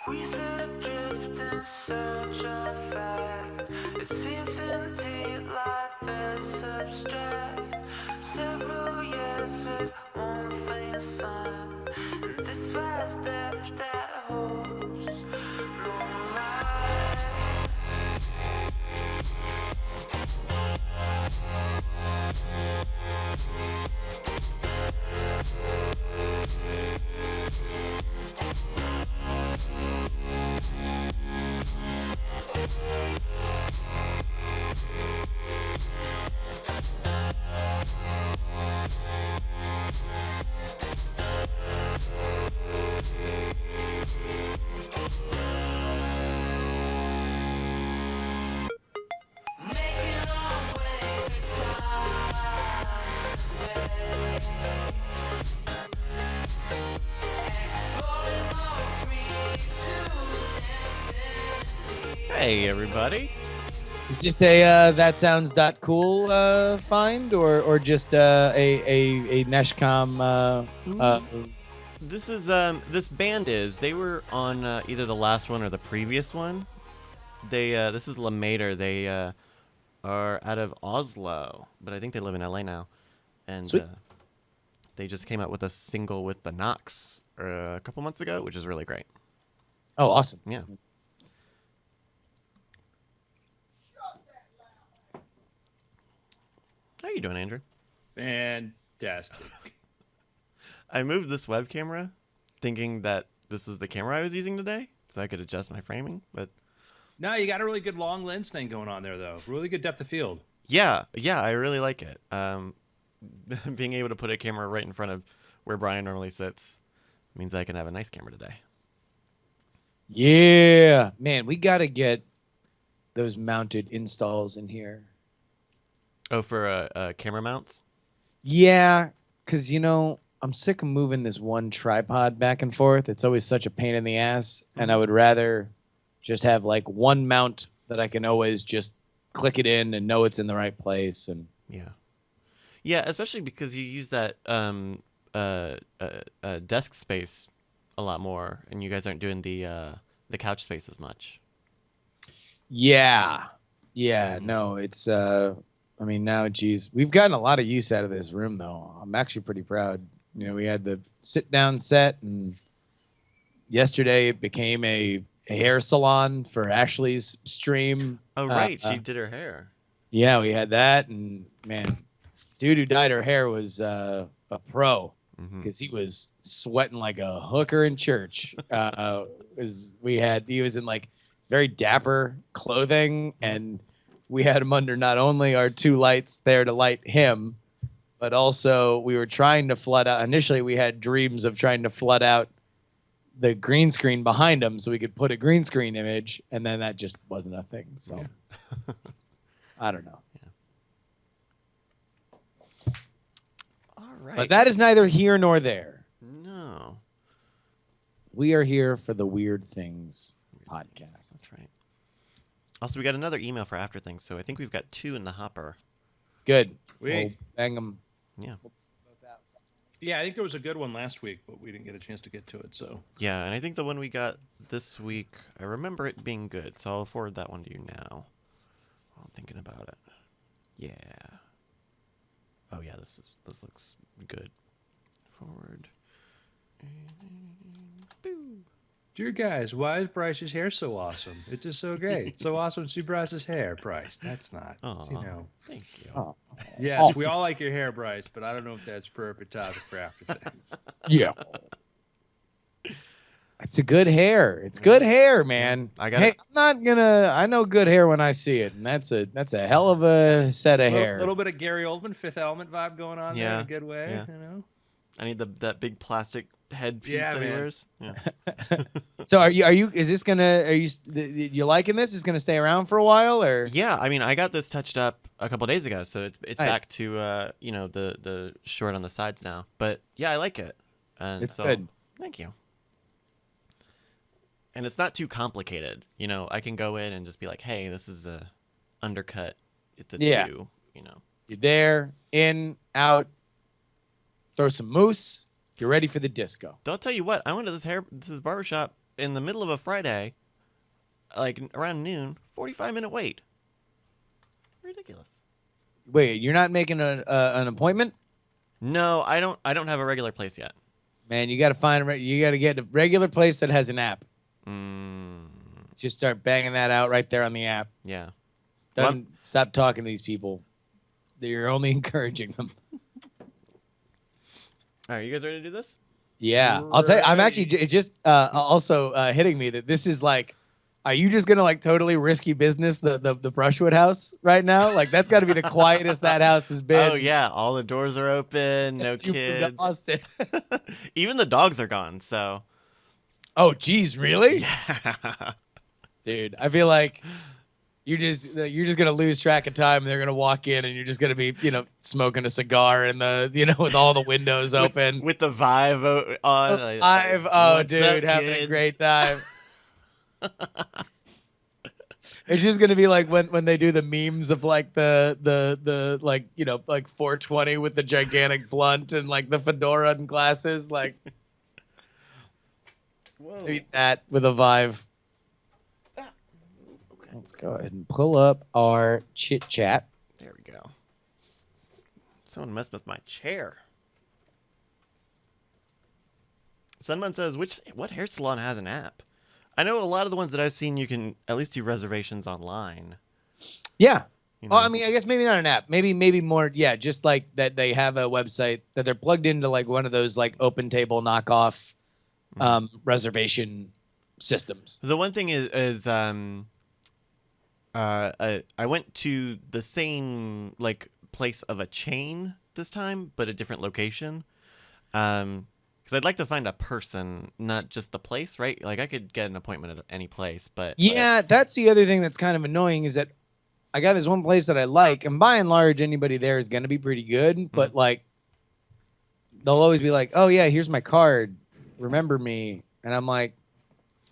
We sit adrift in search of fact. It seems indeed life is abstract. Several years with one faint sun, and this vast depth that holds no light. Making our way through time and space, exploring all three to infinity. Hey, everybody. Is this a that sounds cool find or just a Neshcom This is this band is. They were on either the last one or the previous one. They this is Lamater. They are out of Oslo, but I think they live in LA now. And Sweet. they just came out with a single with the Knox a couple months ago, which is really great. Oh, awesome. Yeah. How you doing, Andrew? Fantastic. I moved this web camera thinking that this was the camera I was using today, so I could adjust my framing, but No, you got a really good long lens thing going on there, though. Really good depth of field. yeah, I really like it. Being able to put a camera right in front of where Brian normally sits means I can have a nice camera today. Yeah, man, we got to get those mounted installs in here. Oh, for camera mounts? Yeah, because, I'm sick of moving this one tripod back and forth. It's always such a pain in the ass, and I would rather just have like one mount that I can always just click it in and know it's in the right place. And Yeah, especially because you use that desk space a lot more, and you guys aren't doing the couch space as much. yeah, no, it's now, geez, we've gotten a lot of use out of this room, though. I'm actually pretty proud. We had the sit down set, and yesterday it became a hair salon for Ashley's stream. Oh, right, she did her hair. Yeah, we had that, and man, dude who dyed her hair was a pro because he was sweating like a hooker in church. He was in like very dapper clothing, and we had him under not only our two lights there to light him, but also we were trying to flood out. Initially, we had dreams of trying to flood out the green screen behind him so we could put a green screen image, and then that just wasn't a thing. So I don't know. All right. But that is neither here nor there. No, We are here for the Weird Things podcast. that's right. Also, we got another email for After Things, so I think we've got 2 in the hopper. Good. Wait. We'll bang them. Yeah. Yeah, I think there was a good one last week, but we didn't get a chance to get to it. So Yeah, and I think the one we got this week, I remember it being good, so I'll forward that one to you now. I'm thinking about it. Yeah. Oh yeah, this looks good. Forward. Boo. dear guys, why is Bryce's hair so awesome? It's just so great. It's so awesome to see Bryce's hair, Bryce. That's not, Aw, thank you. Oh. Yes, we all like your hair, Bryce, but I don't know if that's appropriate topic for After Things. Yeah. It's a good hair. It's good hair, man. I got Hey, it. I'm not gonna. I know good hair when I see it, and that's a hell of a set of A hair. little bit of Gary Oldman, Fifth Element vibe going on there in Yeah, a good way, yeah. you know? I need that big plastic headpiece Yeah, that he man. wears. Yeah. So are you? Is this gonna? Are you liking this? Is it gonna stay around for a while, or? Yeah, I mean, I got this touched up a couple days ago, so it's Nice. back to the short on the sides now. But yeah, I like it. And It's so, good. Thank you. And it's not too complicated. I can go in and just be like, hey, this is a undercut. It's a Yeah. 2. You're there, in, out. Throw some mousse. You're ready for the disco. Don't tell you what. I went to this barbershop in the middle of a Friday, like around noon, 45-minute wait. Ridiculous. Wait, you're not making an appointment? No, I don't have a regular place yet. Man, you got to you got to get a regular place that has an app. Mm, Just start banging that out right there on the app. yeah. Don't stop talking to these people. You're only encouraging them. All right, you guys ready to do this? Yeah, I'll tell you. I'm actually it just also hitting me that this is like, are you just gonna like totally risky business the Brushwood house right now? Like that's got to be the quietest that house has been. Oh yeah, all the doors are open, no since you moved to kids. Austin. Even the dogs are gone. So. Oh, geez, really? Yeah. Dude, I feel like you're just gonna lose track of time, and they're gonna walk in, and you're just gonna be, smoking a cigar and with all the windows open. with the Vive on. Oh, What's dude, up, having a kid? great time. It's just gonna be like when they do the memes of like the like 420 with the gigantic blunt and like the fedora and glasses, like maybe that with a Vive. Let's go ahead and pull up our chit chat. There we go. Someone messed with my chair. Sunman says, what hair salon has an app? I know a lot of the ones that I've seen, you can at least do reservations online. Yeah. You Well, know? I mean, I guess maybe not an app. Maybe more. Yeah, just like that they have a website that they're plugged into, like one of those like open table knockoff reservation systems. The one thing is I went to the same like place of a chain this time, but a different location. Because I'd like to find a person, not just the place, right? Like I could get an appointment at any place, but Yeah, that's the other thing that's kind of annoying is that I got this one place that I like, and by and large, anybody there is going to be pretty good. But like, they'll always be like, "Oh yeah, here's my card. Remember me?" And I'm like,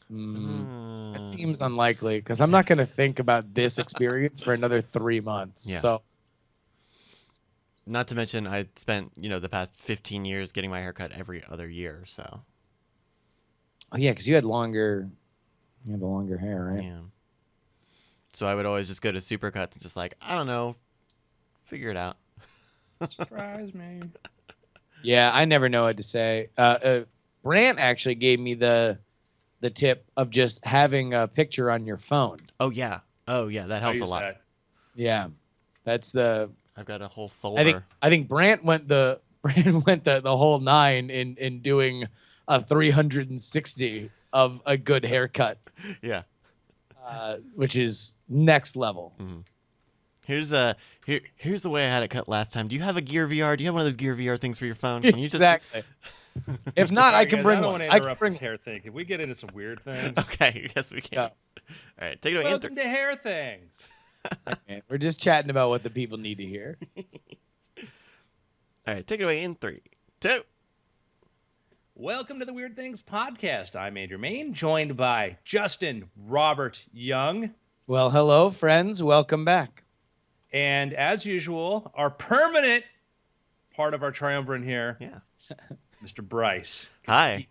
that seems unlikely because I'm not going to think about this experience for another 3 months. Yeah. So, not to mention I spent the past 15 years getting my haircut every other year. So oh yeah, because you have the longer hair, right? yeah. So I would always just go to Supercuts and just like, I don't know, figure it out. Surprise me. Yeah, I never know what to say. Brant actually gave me the tip of just having a picture on your phone. Oh yeah, that helps a lot. That. Yeah, that's the. I've got a whole folder. I think Brant went the whole 9 in doing a 360 of a good haircut. Yeah. Which is next level. Mm-hmm. Here's the way I had it cut last time. Do you have a Gear VR? Do you have one of those Gear VR things for your phone? Can you just Exactly. If not, I can Guys, bring I don't one. want to I can interrupt bring this hair thing. If we get into some weird things, Okay, yes we can. Yeah. All right, take it away. welcome to hair things. one. We're just chatting about what the people need to hear. All right, take it away in 3, 2. Welcome to the Weird Things podcast. I'm Andrew Main, joined by Justin Robert Young, Well, hello, friends. Welcome back. and as usual, our permanent part of our triumvirate here, Yeah. Mr. Bryce. Hi.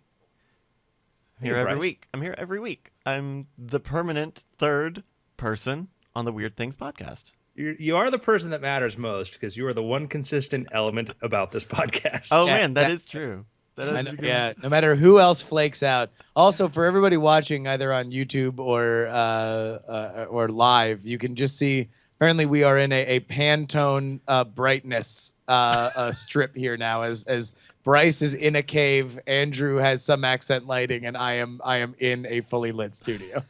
Hey, Here every Bryce. week. I'm here every week. I'm the permanent third person on the Weird Things podcast. You are the person that matters most because you are the one consistent element about this podcast. Oh Yeah, man, that yeah. is true. That I is know, because- yeah, no matter who else flakes out. Also, for everybody watching either on YouTube or live, you can just see. Apparently, we are in a Pantone brightness strip here now. As Bryce is in a cave, Andrew has some accent lighting, and I am in a fully lit studio.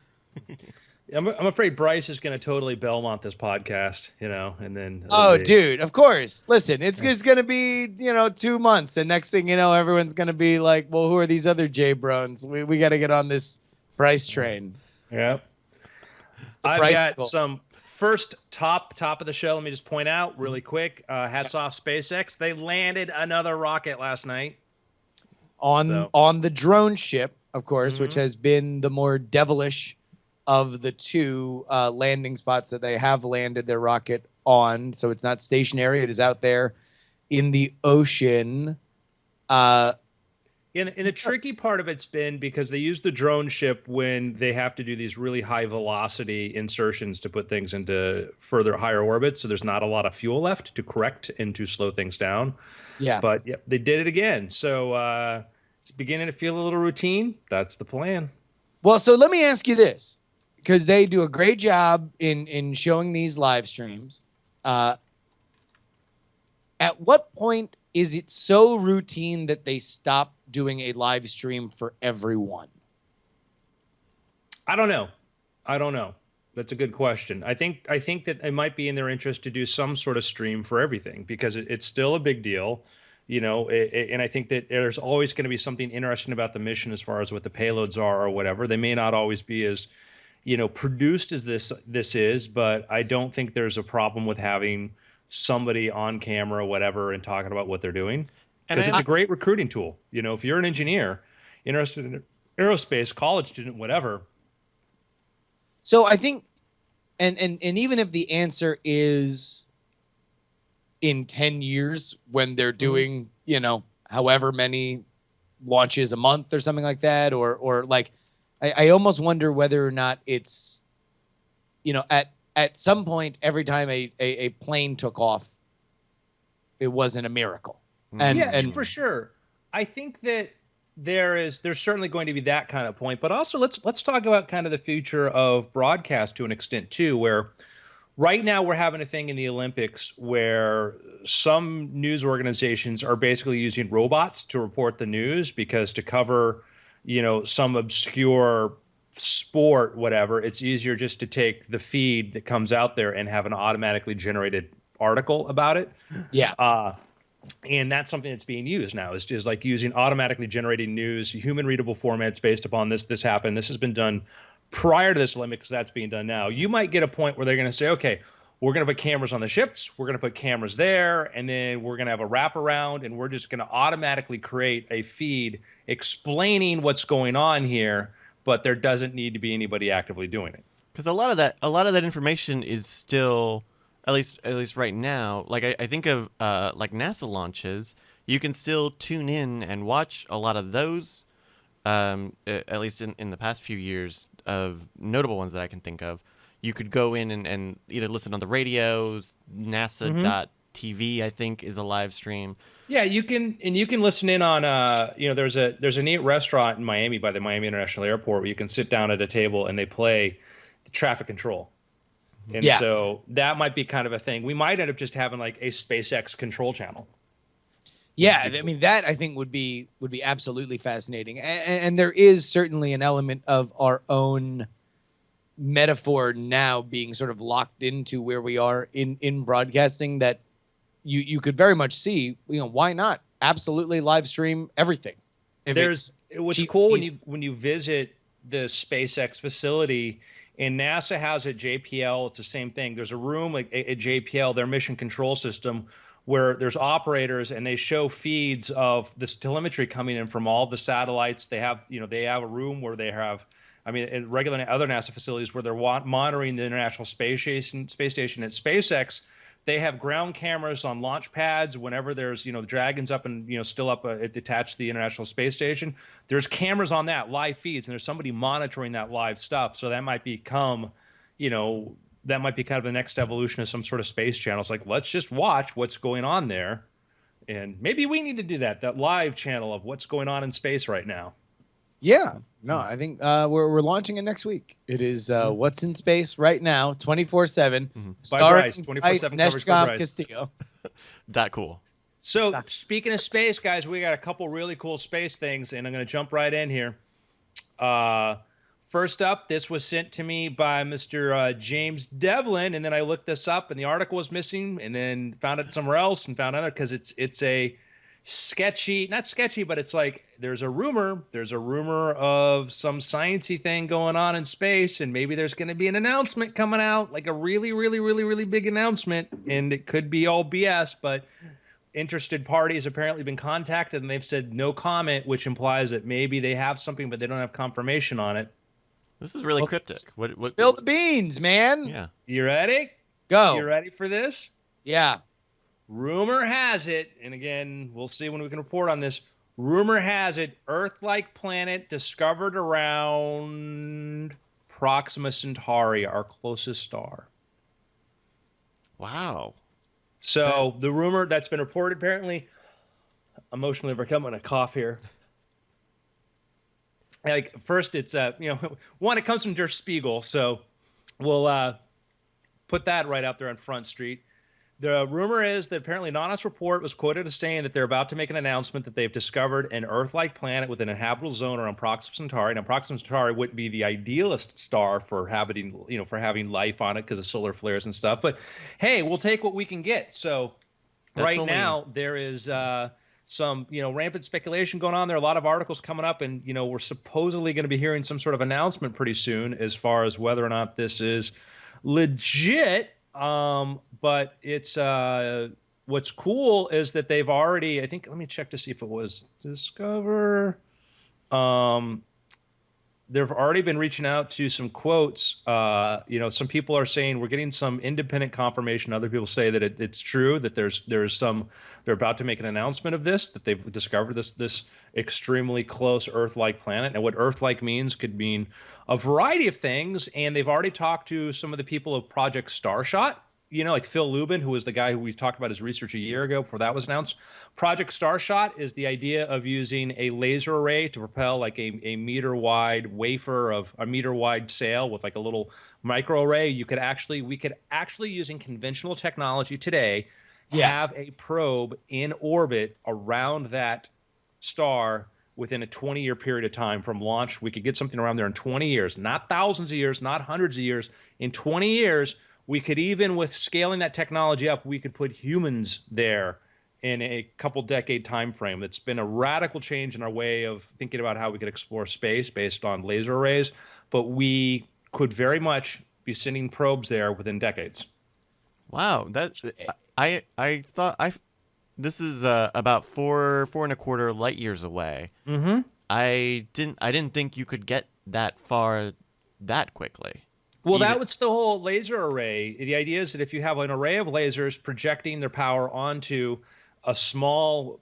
I'm afraid Bryce is going to totally Belmont this podcast, and then. Oh, dude, of course. Listen, it's going to be 2 months, and next thing you know, everyone's going to be like, "Well, who are these other J Brones? We got to get on this Bryce train." Yep. I've Bryce got goal. some first top of the show. Let me just point out really quick. Hats off SpaceX. They landed another rocket last night. On the drone ship, of course, which has been the more devilish of the two landing spots that they have landed their rocket on. So it's not stationary; it is out there in the ocean. And the tricky part of it's been because they use the drone ship when they have to do these really high velocity insertions to put things into further higher orbits. So there's not a lot of fuel left to correct and to slow things down. Yeah. But yeah, they did it again. So it's beginning to feel a little routine. That's the plan. Well, so let me ask you this, because they do a great job in showing these live streams. At what point is it so routine that they stop doing a live stream for everyone? I don't know. That's a good question. I think that it might be in their interest to do some sort of stream for everything because it's still a big deal, and I think that there's always going to be something interesting about the mission as far as what the payloads are or whatever. They may not always be as, produced as this is, but I don't think there's a problem with having somebody on camera, whatever, and talking about what they're doing. Because it's a great recruiting tool. If you're an engineer interested in aerospace, college student, whatever. So I think, and even if the answer is in 10 years when they're doing, however many launches a month or something like that, or like, I almost wonder whether or not it's, at some point, every time a plane took off, it wasn't a miracle. And for sure. I think that there's certainly going to be that kind of point, but also let's talk about kind of the future of broadcast to an extent too, where right now we're having a thing in the Olympics where some news organizations are basically using robots to report the news because to cover, some obscure sport, whatever, it's easier just to take the feed that comes out there and have an automatically generated article about it. Yeah. And that's something that's being used now is like using automatically generating news, human readable formats based upon this happened. This has been done prior to this Olympics. That's being done now. You might get a point where they're going to say, okay, we're going to put cameras on the ships. We're going to put cameras there. And then we're going to have a wraparound and we're just going to automatically create a feed explaining what's going on here. But there doesn't need to be anybody actively doing it. Because a lot of that information is still, at least right now, like I think of like NASA launches, you can still tune in and watch a lot of those, at least in the past few years of notable ones that I can think of. You could go in and either listen on the radios, NASA.TV, I think, is a live stream. Yeah, you can listen in on there's a neat restaurant in Miami by the Miami International Airport where you can sit down at a table and they play the traffic control. And so that might be kind of a thing. We might end up just having like a SpaceX control channel. Yeah, I mean that I think would be absolutely fascinating, and there is certainly an element of our own metaphor now being sort of locked into where we are in broadcasting that you could very much see. Why not absolutely live stream everything? What's cool when you visit the SpaceX facility. And NASA has at JPL, it's the same thing. There's a room like at JPL, their mission control system, where there's operators and they show feeds of this telemetry coming in from all the satellites. They have a room where they have, in regular other NASA facilities where they're monitoring the International Space Station at SpaceX. They have ground cameras on launch pads whenever there's, Dragon's up and, still up attached to the International Space Station. There's cameras on that, live feeds, and there's somebody monitoring that live stuff. So that might become, kind of the next evolution of some sort of space channel. It's like, let's just watch what's going on there. And maybe we need to do that live channel of what's going on in space right now. Yeah. No, I think we're launching it next week. It is What's in Space right now, 24/7. Starring Bryce, 24/7 coverage by Bryce. Castillo. That cool. So speaking of space, guys, we got a couple really cool space things, and I'm going to jump right in here. First up, this was sent to me by Mr. James Devlin, and then I looked this up, and the article was missing, and then found it somewhere else and found out because it's a sketchy, not sketchy, but it's like there's a rumor of some sciencey thing going on in space, and maybe there's going to be an announcement coming out, like a really, really, really, really big announcement, and it could be all BS, but interested parties apparently been contacted, and they've said no comment, which implies that maybe they have something, but they don't have confirmation on it. This is really cryptic. What? Spill the beans, man. Yeah. You ready? Go. You ready for this? Yeah. Rumor has it, and again, we'll see when we can report on this. Rumor has it, Earth-like planet discovered around Proxima Centauri, our closest star. Wow. So the rumor that's been reported, apparently, emotionally overcome on a cough here. Like first, it's one. It comes from Der Spiegel, so we'll put that right out there on Front Street. The rumor is that apparently an honest report was quoted as saying that they're about to make an announcement that they've discovered an Earth-like planet with an inhabitable zone around Proxima Centauri. Now, Proxima Centauri wouldn't be the idealist star for having life on it because of solar flares and stuff. But hey, we'll take what we can get. So right now there is some rampant speculation going on. There are a lot of articles coming up, and we're supposedly going to be hearing some sort of announcement pretty soon as far as whether or not this is legit. But it's what's cool is that they've already, I think, let me check to see if it was Discover. They've already been reaching out to some quotes. Some people are saying we're getting some independent confirmation. Other people say that it's true, that there's some, they're about to make an announcement of this, that they've discovered this extremely close Earth-like planet. And what Earth-like means could mean a variety of things. And they've already talked to some of the people of Project Starshot. Like Phil Lubin, who was the guy who we talked about his research a year ago before that was announced. Project Starshot is the idea of using a laser array to propel like a meter-wide wafer of a meter-wide sail with like a little micro array. We could actually, using conventional technology today, have a probe in orbit around that star within a 20-year period of time from launch. We could get something around there in 20 years, not thousands of years, not hundreds of years. In 20 years, we could, even with scaling that technology up, we could put humans there in a couple decade time frame. It's been a radical change in our way of thinking about how we could explore space based on laser arrays, but we could very much be sending probes there within decades. Wow, I thought this is about four and a quarter light years away. Mm-hmm. I didn't think you could get that far that quickly. Well, that was the whole laser array. The idea is that if you have an array of lasers projecting their power onto a small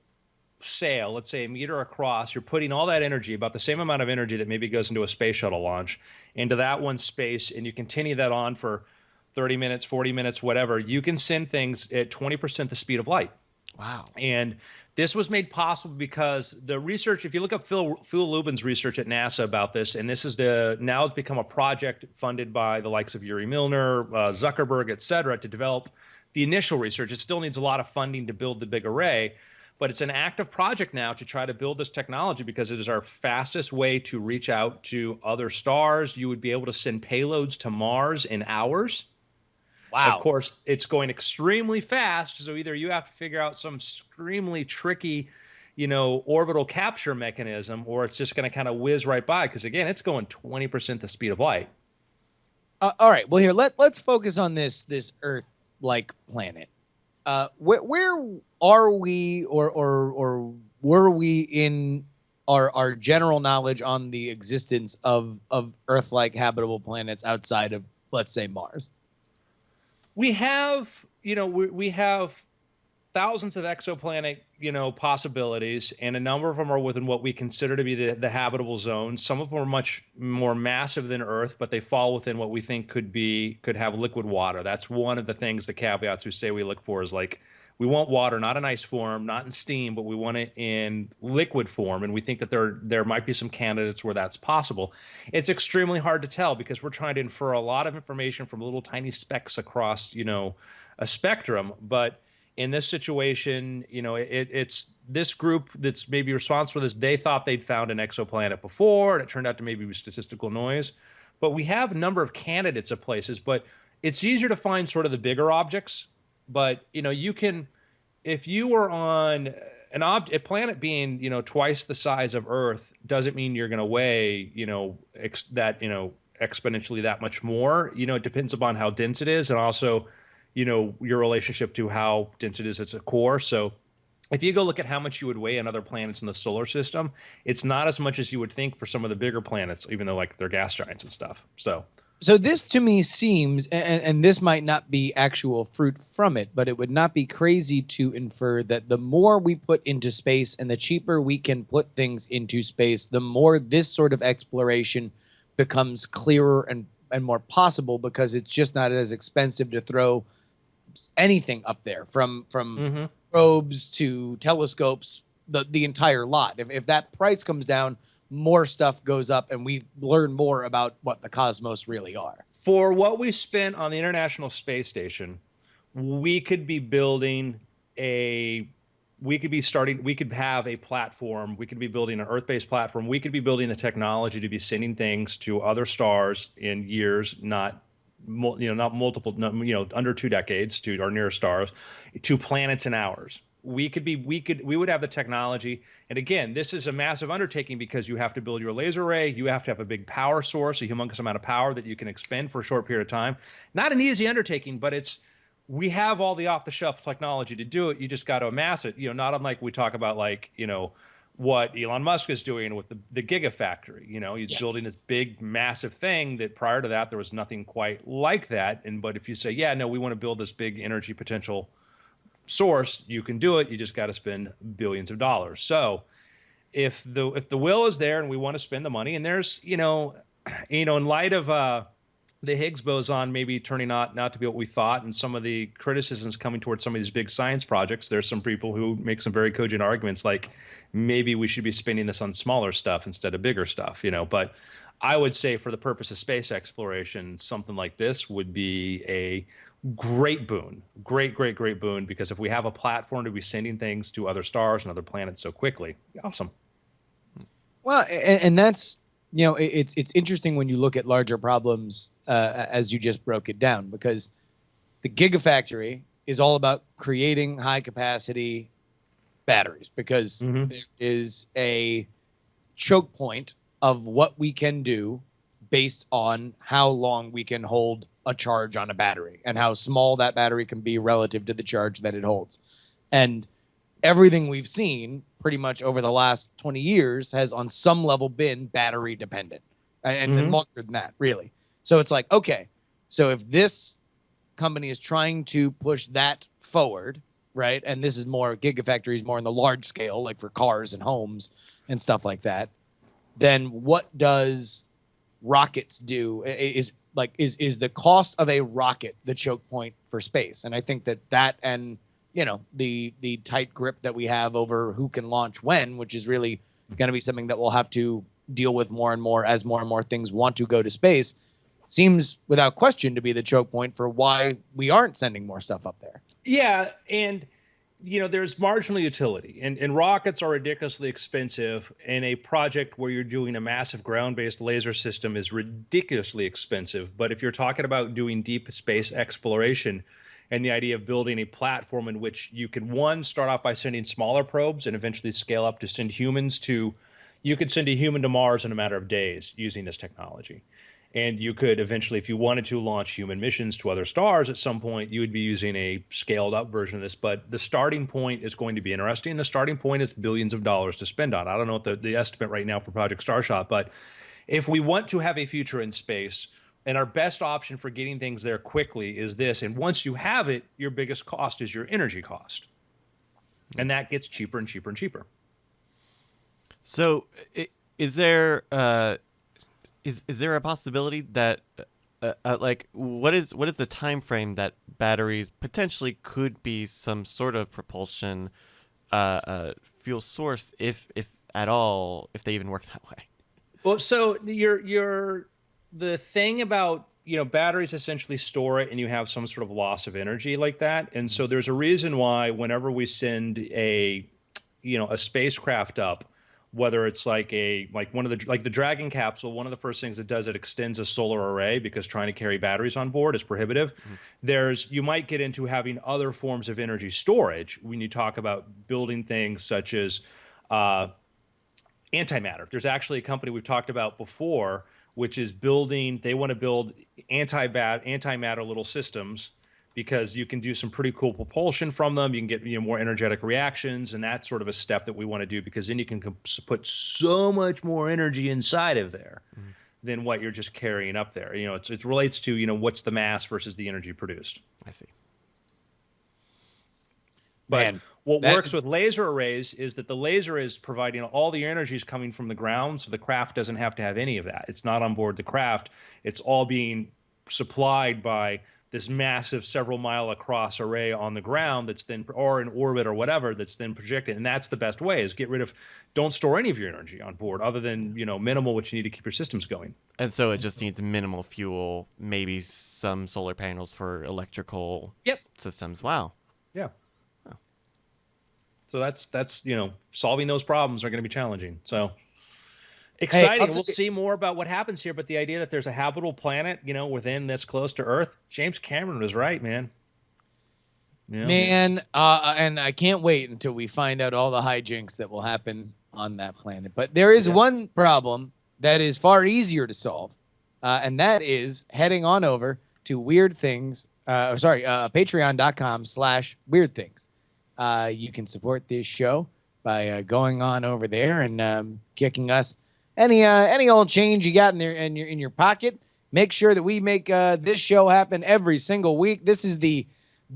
sail, let's say a meter across, you're putting all that energy, about the same amount of energy that maybe goes into a space shuttle launch, into that one space, and you continue that on for 30 minutes, 40 minutes, whatever. You can send things at 20% the speed of light. Wow. And this was made possible because the research, if you look up Phil Lubin's research at NASA about this, and this is now it's become a project funded by the likes of Yuri Milner, Zuckerberg, et cetera, to develop the initial research. It still needs a lot of funding to build the big array, but it's an active project now to try to build this technology because it is our fastest way to reach out to other stars. You would be able to send payloads to Mars in hours. Wow. Of course, it's going extremely fast, so either you have to figure out some extremely tricky, orbital capture mechanism, or it's just going to kind of whiz right by because, again, it's going 20% the speed of light. All right. Well, here, let's focus on this Earth-like planet. Where are we, or were we in our general knowledge on the existence of Earth-like habitable planets outside of, let's say, Mars? We have, we have thousands of exoplanet, possibilities, and a number of them are within what we consider to be the habitable zone. Some of them are much more massive than Earth, but they fall within what we think could have liquid water. That's one of the things, the caveats we say we look for is like, we want water, not in ice form, not in steam, but we want it in liquid form. And we think that there might be some candidates where that's possible. It's extremely hard to tell because we're trying to infer a lot of information from little tiny specks across, a spectrum. But in this situation, it's this group that's maybe responsible for this. They thought they'd found an exoplanet before, and it turned out to maybe be statistical noise. But we have a number of candidates of places, but it's easier to find sort of the bigger objects. But you can, if you were on a planet being twice the size of Earth, doesn't mean you're going to weigh exponentially that much more. It depends upon how dense it is, and also your relationship to how dense it is at its core. So if you go look at how much you would weigh on other planets in the solar system, it's not as much as you would think for some of the bigger planets, even though like they're gas giants and stuff. So So this to me seems, and this might not be actual fruit from it, but it would not be crazy to infer that the more we put into space and the cheaper we can put things into space, the more this sort of exploration becomes clearer and more possible, because it's just not as expensive to throw anything up there, from probes to telescopes, the entire lot. If that price comes down, more stuff goes up and we learn more about what the cosmos really are. For what we spent on the International Space Station, we could be building we could have a platform, we could be building an Earth-based platform, we could be building the technology to be sending things to other stars in years, not multiple, under 2 decades, to our nearest stars, to planets in hours. We would have the technology. And again, this is a massive undertaking because you have to build your laser array. You have to have a big power source, a humongous amount of power that you can expend for a short period of time. Not an easy undertaking, but we have all the off-the-shelf technology to do it. You just got to amass it. Not unlike we talk about, what Elon Musk is doing with the Gigafactory. He's building this big, massive thing that prior to that, there was nothing quite like that. But if you say, yeah, no, we want to build this big energy potential source, you can do it. You just got to spend billions of dollars. So if the will is there and we want to spend the money, and there's, in light of the Higgs boson maybe turning out not to be what we thought, and some of the criticisms coming towards some of these big science projects, there's some people who make some very cogent arguments like maybe we should be spending this on smaller stuff instead of bigger stuff, but I would say for the purpose of space exploration, something like this would be a great boon, great boon, because if we have a platform to be sending things to other stars and other planets so quickly, awesome. Well, and that's, it's interesting when you look at larger problems as you just broke it down, because the Gigafactory is all about creating high capacity batteries, because there is a choke point of what we can do based on how long we can hold a charge on a battery and how small that battery can be relative to the charge that it holds. And everything we've seen pretty much over the last 20 years has on some level been battery dependent, and longer than that, really. So it's like, okay, so if this company is trying to push that forward, right, and this is more, Gigafactories more in the large scale, like for cars and homes and stuff like that, then what does rockets do? Is the cost of a rocket the choke point for space? And I think that and the tight grip that we have over who can launch when, which is really going to be something that we'll have to deal with more and more as more and more things want to go to space, seems without question to be the choke point for why we aren't sending more stuff up there. Yeah, and there's marginal utility, and rockets are ridiculously expensive, and a project where you're doing a massive ground-based laser system is ridiculously expensive. But if you're talking about doing deep space exploration and the idea of building a platform in which you can, one, start off by sending smaller probes and eventually scale up to send humans to, you could send a human to Mars in a matter of days using this technology. And you could eventually, if you wanted to, launch human missions to other stars at some point, you would be using a scaled up version of this. But the starting point is going to be interesting. The starting point is billions of dollars to spend on. I don't know what the estimate right now for Project Starshot, but if we want to have a future in space, and our best option for getting things there quickly is this. And once you have it, your biggest cost is your energy cost. And that gets cheaper and cheaper and cheaper. So is there a possibility that what is the time frame that batteries potentially could be some sort of propulsion fuel source, if at all, if they even work that way? Well, so the thing about, batteries essentially store it and you have some sort of loss of energy like that. And so there's a reason why whenever we send a spacecraft up, whether it's like the Dragon capsule, one of the first things it does, it extends a solar array, because trying to carry batteries on board is prohibitive. You might get into having other forms of energy storage when you talk about building things such as antimatter. There's actually a company we've talked about before, which is they want to build antimatter little systems, because you can do some pretty cool propulsion from them. You can get more energetic reactions, and that's sort of a step that we want to do, because then you can put so much more energy inside of there. than what you're just carrying up there. It relates to, what's the mass versus the energy produced. I see. But Man, what works with laser arrays is that the laser is providing all the energy is coming from the ground, so the craft doesn't have to have any of that. It's not on board the craft. It's all being supplied by this massive several mile across array on the ground that's then, or in orbit or whatever, that's then projected. And that's the best way, is don't store any of your energy on board other than, minimal, what you need to keep your systems going. And so it just needs minimal fuel, maybe some solar panels for electrical systems. Wow. Yeah. So that's solving those problems are going to be challenging. So exciting. We'll see more about what happens here, but the idea that there's a habitable planet, within this close to Earth, James Cameron was right, man. Man, and I can't wait until we find out all the hijinks that will happen on that planet. But there is one problem that is far easier to solve, and that is heading on over to patreon.com/weirdthings. You can support this show by going on over there and kicking us any old change you got in your pocket. Make sure that we make this show happen every single week. This is the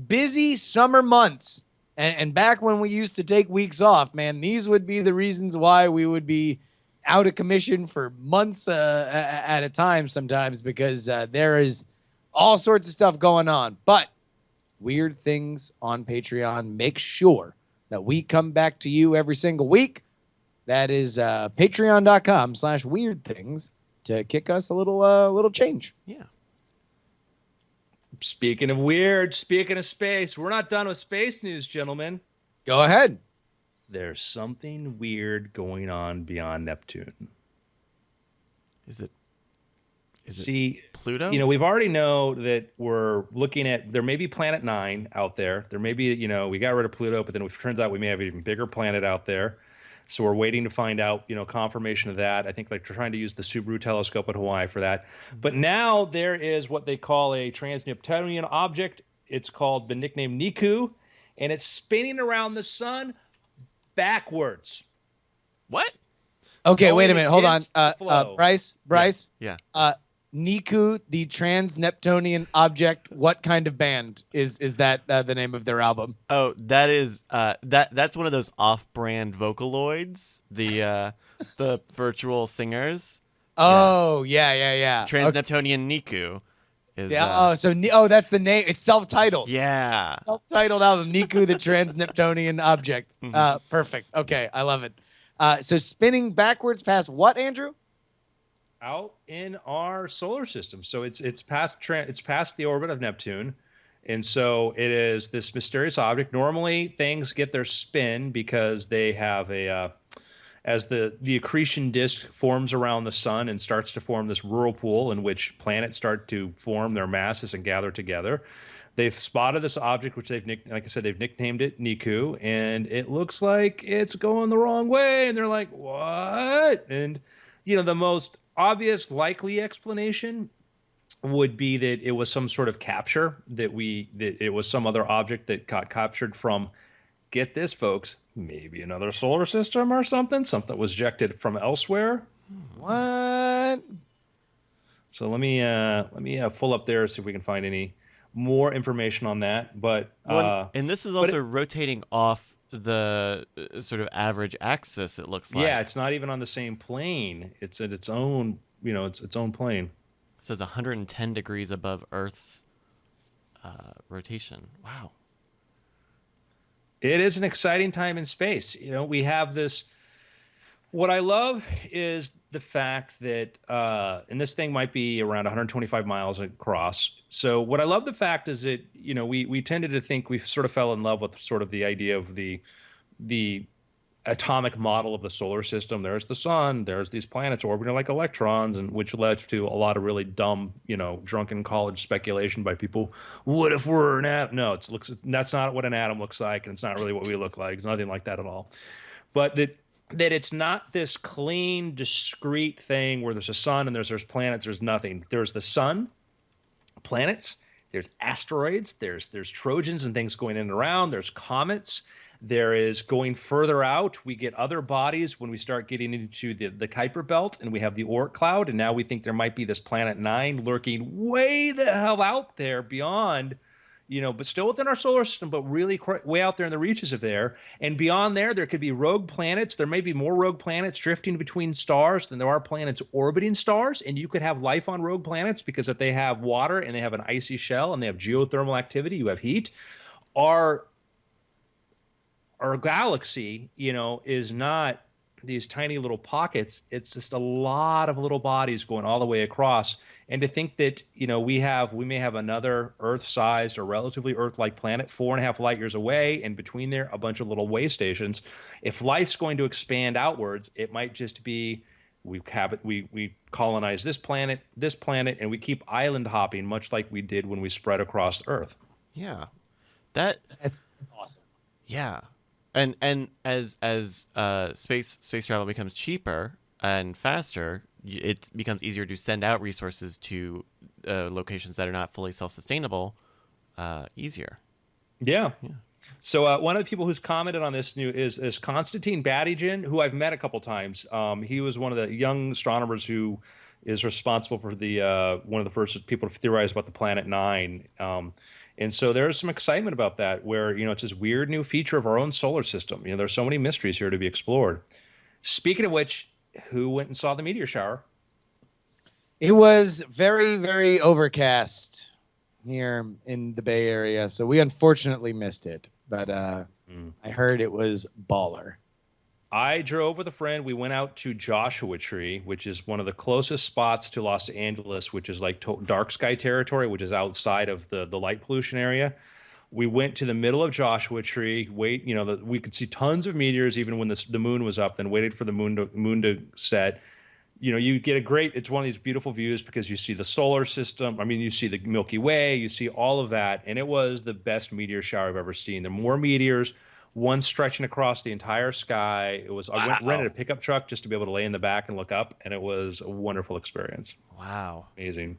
busy summer months, and back when we used to take weeks off, man, these would be the reasons why we would be out of commission for months at a time sometimes, because there is all sorts of stuff going on. But Weird Things on Patreon, make sure that we come back to you every single week. That is patreon.com/weirdthings to kick us a little change. Yeah. Speaking of weird, speaking of space, we're not done with space news, gentlemen. Go ahead. There's something weird going on beyond Neptune. Is it Pluto? Pluto? We've already know that we're looking at, there may be Planet 9 out there. There may be, we got rid of Pluto, but then it turns out we may have an even bigger planet out there. So we're waiting to find out, confirmation of that. I think they're trying to use the Subaru telescope at Hawaii for that. But now there is what they call a trans-Neptunian object. It's called, been nicknamed Niku, and it's spinning around the sun backwards. What? Okay, wait a minute. Hold on. Flow. Bryce. Yeah. Niku, the trans-Neptunian object. What kind of band is that the name of their album? Oh, that is that's one of those off-brand Vocaloids, the virtual singers. Oh, yeah. Trans-Neptunian Niku is that's the name. It's self-titled. Yeah. Self-titled album, Niku, the trans-Neptunian object. Perfect. Okay, I love it. So spinning backwards past what, Andrew? Out in our solar system. So it's past the orbit of Neptune. And so it is this mysterious object. Normally things get their spin because they have as the accretion disk forms around the sun and starts to form this whirlpool in which planets start to form their masses and gather together. They've spotted this object, which they've nicknamed it Niku, and it looks like it's going the wrong way. And they're like, what? And the most obvious likely explanation would be that it was some sort of capture, that it was some other object that got captured from, get this folks, maybe another solar system or something was ejected from elsewhere. What? So let me pull up there, see if we can find any more information on that. But and this is also rotating off the sort of average axis, it looks like. Yeah, it's not even on the same plane. It's at its own, its own plane. It says 110 degrees above Earth's rotation. Wow. It is an exciting time in space. We have this. What I love is the fact that, and this thing might be around 125 miles across. So what I love the fact is that, we tended to think, we sort of fell in love with sort of the idea of the atomic model of the solar system. There's the sun, there's these planets orbiting like electrons, and which led to a lot of really dumb, drunken college speculation by people. What if we're an atom? No, that's not what an atom looks like, and it's not really what we look like. It's nothing like that at all. But that it's not this clean, discrete thing where there's a sun and there's planets, there's nothing. There's the sun, planets, there's asteroids, there's Trojans and things going in and around, there's comets, There is going further out. We get other bodies when we start getting into the Kuiper Belt, and we have the Oort cloud. And now we think there might be this planet 9 lurking way the hell out there beyond, but still within our solar system, but really way out there in the reaches of there. And beyond there, there could be rogue planets. There may be more rogue planets drifting between stars than there are planets orbiting stars. And you could have life on rogue planets because if they have water and they have an icy shell and they have geothermal activity, you have heat. Our galaxy, is not these tiny little pockets. It's just a lot of little bodies going all the way across. And to think that, we may have another Earth-sized or relatively Earth-like planet 4.5 light years away, and between there, a bunch of little way stations. If life's going to expand outwards, it might just be we colonize this planet, and we keep island hopping, much like we did when we spread across Earth. Yeah, that's awesome. Yeah. And as space travel becomes cheaper and faster, it becomes easier to send out resources to locations that are not fully self-sustainable. Easier. Yeah. So one of the people who's commented on this is Konstantin Batygin, who I've met a couple times. He was one of the young astronomers who is responsible for the one of the first people to theorize about the planet 9. And so there's some excitement about that, where, it's this weird new feature of our own solar system. There's so many mysteries here to be explored. Speaking of which, who went and saw the meteor shower? It was very, very overcast here in the Bay Area, so we unfortunately missed it. But I heard it was baller. I drove with a friend. We went out to Joshua Tree, which is one of the closest spots to Los Angeles, which is like dark sky territory, which is outside of the light pollution area. We went to the middle of Joshua Tree. We could see tons of meteors even when the moon was up. Then waited for the moon to set. You get it's one of these beautiful views because you see the solar system. I mean, you see the Milky Way. You see all of that, and it was the best meteor shower I've ever seen. There were more meteors. One stretching across the entire sky. I rented a pickup truck just to be able to lay in the back and look up, and it was a wonderful experience. Wow. Amazing.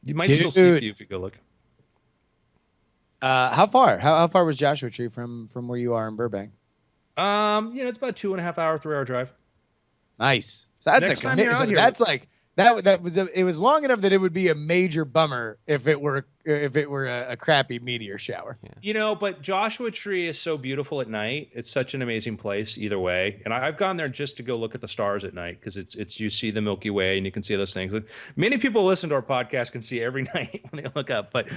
You might still see it if you go look. How far? How far was Joshua Tree from where you are in Burbank? It's about 2.5 hour, 3 hour drive. Nice. So that's Next a time you're out commitment. here, That's like it was long enough that it would be a major bummer if it were a crappy meteor shower. Yeah. But Joshua Tree is so beautiful at night. It's such an amazing place either way. And I've gone there just to go look at the stars at night because it's you see the Milky Way and you can see those things. Many people who listen to our podcast can see every night when they look up. But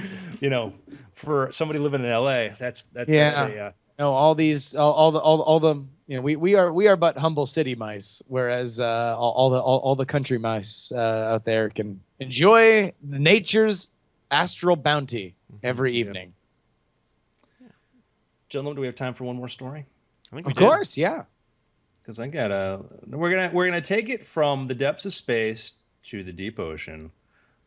for somebody living in LA, that's No, all the we are but humble city mice, whereas all the country mice out there can enjoy nature's astral bounty every evening. Yeah. Gentlemen, do we have time for one more story? I think we Of course, yeah. Because we're gonna take it from the depths of space to the deep ocean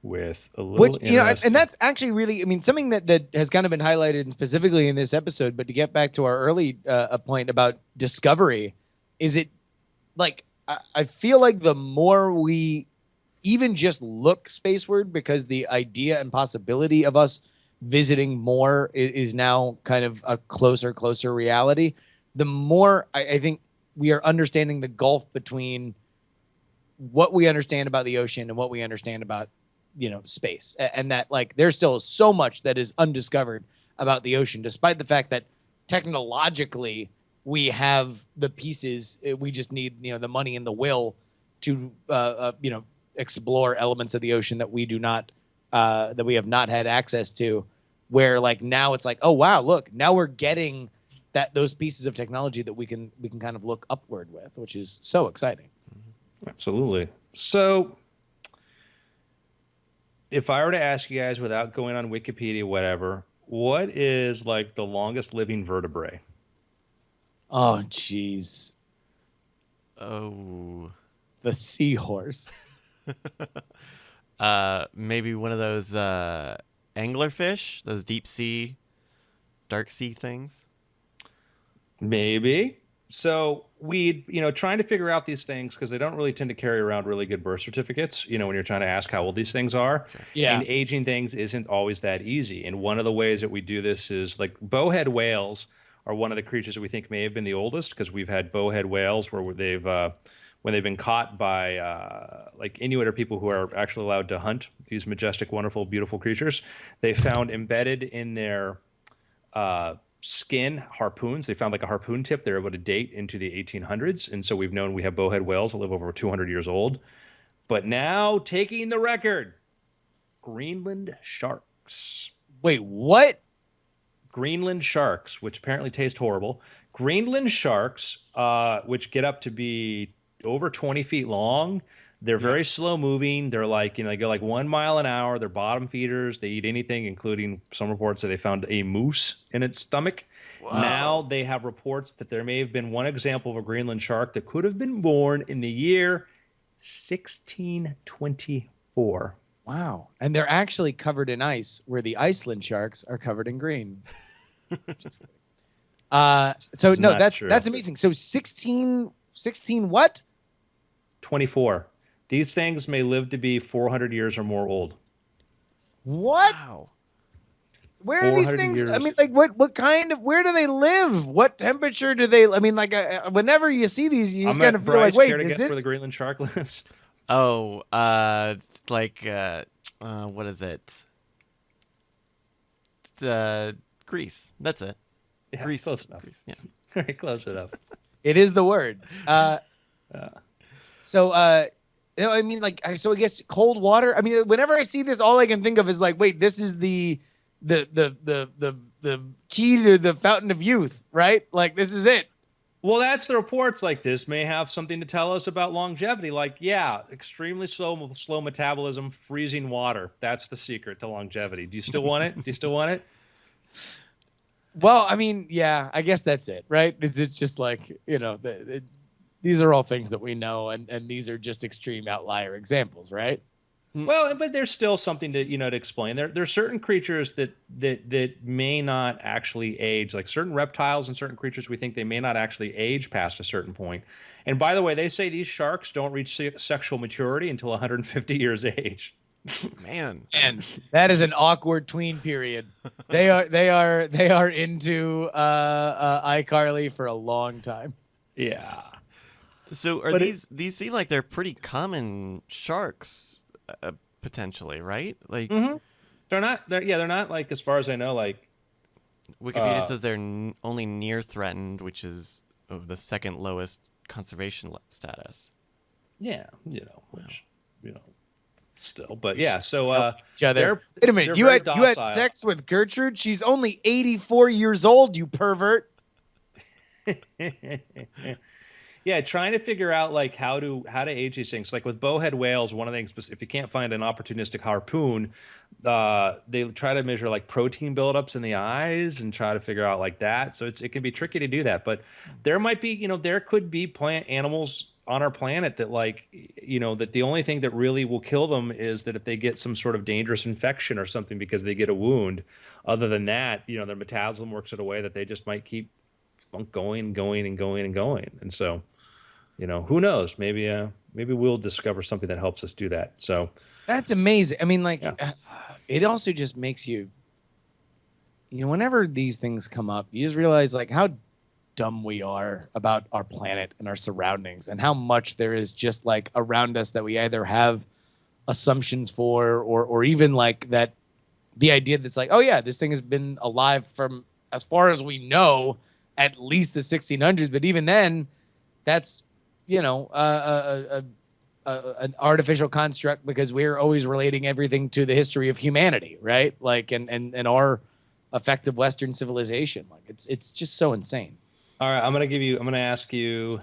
with a little and that's actually really, something that has kind of been highlighted specifically in this episode. But to get back to our early point about discovery, is it like I feel like the more we even just look spaceward, because the idea and possibility of us visiting more is now kind of a closer reality, the more I think we are understanding the gulf between what we understand about the ocean and what we understand about space, and that there's still so much that is undiscovered about the ocean, despite the fact that technologically we have the pieces. We just need the money and the will to explore elements of the ocean that we have not had access to, where now it's oh wow, look, now we're getting those pieces of technology that we can kind of look upward with, which is so exciting. Absolutely. So if I were to ask you guys, without going on Wikipedia, whatever, what is the longest living vertebrae? Oh, jeez. Oh. The seahorse. Maybe one of those anglerfish, those deep sea, dark sea things. Maybe. So we, trying to figure out these things because they don't really tend to carry around really good birth certificates, when you're trying to ask how old these things are. Sure. Yeah. And aging things isn't always that easy. And one of the ways that we do this is bowhead whales are one of the creatures that we think may have been the oldest, because we've had bowhead whales where they've when they've been caught by like Inuit or people who are actually allowed to hunt these majestic, wonderful, beautiful creatures. They found embedded in their skin harpoons. They found like a harpoon tip they're able to date into the 1800s. And so we've known we have bowhead whales that live over 200 years old. But now taking the record, Greenland sharks. Wait, what? Greenland sharks, which apparently taste horrible. Greenland sharks, which get up to be over 20 feet long. They're very slow moving. They're like, they go like 1 mile an hour. They're bottom feeders. They eat anything, including some reports that they found a moose in its stomach. Wow. Now they have reports that there may have been one example of a Greenland shark that could have been born in the year 1624. Wow. And they're actually covered in ice, where the Iceland sharks are covered in green. Just kidding. So no, that's amazing. So 16 what? 24. These things may live to be 400 years or more old. What? Wow. Where are these things? Years. I mean, like, what kind of? Where do they live? What temperature do they? I mean, like, whenever you see these, you just kind of feel like, wait, is this where the Greenland shark lives? Oh, what is it? Greece. That's it. Yeah, Greece. Close enough. Greece. Yeah. Very close enough. It is the word. So, I mean, like, so I guess cold water. I mean, whenever I see this, all I can think of is like, wait, this is the key to the fountain of youth, right? Like, this is it. Well, that's the reports. Like, this may have something to tell us about longevity. Like, yeah, extremely slow metabolism, freezing water. That's the secret to longevity. Do you still want it? Do you still want it? Well, I mean, yeah, I guess that's it, right? It's just like, these are all things that we know, and these are just extreme outlier examples, right? Well, but there's still something to to explain. There's certain creatures that may not actually age, like certain reptiles and certain creatures. We think they may not actually age past a certain point. And by the way, they say these sharks don't reach sexual maturity until 150 years age. Man, and that is an awkward tween period. They are into iCarly for a long time. Yeah. So are these seem like they're pretty common sharks, potentially, right? Like, they're not like, as far as I know, like Wikipedia says they're only near threatened, which is the second lowest conservation status. Yeah, which still, but yeah. So wait a minute, you had sex with Gertrude? She's only 84 years old, you pervert. Yeah, trying to figure out like how to age these things. Like with bowhead whales, one of the things, if you can't find an opportunistic harpoon, they try to measure like protein buildups in the eyes and try to figure out like that. So it can be tricky to do that. But there might be, there could be animals on our planet that that the only thing that really will kill them is that if they get some sort of dangerous infection or something because they get a wound. Other than that, their metabolism works in a way that they just might keep going. And so, who knows? Maybe we'll discover something that helps us do that. So that's amazing. I mean, like, it also just makes you, whenever these things come up, you just realize like how dumb we are about our planet and our surroundings, and how much there is just like around us that we either have assumptions for, or even like that the idea that's like, oh yeah, this thing has been alive from, as far as we know, at least the 1600s. But even then, that's an artificial construct, because we're always relating everything to the history of humanity, right? Like, and our effective Western civilization. Like, it's just so insane. All right, I'm going to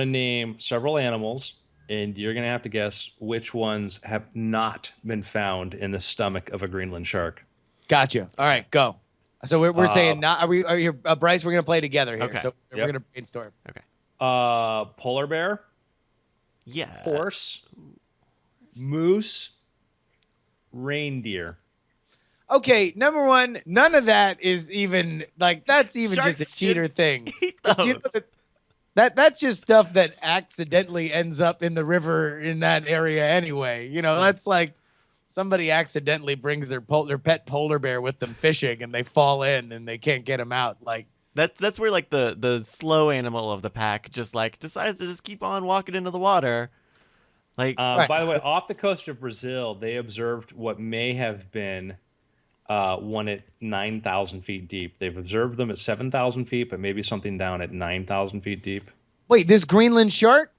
name several animals, and you're going to have to guess which ones have not been found in the stomach of a Greenland shark. Gotcha. All right, go. So we're saying not. Are you, Bryce? We're going to play together here. Okay. So we're going to brainstorm. Okay. Polar bear. Yeah. Horse. Moose. Reindeer. Okay, number one, none of that is even like, that's even Sharks just a cheater thing. those. That's just stuff that accidentally ends up in the river in that area anyway. That's like somebody accidentally brings their pet polar bear with them fishing, and they fall in and they can't get them out. Like, That's where like the slow animal of the pack just like decides to just keep on walking into the water. Like Right. By the way, off the coast of Brazil, they observed what may have been one at 9,000 feet deep. They've observed them at 7,000 feet, but maybe something down at 9,000 feet deep. Wait, this Greenland shark?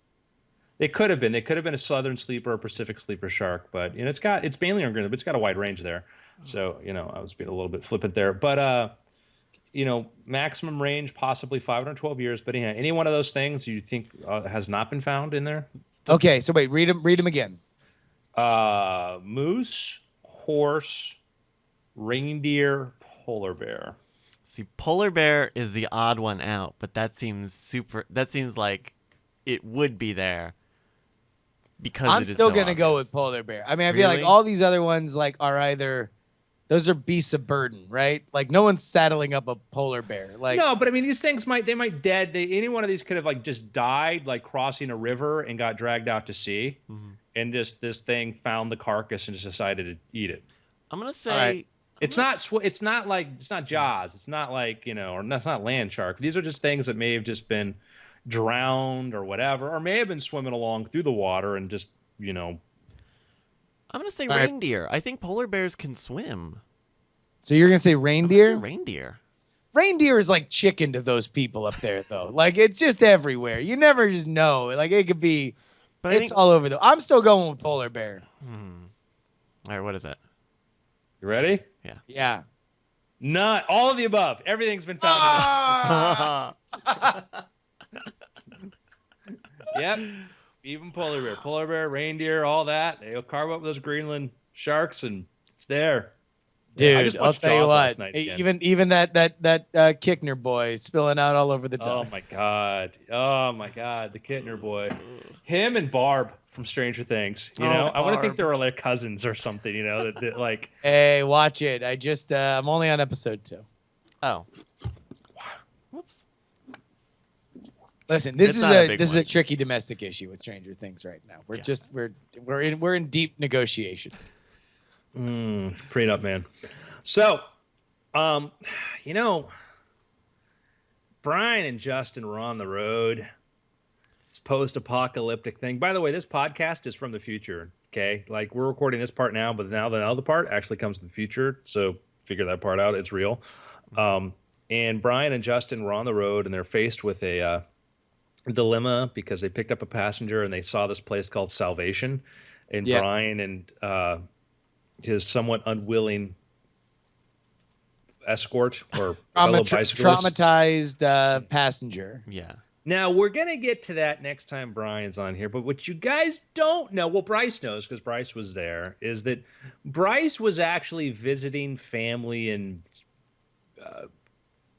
They could have been. They could have been a southern sleeper or Pacific sleeper shark, but it's mainly on Greenland, but it's got a wide range there. So I was being a little bit flippant there, but maximum range possibly 512 years. But any one of those things you think has not been found in there? Okay, so wait, read them again. Moose, horse, reindeer, polar bear. see, polar bear is the odd one out, but that seems like it would be there because I'm it is still so gonna go obvious. with polar bear. I mean, I feel like Really? all these other ones like are either those are beasts of burden, right? Like no one's saddling up a polar bear. Like No, but I mean, these things might dead. Any one of these could have like just died, like crossing a river and got dragged out to sea, and just this thing found the carcass and just decided to eat it. I'm gonna say right. It's not Jaws. It's not like or that's not land shark. These are just things that may have just been drowned or whatever, or may have been swimming along through the water and just I'm gonna say All right. reindeer. I think polar bears can swim. So you're gonna say I'm gonna say reindeer? reindeer. Reindeer is like chicken to those people up there, though. Like it's just everywhere. You never just know. Like it could be. But I It's think all over the. I'm still going with polar bear. all right. What is it? You ready? Yeah. Not all of the above. Everything's been found. Yep. Even polar bear, reindeer, all that. They'll carve up those Greenland sharks, and it's there. Dude, I just I'll watched tell you Jaws last what. night again. Even that Kickner boy spilling out all over the Oh docks. my god! Oh my god! The Kittner boy, him and Barb from Stranger Things. I want to think Barb. they were like cousins or something. That like. Hey, watch it. I'm only on episode 2. Oh. Whoops. Listen, this It's is not a a big this is a one. tricky domestic issue with Stranger Things right now. We're Yeah. just we're in deep negotiations. Prenup, man. So, Brian and Justin were on the road. It's post-apocalyptic thing. By the way, this podcast is from the future. Okay, like we're recording this part now, but now the other part actually comes in the future. So figure that part out. It's real. And Brian and Justin were on the road, and they're faced with a dilemma because they picked up a passenger and they saw this place called Salvation. And Yeah. Brian and his somewhat unwilling escort or fellow bicyclist. Traumatized passenger. Yeah. Now, we're going to get to that next time Brian's on here, but what you guys don't know, well, Bryce knows because Bryce was there, is that Bryce was actually visiting family in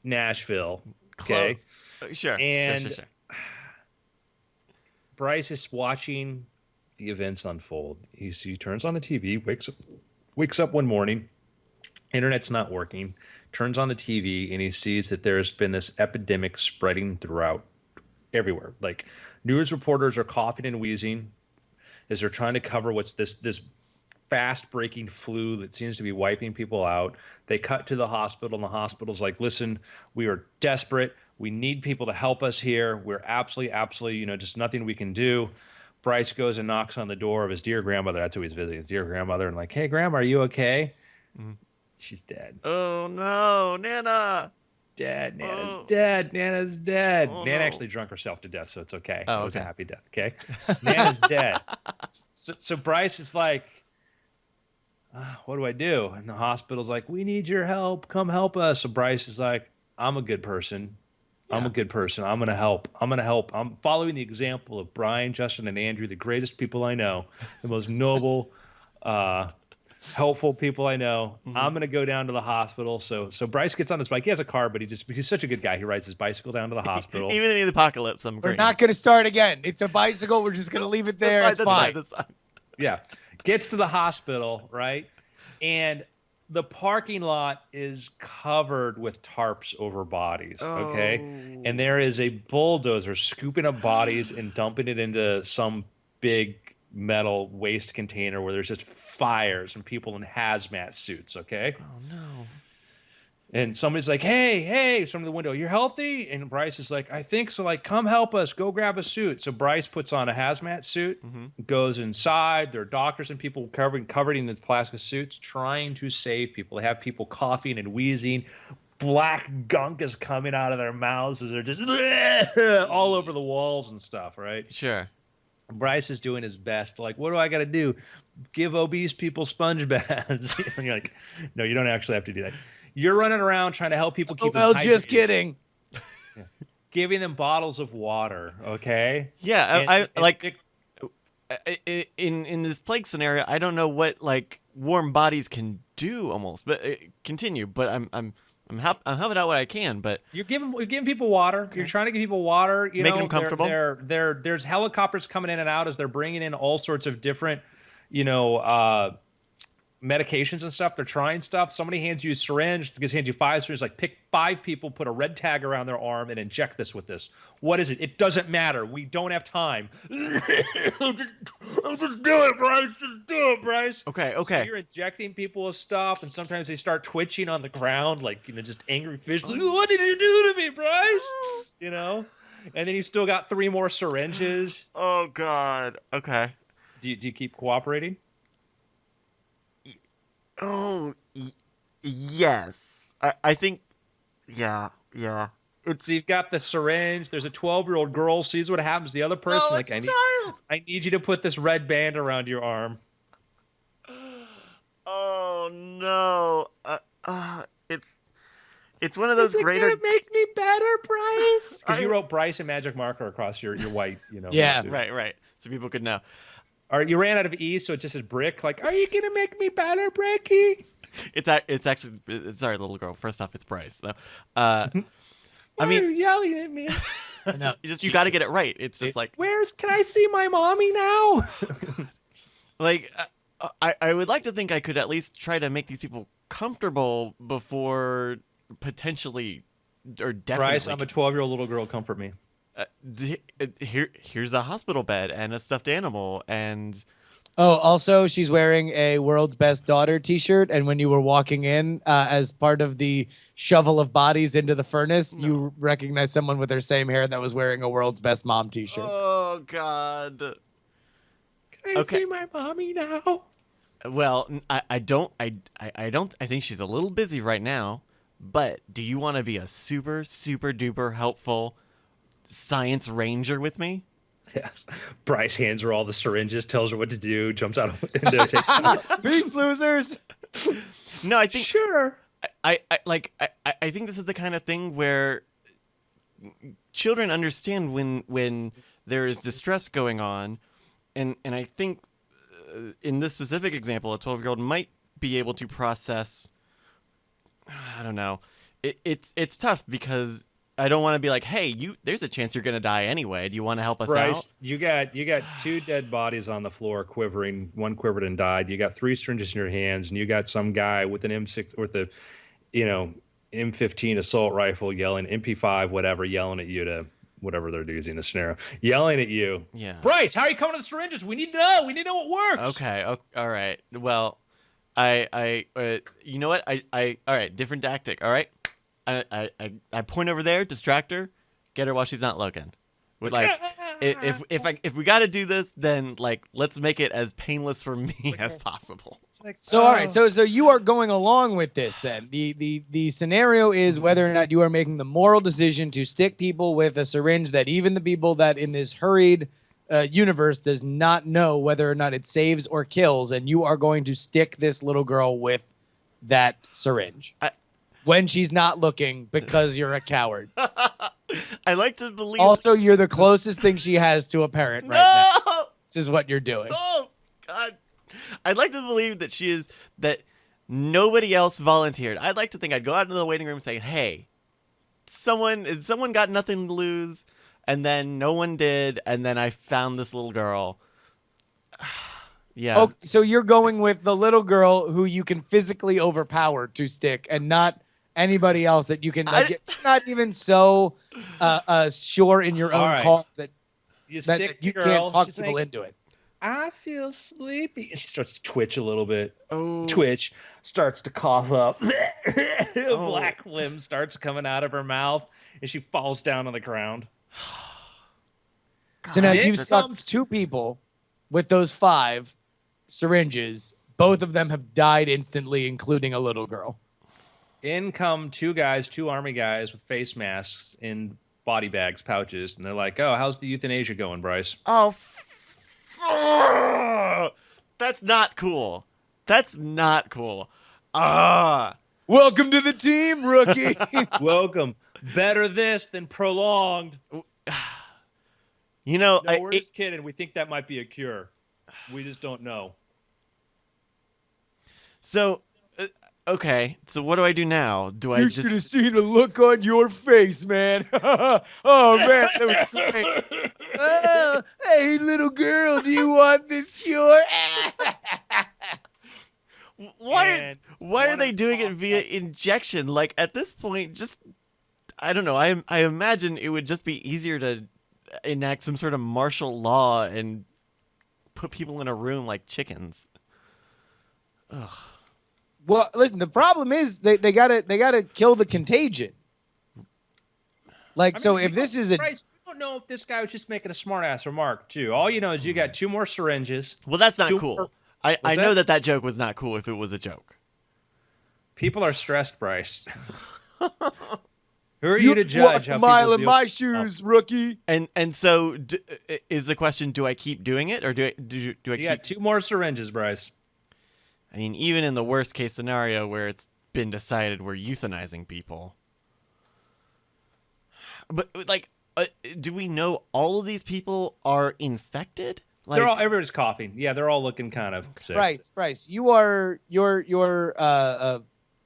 Nashville. Okay. Close. Sure. And sure. Bryce is watching the events unfold. He turns on the TV, wakes up one morning, internet's not working, turns on the TV, and he sees that there's been this epidemic spreading throughout everywhere. Like news reporters are coughing and wheezing as they're trying to cover what's this fast breaking flu that seems to be wiping people out. They cut to the hospital, and the hospital's like, listen, we are desperate. We need people to help us here. We're absolutely, just nothing we can do. Bryce goes and knocks on the door of his dear grandmother. That's who he's visiting, his dear grandmother, and like, hey, Grandma, are you okay? She's dead. Oh no, Nana. Dead. Nana's Oh. dead. Nana's dead. Oh, Nana no. actually drunk herself to death, so it's okay. Oh, It was a okay. happy death, okay? Nana's dead. So Bryce is like, what do I do? And the hospital's like, we need your help. Come help us. So Bryce is like, I'm a good person. I'm a good person. I'm going to help. I'm following the example of Brian, Justin, and Andrew, the greatest people I know, the most noble, helpful people I know. I'm going to go down to the hospital. So Bryce gets on his bike. He has a car, but he's such a good guy. He rides his bicycle down to the hospital. Even in the apocalypse, I'm We're great. not going to start again. It's a bicycle. We're just going to leave it there. That's It's fine, fine. That's fine. Yeah. Gets to the hospital, right? And the parking lot is covered with tarps over bodies, okay? Oh. And there is a bulldozer scooping up bodies and dumping it into some big metal waste container where there's just fires and people in hazmat suits, okay? Oh no. And somebody's like, hey, from the window, you're healthy? And Bryce is like, I think so. Like, come help us. Go grab a suit. So Bryce puts on a hazmat suit, goes inside. There are doctors and people covered in these plastic suits trying to save people. They have people coughing and wheezing. Black gunk is coming out of their mouths as they're just all over the walls and stuff, right? Sure. Bryce is doing his best. Like, what do I got to do? Give obese people sponge baths. And you're like, no, you don't actually have to do that. You're running around trying to help people keep them hydrated. Just kidding. Yeah. Giving them bottles of water, okay? Yeah, in this plague scenario, I don't know what like warm bodies can do almost. But continue. But I'm helping out what I can. But you're giving people water. Okay. You're trying to give people water. Making them comfortable. There's helicopters coming in and out as they're bringing in all sorts of different, medications and stuff. They're trying stuff. Somebody hands you a syringe, hands you 5 syringes, like pick 5 people, put a red tag around their arm and inject this with this. What is it? It doesn't matter. We don't have time. just do it, Bryce. Just do it, Bryce. Okay. So you're injecting people with stuff, and sometimes they start twitching on the ground, like, just angry fish. What did you do to me, Bryce? And then you still got 3 more syringes. Oh, God. Okay. Do you keep cooperating? Oh, yes. I think, yeah. So you've got the syringe. There's a 12-year-old girl, sees what happens to the other person. No, like, I need you to put this red band around your arm. Oh, no. It's one of those greater... Is it gonna make me better, Bryce? Because you wrote Bryce and magic marker across your white, Yeah, suit. Right. So people could know. You ran out of E, so it just says brick. Like, are you gonna make me better, Bricky? It's actually sorry, little girl. First off, it's Bryce. So, Why are you yelling at me? No, you got to get it right. It's just like, can I see my mommy now? like, I would like to think I could at least try to make these people comfortable before potentially or definitely. Bryce, I'm a 12-year-old little girl. Comfort me. Here's a hospital bed and a stuffed animal and also she's wearing a World's Best Daughter t-shirt, and when you were walking in as part of the shovel of bodies into the furnace, you recognized someone with their same hair that was wearing a World's Best Mom t-shirt. Oh, God. Can I see my mommy now? Well, I think she's a little busy right now, but do you want to be a super, super duper helpful science ranger with me? Yes. Bryce hands her all the syringes, tells her what to do, jumps out of the window, takes off. Peace, losers. No, I think sure. I think this is the kind of thing where children understand when there is distress going on, and I think in this specific example, a 12-year-old might be able to process. I don't know. It's tough because I don't want to be like, hey, there's a chance you're going to die anyway. Do you want to help us Bryce, out? you got 2 dead bodies on the floor quivering. One quivered and died. You got 3 syringes in your hands, and you got some guy with an M6 with the, M15 assault rifle yelling, MP5, whatever, yelling at you to whatever they're using in the scenario, yelling at you. Yeah. Bryce, how are you coming to the syringes? We need to know. We need to know what works. Okay. All right. Well, you know what? All right. Different tactic. All right. I point over there, distract her, get her while she's not looking. With like, if we got to do this, then like let's make it as painless for me as possible. So all right, so you are going along with this then. The scenario is whether or not you are making the moral decision to stick people with a syringe that even the people that in this hurried universe does not know whether or not it saves or kills, and you are going to stick this little girl with that syringe. When she's not looking because you're a coward. I like to believe. Also, you're the closest thing she has to a parent right now. This is what you're doing. Oh, God. I'd like to believe that nobody else volunteered. I'd like to think I'd go out into the waiting room and say, hey, someone got nothing to lose? And then no one did. And then I found this little girl. Yeah. Okay, so you're going with the little girl who you can physically overpower to stick, and not anybody else that you can you're not even so sure in your own cause that you can't talk people into it. I feel sleepy. And she starts to twitch a little bit. Oh. Twitch, starts to cough up. Oh. Black phlegm starts coming out of her mouth, and she falls down on the ground. So now Nick you've stuck comes- 2 people with those 5 syringes. Both of them have died instantly, including a little girl. In come 2 guys, 2 army guys with face masks in body bags, pouches, and they're like, "Oh, how's the euthanasia going, Bryce?" Oh, that's not cool. That's not cool. Ah. Welcome to the team, rookie. Welcome. Better this than prolonged. You know, No, we're just kidding. We think that might be a cure. We just don't know. So, okay. So what do I do now? Do I You just should have seen the look on your face, man. Oh, man, that was great. Oh, hey, little girl, do you want this cure? why are one they of doing it Tom's via like- injection? Like at this point, just I don't know. I imagine it would just be easier to enact some sort of martial law and put people in a room like chickens. Ugh. Well, listen, the problem is they gotta kill the contagion. Like, I so mean, if we this don't- is a Bryce, we don't know if this guy was just making a smart ass remark, too. All you know is you got 2 more syringes. Well, that's not 2 cool. more- I What's know that? that joke was not cool if it was a joke. People are stressed, Bryce. Who are you to walk judge a how mile people in deal? my shoes, rookie. And so is the question: do I keep doing it, or do I You keep? got 2 more syringes, Bryce. I mean, even in the worst case scenario where it's been decided we're euthanizing people, but like, do we know all of these people are infected? Like, Everybody's coughing. Yeah, they're all looking kind of sick. Bryce, you are your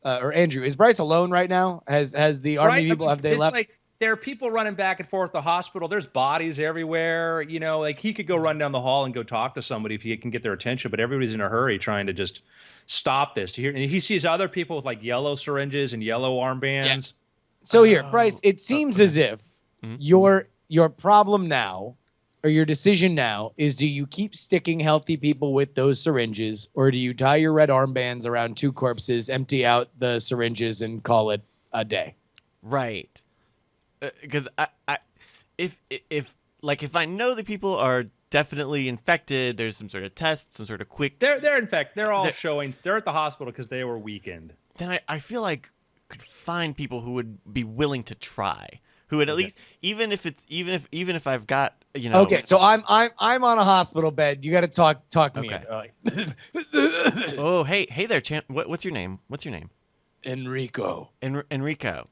or Andrew, is Bryce alone right now? Has the army Right? people, have they It's left? like there are people running back and forth the hospital. There's bodies everywhere. You know, like he could go run down the hall and go talk to somebody if he can get their attention, but everybody's in a hurry trying to just stop this. And he sees other people with like yellow syringes and yellow armbands. So here, Bryce, it seems as if Mhm. your problem now, or your decision now, is do you keep sticking healthy people with those syringes, or do you tie your red armbands around 2 corpses, empty out the syringes, and call it a day? right? Because if I know that people are definitely infected, there's some sort of test, some sort of quick. They're in fact, they're all They're- showing. They're at the hospital because they were weakened. Then I feel like could find people who would be willing to try, who would at least even if I've got Okay, so I'm on a hospital bed. You got to talk me Okay. into it. Oh, hey there, champ. What's your name? What's your name? Enrico. Enrico.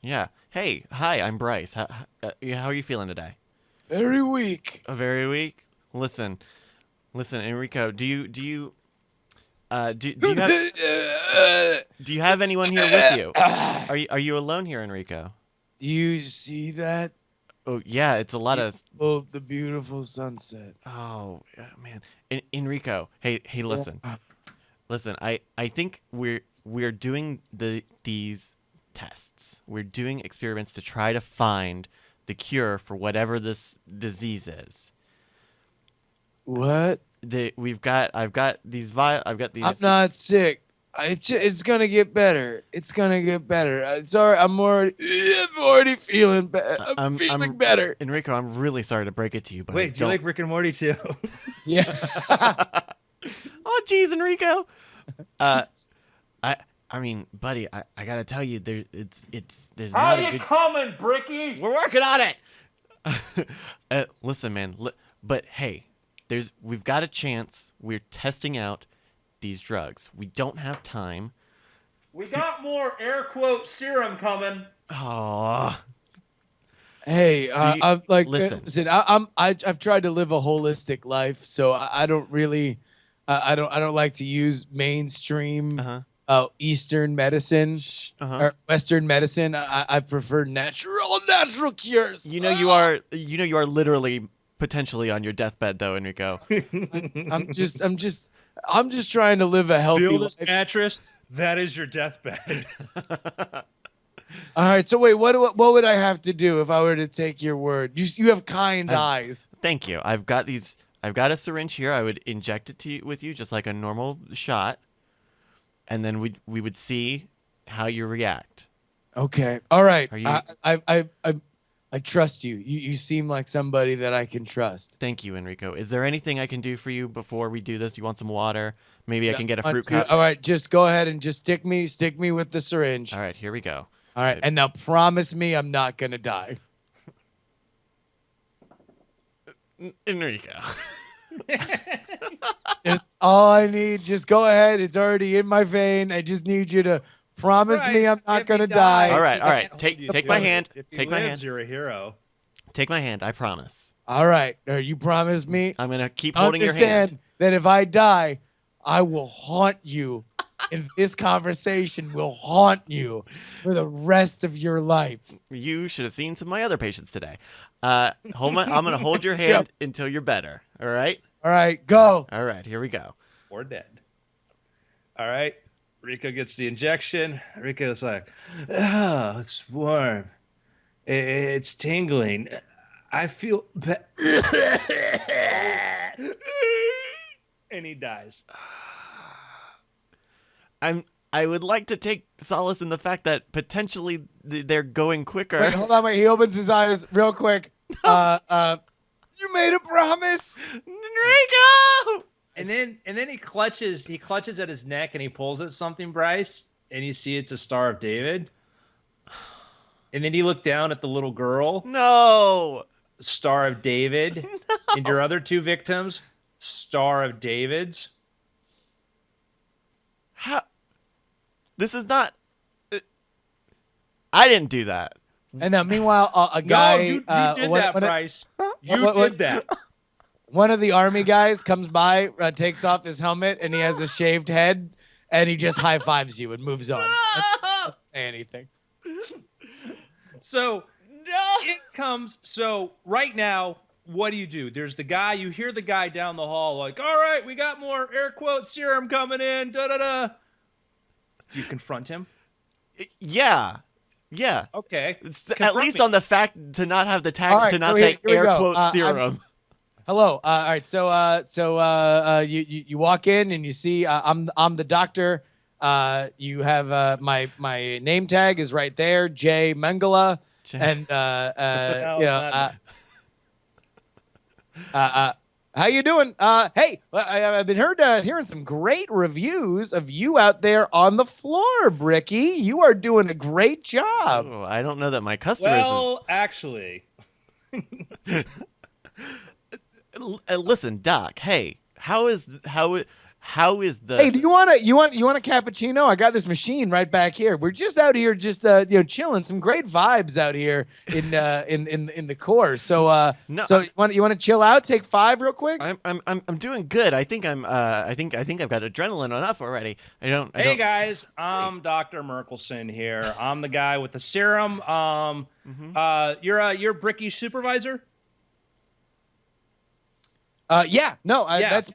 Yeah. Hey, hi. I'm Bryce. How are you feeling today? Very weak. Very weak. Listen, Enrico. Do you do you have anyone here with you? Are you alone here, Enrico? You see that? Oh yeah, it's a lot of. Oh, the beautiful sunset. Oh man, Enrico. Hey, listen. Listen, I think we're doing these tests. We're doing experiments to try to find the cure for whatever this disease is. What? I've got these. I'm not sick. It's gonna get better. It's gonna get better. Sorry, I'm already feeling better. I'm feeling better. Enrico, I'm really sorry to break it to you, but Wait, do you like Rick and Morty too? Yeah. Oh, geez, Enrico. I mean, buddy, I gotta tell you, there's not a good. coming, Bricky? We're working on it. Listen, man. But hey, we've got a chance. We're testing out these drugs. We don't have time. We got more air quote serum coming. Oh, Hey, you- I'm like, listen. listen. I've tried to live a holistic life, so I don't really, I don't like to use mainstream Eastern medicine or Western medicine. I prefer natural cures. You know you are literally potentially on your deathbed, though, Enrico. I'm just trying to live a healthy Feel this life. mattress? That is your deathbed. All right, so wait, what would I have to do if I were to take your word? You have kind eyes. Thank you. I've got these I've got a syringe here. I would inject it with you just like a normal shot, and then we would see how you react. Okay. All right. Are you- I trust you. You seem like somebody that I can trust. Thank you, Enrico. Is there anything I can do for you before we do this? You want some water? Maybe I can get a fruit cup. All right, just go ahead and just stick me with the syringe. All right, here we go. All right, and now promise me I'm not gonna die. Enrico. Just all I need. Just go ahead. It's already in my vein. I just need you to promise me I'm not gonna die. All right. Take my hand. Take my hand. You're a hero. Take my hand. I promise. All right. You promise me. I'm gonna keep holding your hand. Understand that if I die, I will haunt you. And this conversation will haunt you for the rest of your life. You should have seen some of my other patients today. I'm gonna hold your hand until you're better. All right. All right. Go. All right. Here we go. Or dead. All right. Rico gets the injection. Rico's like, oh, it's warm. It's tingling. I feel bad. And he dies. I would like to take solace in the fact that potentially they're going quicker. Wait, hold on. Wait. He opens his eyes real quick. You made a promise. Enrico! And then he clutches at his neck and he pulls at something, Bryce, and you see it's a Star of David. And then you look down at the little girl. No. Star of David. No. And your other two victims, Star of Davids. How? This is not. I didn't do that. And then meanwhile, a guy. No, you did that, Bryce. You did that. One of the army guys comes by, takes off his helmet, and he has a shaved head, and he just high fives you and moves on. Doesn't say anything. So it comes. So right now, what do? There's the guy. You hear the guy down the hall like, "All right, we got more air quote serum coming in." Da da da. Do you confront him? Yeah. Okay. At least on the fact to not have the tags to not say air quote serum. Hello. All right. So you walk in and you see I'm the doctor. You have my name tag is right there, Jay Mengele, and how you doing? Hey, I've been hearing some great reviews of you out there on the floor, Bricky. You are doing a great job. Oh, I don't know that my customers. Well, actually. Listen, Doc. Hey, how is the? Hey, do you want a cappuccino? I got this machine right back here. We're just out here, just chilling. Some great vibes out here in the core. So no, so you want to chill out? Take 5 real quick. I'm doing good. I think I think I've got adrenaline enough already. Hey guys, I'm Dr. Merkelson here. I'm the guy with the serum. You're Bricky's supervisor. That's me. All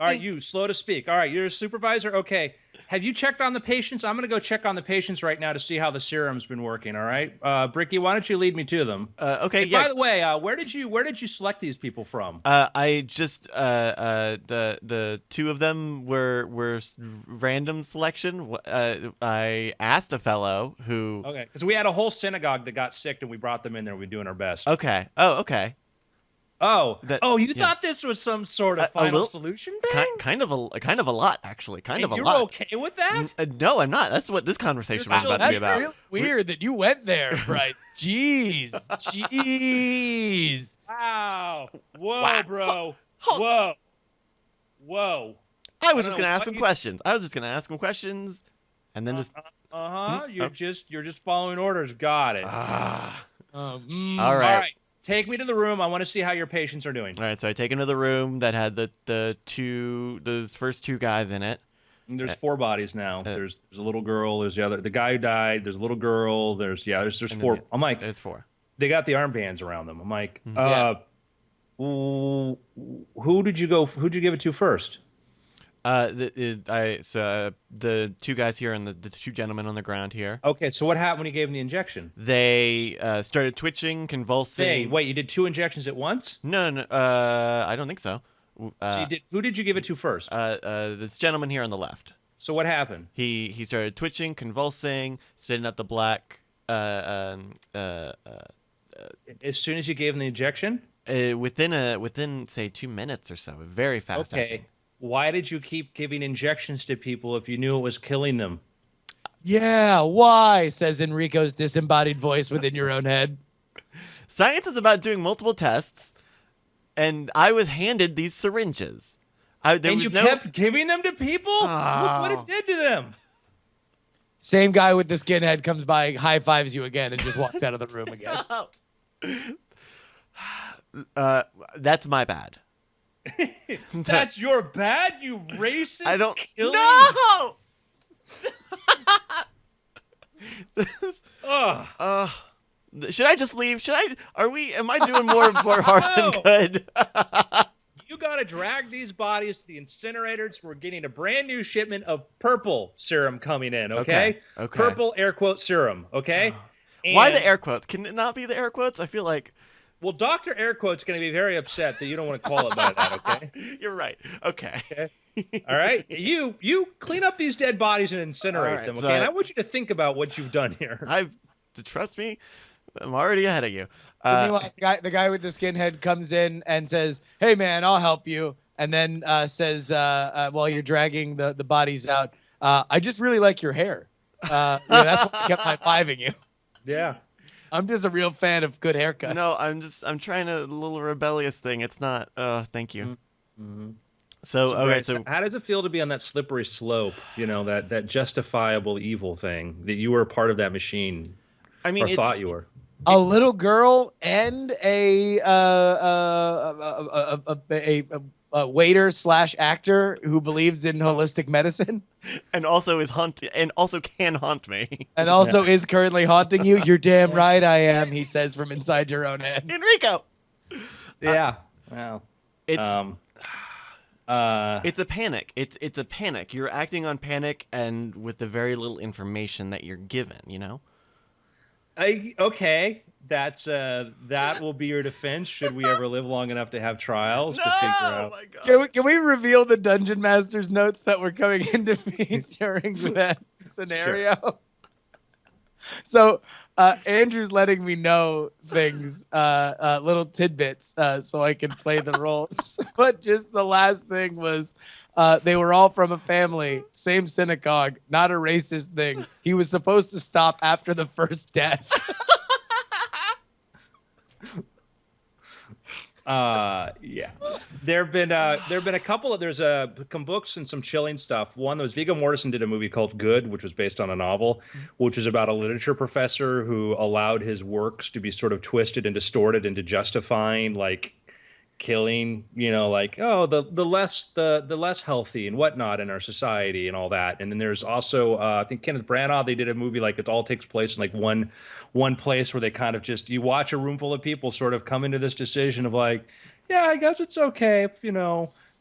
right, you slow to speak. All right, you're a supervisor. Okay, have you checked on the patients? I'm gonna go check on the patients right now to see how the serum's been working. All right, Bricky, why don't you lead me to them? Okay. Yeah. By the way, where did you select these people from? I just the two of them were random selection. I asked a fellow who. Okay, because we had a whole synagogue that got sick and we brought them in there. We're doing our best. Okay. Oh, okay. You thought this was some sort of final solution thing? Kind of a lot, actually. Kind of a lot. You're okay with that? No, I'm not. That's what this conversation was about to be about. That's really weird that you went there, right? Jeez. Wow. Whoa, bro. Whoa. I was just gonna ask some questions. And then just. You're just following orders. Got it. All right. Take me to the room. I want to see how your patients are doing. All right, so I take him to the room that had those first two guys in it. And there's 4 bodies now. There's a little girl. There's the guy who died. There's a little girl. There's 4. I'm like, there's 4. They got the armbands around them. I'm like, who did you give it to first? The two guys here and the 2 gentlemen on the ground here. Okay, so what happened when you gave them the injection? They started twitching, convulsing. Wait, you did 2 injections at once? No, I don't think so. So you did. Who did you give it to first? This gentleman here on the left. So what happened? He started twitching, convulsing, spitting out the black. As soon as you gave him the injection? Within say 2 minutes or so, very fast. Okay. Acting. Why did you keep giving injections to people if you knew it was killing them? Yeah, why? Says Enrico's disembodied voice within your own head. Science is about doing multiple tests, and I was handed these syringes. Kept giving them to people? Look what it did to them. Same guy with the skinhead comes by, high fives you again, and just walks out of the room again. That's my bad. That's your bad, you racist. I don't. Killing. No. Should I just leave? Am I doing more harm than good? You got to drag these bodies to the incinerators. We're getting a brand new shipment of purple serum coming in, okay? Okay. Purple air quote serum, okay? Why the air quotes? Can it not be the air quotes? I feel like... Well, Dr. Air Quote's going to be very upset that you don't want to call it by that, okay? You're right. Okay. All right? You clean up these dead bodies and incinerate them, okay? So and I want you to think about what you've done here. Trust me, I'm already ahead of you. Meanwhile, the guy with the skinhead comes in and says, "Hey, man, I'll help you." And then says, while you're dragging the bodies out, "I just really like your hair. That's why I kept high-fiving you." Yeah. I'm just a real fan of good haircuts. No, I'm trying a little rebellious thing. It's not. Thank you. Mm-hmm. So okay, so how does it feel to be on that slippery slope? You know, that justifiable evil thing that you were a part of that machine. I mean, or thought you were. A little girl and a waiter / actor who believes in holistic medicine. And also can haunt me. And also is currently haunting you. You're damn right I am, he says from inside your own head. Enrico. Yeah. Well, it's a panic. It's a panic. You're acting on panic and with the very little information that you're given, you know? Okay. That will be your defense should we ever live long enough to have trials to figure out. My God. Can we reveal the Dungeon Master's notes that were coming into me during that scenario? Sure. So Andrew's letting me know things, little tidbits, so I can play the roles. But just the last thing was they were all from a family, same synagogue, not a racist thing. He was supposed to stop after the first death. Yeah. There've been a couple of some books and some chilling stuff. One was Viggo Mortensen did a movie called Good, which was based on a novel, which is about a literature professor who allowed his works to be sort of twisted and distorted into justifying like killing, you know, like the less healthy and whatnot in our society and all that. And then there's also I think Kenneth Branagh, they did a movie like it all takes place in like one place where they kind of just you watch a room full of people sort of come into this decision of like, yeah, I guess it's okay if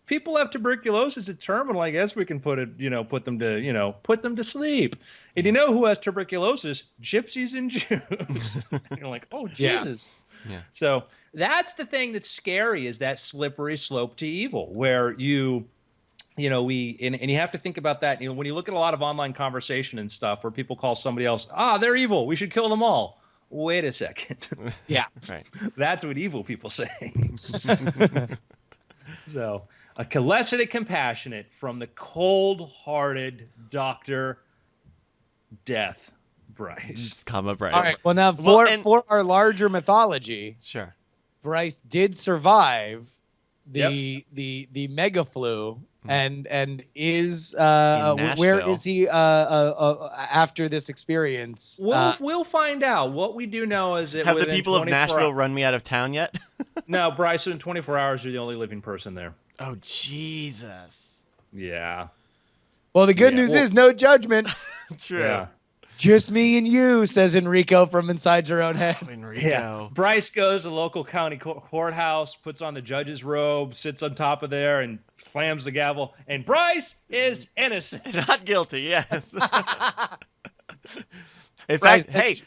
people have tuberculosis at terminal. I guess we can put them to sleep. And you know who has tuberculosis? Gypsies and Jews. And you're like, oh Jesus. Yeah. So that's the thing that's scary is that slippery slope to evil where you have to think about that. You know, when you look at a lot of online conversation and stuff where people call somebody else, they're evil, we should kill them all. Wait a second. Yeah. Right. That's what evil people say. So, a lesson and compassionate from the cold-hearted Dr. Death Bryce. Bryce. All right. Well, now for our larger mythology, sure, Bryce did survive the mega flu, and is where is he after this experience? We'll find out. What we do know is that have the people of Nashville run me out of town yet? No, Bryce. In 24 hours, you're the only living person there. Oh Jesus! Yeah. Well, the good news is no judgment. True. Yeah. Just me and you, says Enrico from inside your own head. Oh, Enrico. Yeah. Bryce goes to the local county courthouse, puts on the judge's robe, sits on top of there, and slams the gavel. And Bryce is innocent. Not guilty, yes. In fact, hey,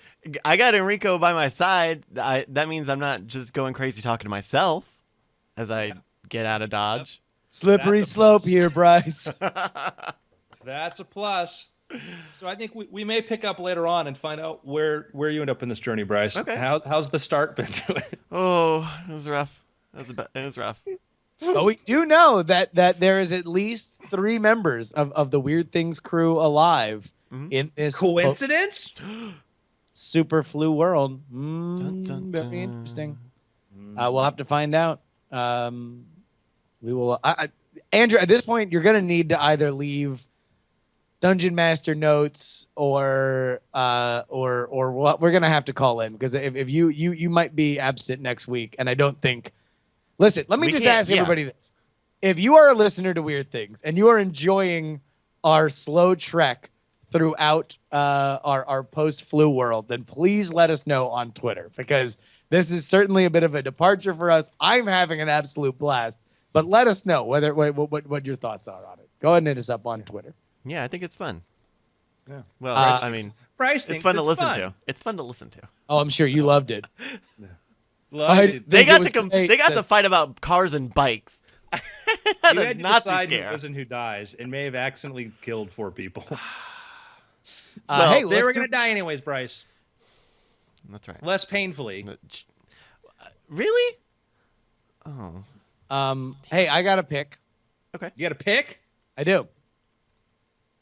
I got Enrico by my side. That means I'm not just going crazy talking to myself as I get out of Dodge. Slippery That's a slope plus. here, Bryce. That's a plus. So I think we may pick up later on and find out where you end up in this journey, Bryce. Okay. How's the start been to it? Oh, it was rough. It was rough. But we do know that there is at least 3 members of the Weird Things crew alive in this Coincidence? super flu world. Dun, dun, Very dun. interesting. We'll have to find out. We will. Andrew, at this point, you're gonna need to either leave Dungeon Master notes or what we're gonna have to call in, because if you might be absent next week, and I don't think. Listen, let me We just can't- ask yeah. everybody this: if you are a listener to Weird Things and you are enjoying our slow trek throughout our post-flu world, then please let us know on Twitter, because this is certainly a bit of a departure for us. I'm having an absolute blast, but let us know what your thoughts are on it. Go ahead and hit us up on Twitter. Yeah, I think it's fun. Yeah. Well, Uh, I mean, Bryce it's thinks fun to listen fun. to. It's fun to listen to. Oh, I'm sure you loved it. Loved it. They think it got was to great. they got to Says- fight about cars and bikes. Had You a had to Nazi decide scare. who lives and who dies, and may have accidentally killed 4 people. Well, hey, They let's were do- going to die anyways, Bryce. That's right. Less painfully. Really? Oh, Hey, I got a pick. okay. You got a pick? I do.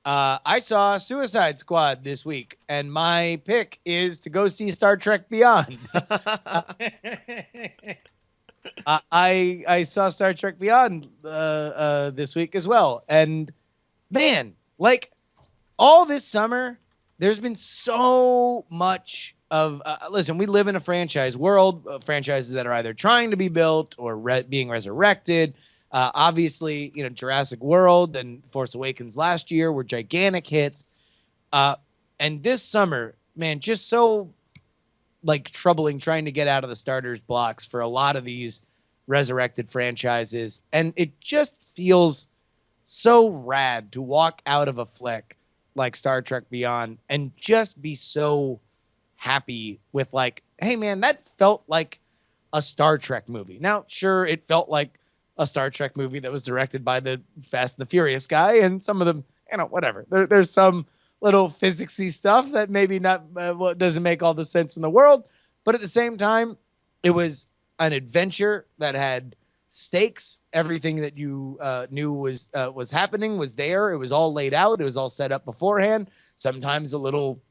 I saw Suicide Squad this week, and my pick is to go see Star Trek Beyond. I saw Star Trek Beyond this week as well, and man, like all this summer, there's been so much of. Listen, we live in a franchise world, franchises that are either trying to be built or being resurrected. Obviously, Jurassic World and Force Awakens last year were gigantic hits. And this summer, man, just so like troubling trying to get out of the starters blocks for a lot of these resurrected franchises. And it just feels so rad to walk out of a flick like Star Trek Beyond and just be so happy with like, hey man, that felt like a Star Trek movie. Now, sure, it felt like a Star Trek movie that was directed by the Fast and the Furious guy, and some of them, whatever. There's some little physicsy stuff that maybe not doesn't make all the sense in the world, but at the same time, it was an adventure that had stakes. Everything that you knew was happening was there. It was all laid out. It was all set up beforehand. Sometimes a little,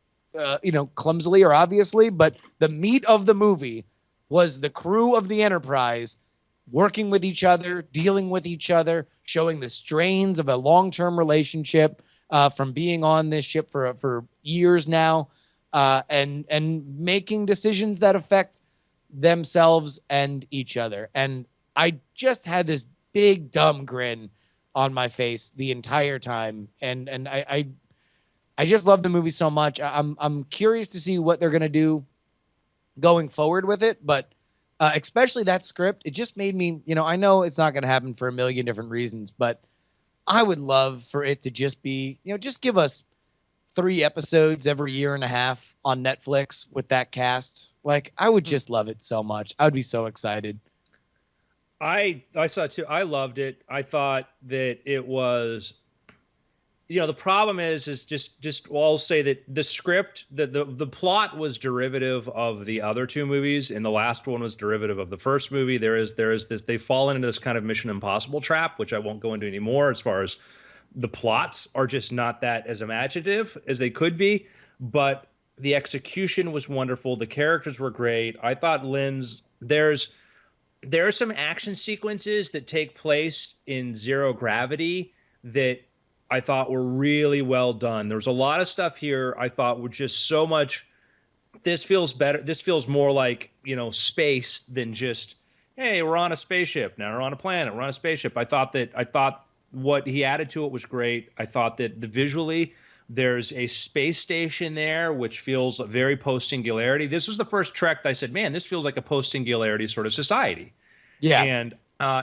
clumsily or obviously, but the meat of the movie was the crew of the Enterprise working with each other, dealing with each other, showing the strains of a long-term relationship from being on this ship for years now, and making decisions that affect themselves and each other. And I just had this big dumb grin on my face the entire time, and I just love the movie so much. I'm curious to see what they're gonna do going forward with it, but especially that script, it just made me, I know it's not going to happen for a million different reasons, but I would love for it to just be, just give us 3 episodes every year and a half on Netflix with that cast. Like, I would just love it so much. I would be so excited. I saw it too. I loved it. I thought that it was, the problem is just I'll say that the script, the plot was derivative of the other 2 movies, and the last one was derivative of the first movie. There is this, they've fallen into this kind of Mission Impossible trap, which I won't go into anymore, as far as the plots are just not that as imaginative as they could be, but the execution was wonderful. The characters were great. I thought there are some action sequences that take place in zero gravity that I thought were really well done. There was a lot of stuff here I thought were just so much. This feels better. This feels more like, space than just, hey, we're on a spaceship. Now we're on a planet. We're on a spaceship. I thought what he added to it was great. I thought that visually there's a space station there, which feels very post-singularity. This was the first Trek that I said, man, this feels like a post-singularity sort of society. Yeah. And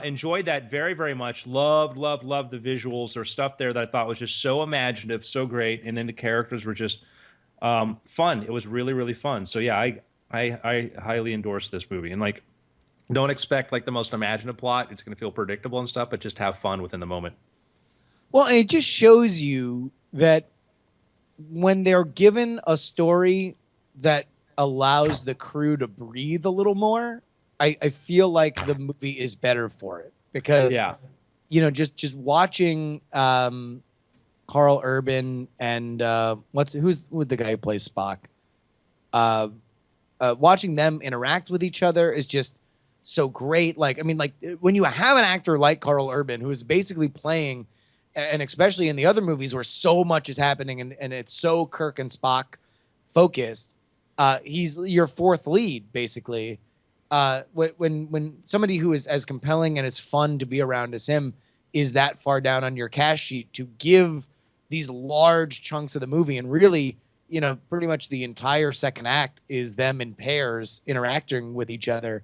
enjoyed that very, very much. Loved the visuals. There's stuff there that I thought was just so imaginative, so great. And then the characters were just fun. It was really, really fun. So yeah, I highly endorse this movie. And like, Don't expect like the most imaginative plot. It's going to feel predictable and stuff, but just have fun within the moment. Well, and it just shows you that when they're given a story that allows the crew to breathe a little more, I feel like the movie is better for it because Yeah. Just watching Carl Urban and who's the guy who plays Spock, watching them interact with each other is just so great. Like, I mean, like when you have an actor like Carl Urban who is basically playing, and especially in the other movies where so much is happening and it's so Kirk and Spock focused, he's your fourth lead basically. When somebody who is as compelling and as fun to be around as him is that far down on your cast sheet to give these large chunks of the movie, and really, pretty much the entire second act is them in pairs interacting with each other.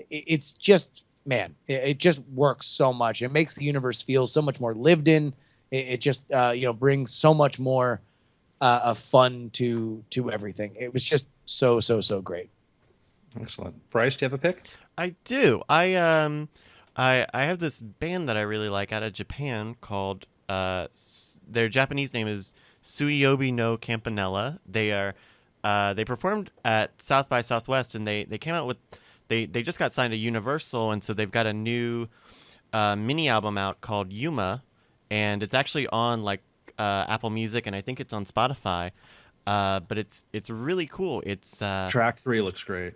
It's just, man, it just works so much. It makes the universe feel so much more lived in. It just brings so much more fun to everything. It was just so great. Excellent. Bryce, do you have a pick? I do. I have this band that I really like out of Japan called their Japanese name is Suiyobi no Campanella. They performed at South by Southwest, and they came out with they just got signed to Universal, and so they've got a new mini album out called Yuma, and it's actually on like Apple Music, and I think it's on Spotify. But it's really cool. It's Track 3 looks great.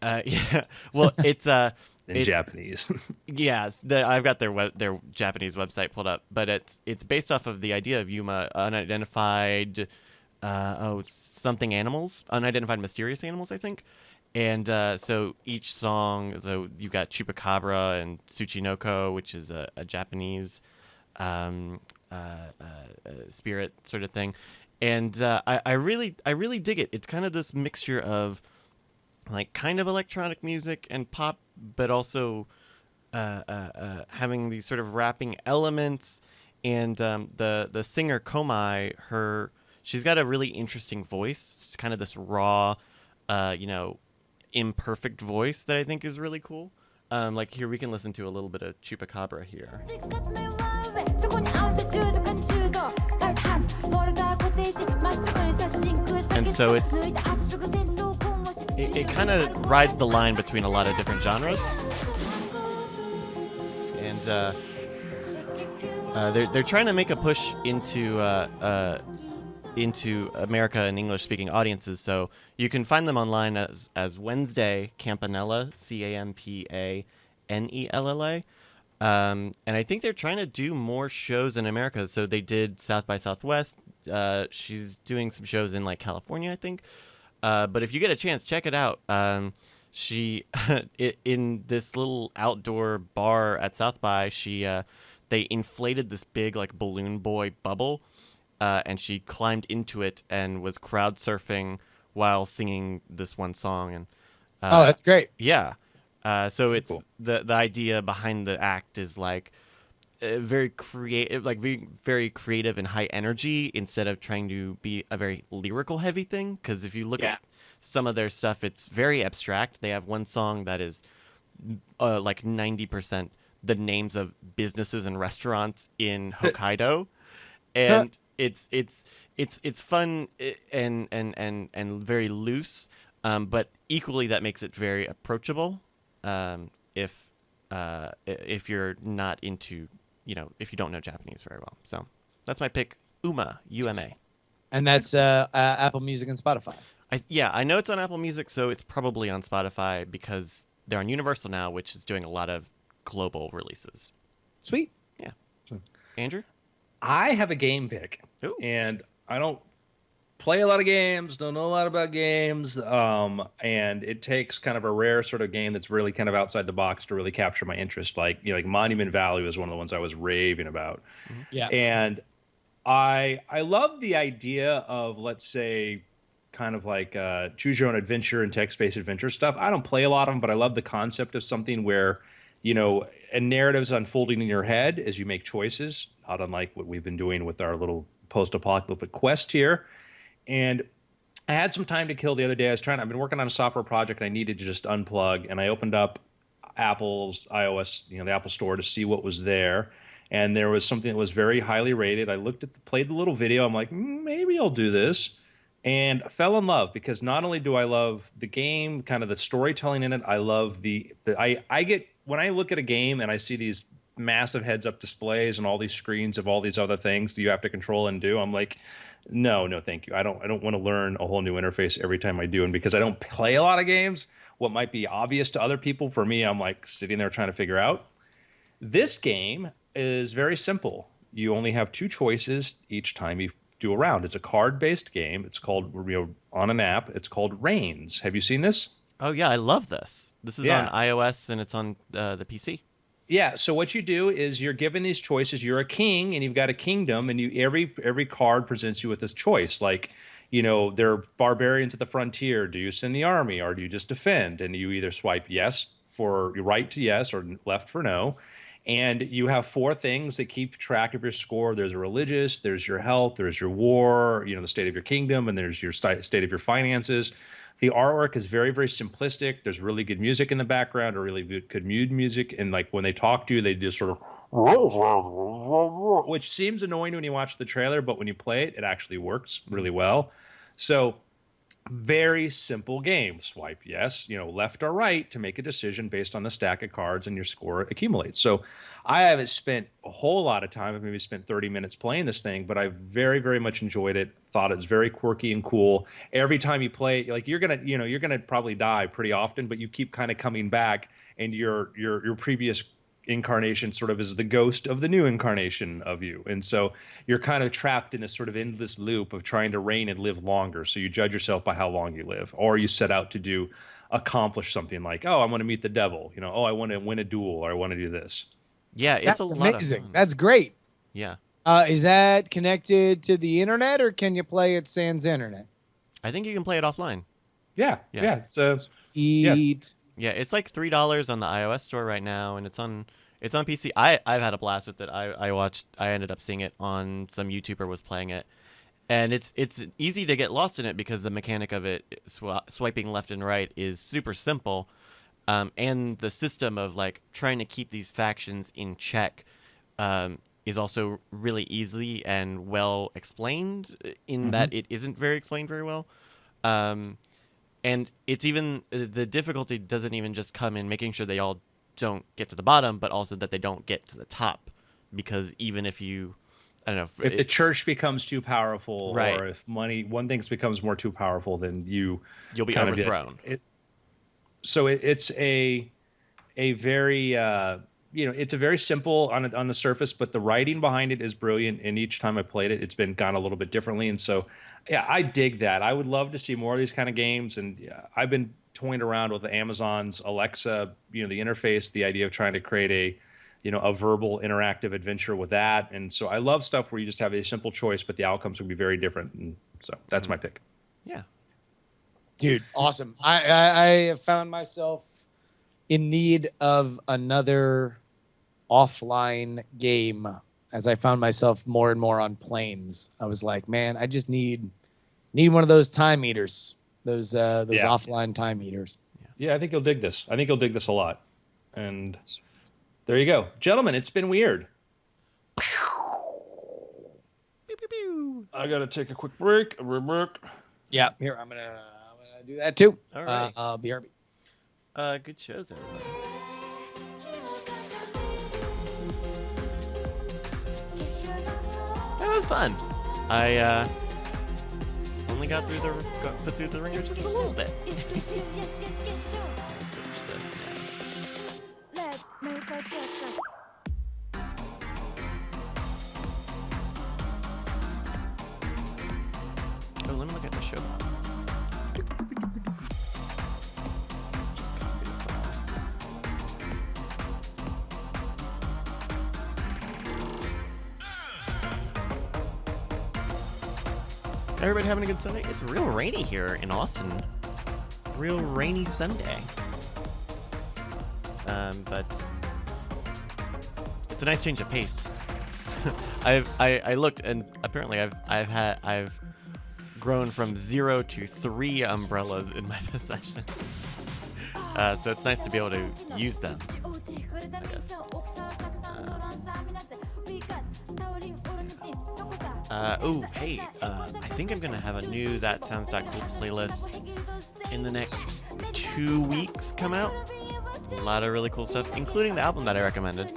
Yeah. Well, it's in Japanese. Yes, I've got their Japanese website pulled up, but it's based off of the idea of Yuma, unidentified, something animals, unidentified mysterious animals, I think. And so each song, so you've got Chupacabra and Tsuchinoko, which is a Japanese spirit sort of thing, and I really dig it. It's kind of this mixture of like kind of electronic music and pop, but also having these sort of rapping elements. And the singer Komai, she's got a really interesting voice. It's kind of this raw, imperfect voice that I think is really cool. Like here, we can listen to a little bit of Chupacabra here. And so it kind of rides the line between a lot of different genres, and they're trying to make a push into America and English-speaking audiences. So you can find them online as Wednesday Campanella, Campanella. And I think they're trying to do more shows in America. So they did South by Southwest. She's doing some shows in like California, I think. But if you get a chance, check it out. She in this little outdoor bar at South by, they inflated this big like balloon boy bubble, and she climbed into it and was crowd surfing while singing this one song. And oh, that's great. Yeah. So it's cool. the idea behind the act is like very creative, like very creative and high energy instead of trying to be a very lyrical heavy thing. Because if you look at some of their stuff, it's very abstract. They have one song that is like 90% the names of businesses and restaurants in Hokkaido, and it's fun and very loose, but equally that makes it very approachable. If you're not into, if you don't know Japanese very well. So that's my pick, UMA. And that's Apple Music and Spotify. I know it's on Apple Music, so it's probably on Spotify because they're on Universal now, which is doing a lot of global releases. Sweet. Yeah. Andrew? I have a game pick. Ooh. And I don't play a lot of games, don't know a lot about games, and it takes kind of a rare sort of game that's really kind of outside the box to really capture my interest. Like Monument Valley was one of the ones I was raving about. Mm-hmm. Yeah. And I love the idea of, let's say, kind of like choose your own adventure and text-based adventure stuff. I don't play a lot of them, but I love the concept of something where a narrative's unfolding in your head as you make choices, not unlike what we've been doing with our little post-apocalyptic quest here. And I had some time to kill the other day. I've been working on a software project and I needed to just unplug. And I opened up Apple's iOS, the Apple Store to see what was there. And there was something that was very highly rated. I played the little video. I'm like, maybe I'll do this. And I fell in love because not only do I love the game, kind of the storytelling in it, I love I get, when I look at a game and I see these massive heads up displays and all these screens of all these other things that you have to control and do, I'm like, no, thank you. I don't want to learn a whole new interface every time I do. And because I don't play a lot of games, what might be obvious to other people, for me, I'm like sitting there trying to figure out. This game is very simple. You only have two choices each time you do a round. It's a card-based game. It's called, on an app. It's called Reigns. Have you seen this? Oh yeah, I love this. This is Yeah. on iOS and it's on the PC. Yeah. So what you do is you're given these choices. You're a king, and you've got a kingdom, and every card presents you with this choice. Like, they're barbarians at the frontier. Do you send the army, or do you just defend? And you either swipe yes for right to yes, or left for no. And you have four things that keep track of your score. There's a religious, there's your health, there's your war, the state of your kingdom, and there's your state of your finances. The artwork is very, very simplistic. There's really good music in the background, or really good mood music. And like when they talk to you, they just sort of, which seems annoying when you watch the trailer, but when you play it, it actually works really well. So very simple game. Swipe yes, left or right to make a decision based on the stack of cards, and your score accumulates. So I haven't spent a whole lot of time. I've maybe spent 30 minutes playing this thing, but I very, very much enjoyed it. Thought it's very quirky and cool. Every time you play, like you're gonna probably die pretty often, but you keep kind of coming back, and your previous incarnation sort of is the ghost of the new incarnation of you. And so you're kind of trapped in a sort of endless loop of trying to reign and live longer. So you judge yourself by how long you live, or you set out to accomplish something like, oh, I want to meet the devil, oh, I want to win a duel, or I want to do this. Yeah, it's That's a lot amazing. of fun. That's great. Yeah. Is that connected to the internet, or can you play it sans internet? I think you can play it offline. Yeah. So Eat. Yeah, it's like $3 on the iOS store right now, and it's on PC. I've had a blast with it. I ended up seeing it on some YouTuber was playing it, and it's easy to get lost in it because the mechanic of it, swiping left and right, is super simple, and the system of like trying to keep these factions in check is also really easy and well explained. In that it isn't explained very well. And it's even, the difficulty doesn't even just come in making sure they all don't get to the bottom, but also that they don't get to the top. Because even if you, I don't know. If the church becomes too powerful, Right. or if one thing becomes more too powerful, then you'll be kind of overthrown. It's a very, it's a very simple on the surface, but the writing behind it is brilliant. And each time I played it, it's been gone a little bit differently. And so, yeah, I dig that. I would love to see more of these kind of games. And I've been toying around with Amazon's Alexa, the interface, the idea of trying to create a verbal interactive adventure with that. And so I love stuff where you just have a simple choice, but the outcomes will be very different. And so that's my pick. Yeah. Dude, awesome. I have found myself in need of another offline game as I found myself more and more on planes. I was like, man, I just need one of those time eaters, those offline time eaters. Yeah, I think you'll dig this. I think you'll dig this a lot. And there you go. Gentlemen, it's been weird. I got to take a quick break. Yeah, here, I'm gonna do that too. All right. BRB. Good shows, everybody. That was fun. I only got put through the ringer just a little bit. Switch this now. Let's make a check. Oh, let me look at the show. Just copy this all. Everybody having a good Sunday? It's real rainy here in Austin. Real rainy Sunday. But it's a nice change of pace. I looked, and apparently I've grown from 0 to 3 umbrellas in my possession. So it's nice to be able to use them, I guess. Oh, hey, I think I'm going to have a new That Sounds Cool playlist in the next 2 weeks come out. A lot of really cool stuff, including the album that I recommended.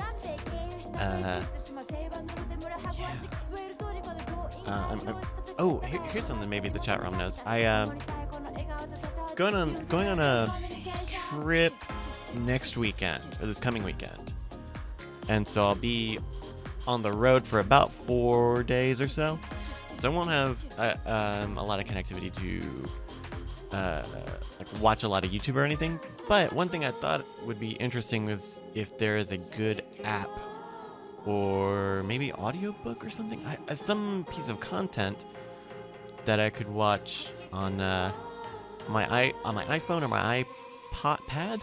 Here's something maybe the chat room knows. Going on a trip next weekend, or this coming weekend. And so I'll be on the road for about 4 days or so. So I won't have a lot of connectivity to like watch a lot of YouTube or anything. But one thing I thought would be interesting was if there is a good app or maybe audiobook or something, some piece of content that I could watch on my iPhone or my iPod,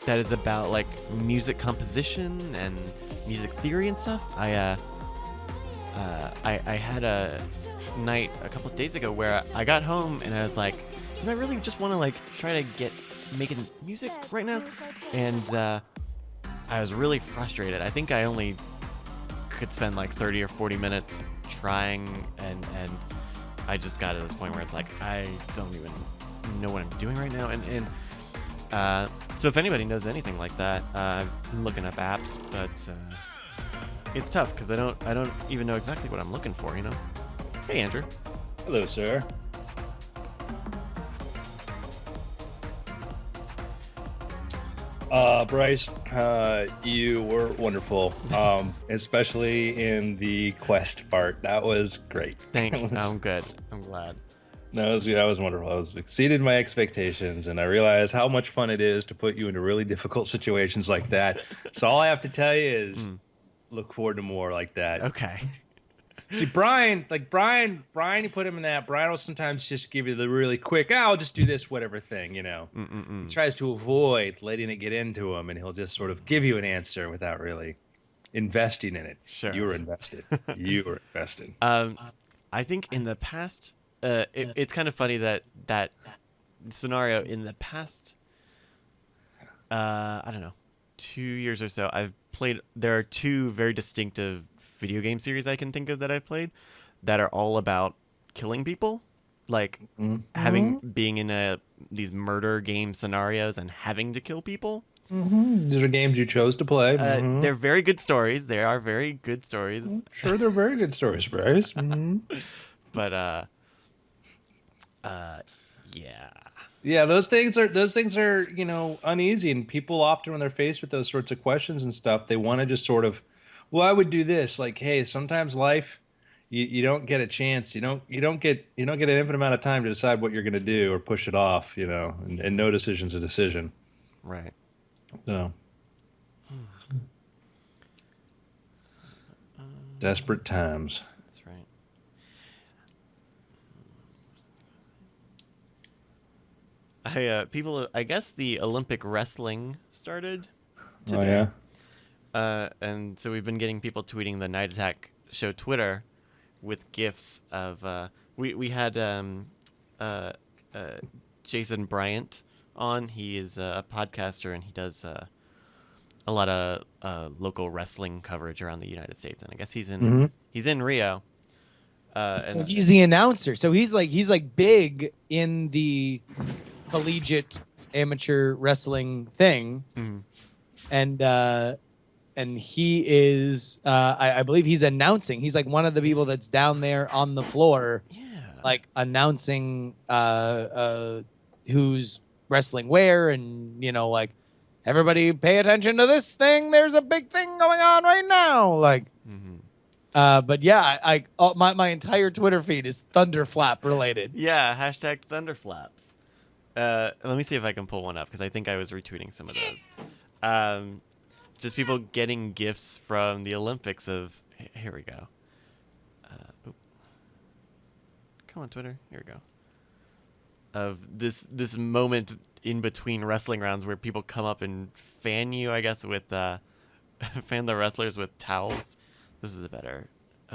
that is about like music composition and music theory and stuff. I had a night a couple of days ago where I got home and I was like, do I really just want to like try to get making music right now? And I was really frustrated. I think I only could spend like 30 or 40 minutes trying, and I just got to this point where it's like, I don't even know what I'm doing right now. And so if anybody knows anything like that, I've been looking up apps, but it's tough because I don't even know exactly what I'm looking for, you know? Hey, Andrew. Hello, sir. Bryce, you were wonderful, especially in the quest part. That was great. Thank you. I'm good. I'm glad. That was wonderful. I was exceeded my expectations, and I realized how much fun it is to put you into really difficult situations like that. So all I have to tell you is look forward to more like that. Okay. See, Brian, you put him in that. Brian will sometimes just give you the really quick, I'll just do this, whatever thing, you know. He tries to avoid letting it get into him, and he'll just sort of give you an answer without really investing in it. Sure. You were invested. You were invested. I think in the past, it's kind of funny that scenario in the past, I don't know, 2 years or so, I've played, there are 2 very distinctive video game series I can think of that I've played that are all about killing people, like being in these murder game scenarios and having to kill people. These are games you chose to play. They're very good stories. They are very good stories. Sure, they're very good stories, Bryce. But yeah. Yeah, those things are, you know, uneasy, and people often when they're faced with those sorts of questions and stuff, they want to just sort of, well, I would do this. Like, hey, sometimes life, you don't get a chance. You don't get an infinite amount of time to decide what you're going to do or push it off. You know, and no decision's a decision. Right. So, desperate times. That's right. I guess the Olympic wrestling started today. Oh, yeah? And so we've been getting people tweeting the Night Attack Show Twitter with GIFs of we had Jason Bryant on. He is a podcaster, and he does a lot of local wrestling coverage around the United States. And I guess he's in Rio. So he's the announcer. So he's like big in the collegiate amateur wrestling thing, and he is I believe he's announcing. He's like one of the people that's down there on the floor, like announcing who's wrestling where, and you know, like, everybody pay attention to this thing. There's a big thing going on right now, like. But yeah, my entire Twitter feed is Thunderflap related. Yeah, hashtag Thunderflaps. Let me see if I can pull one up, because I think I was retweeting some of those. Just people getting gifts from the Olympics of... Here we go. Come on, Twitter. Here we go. Of this moment in between wrestling rounds where people come up and fan you, I guess, with... fan the wrestlers with towels. This is a better...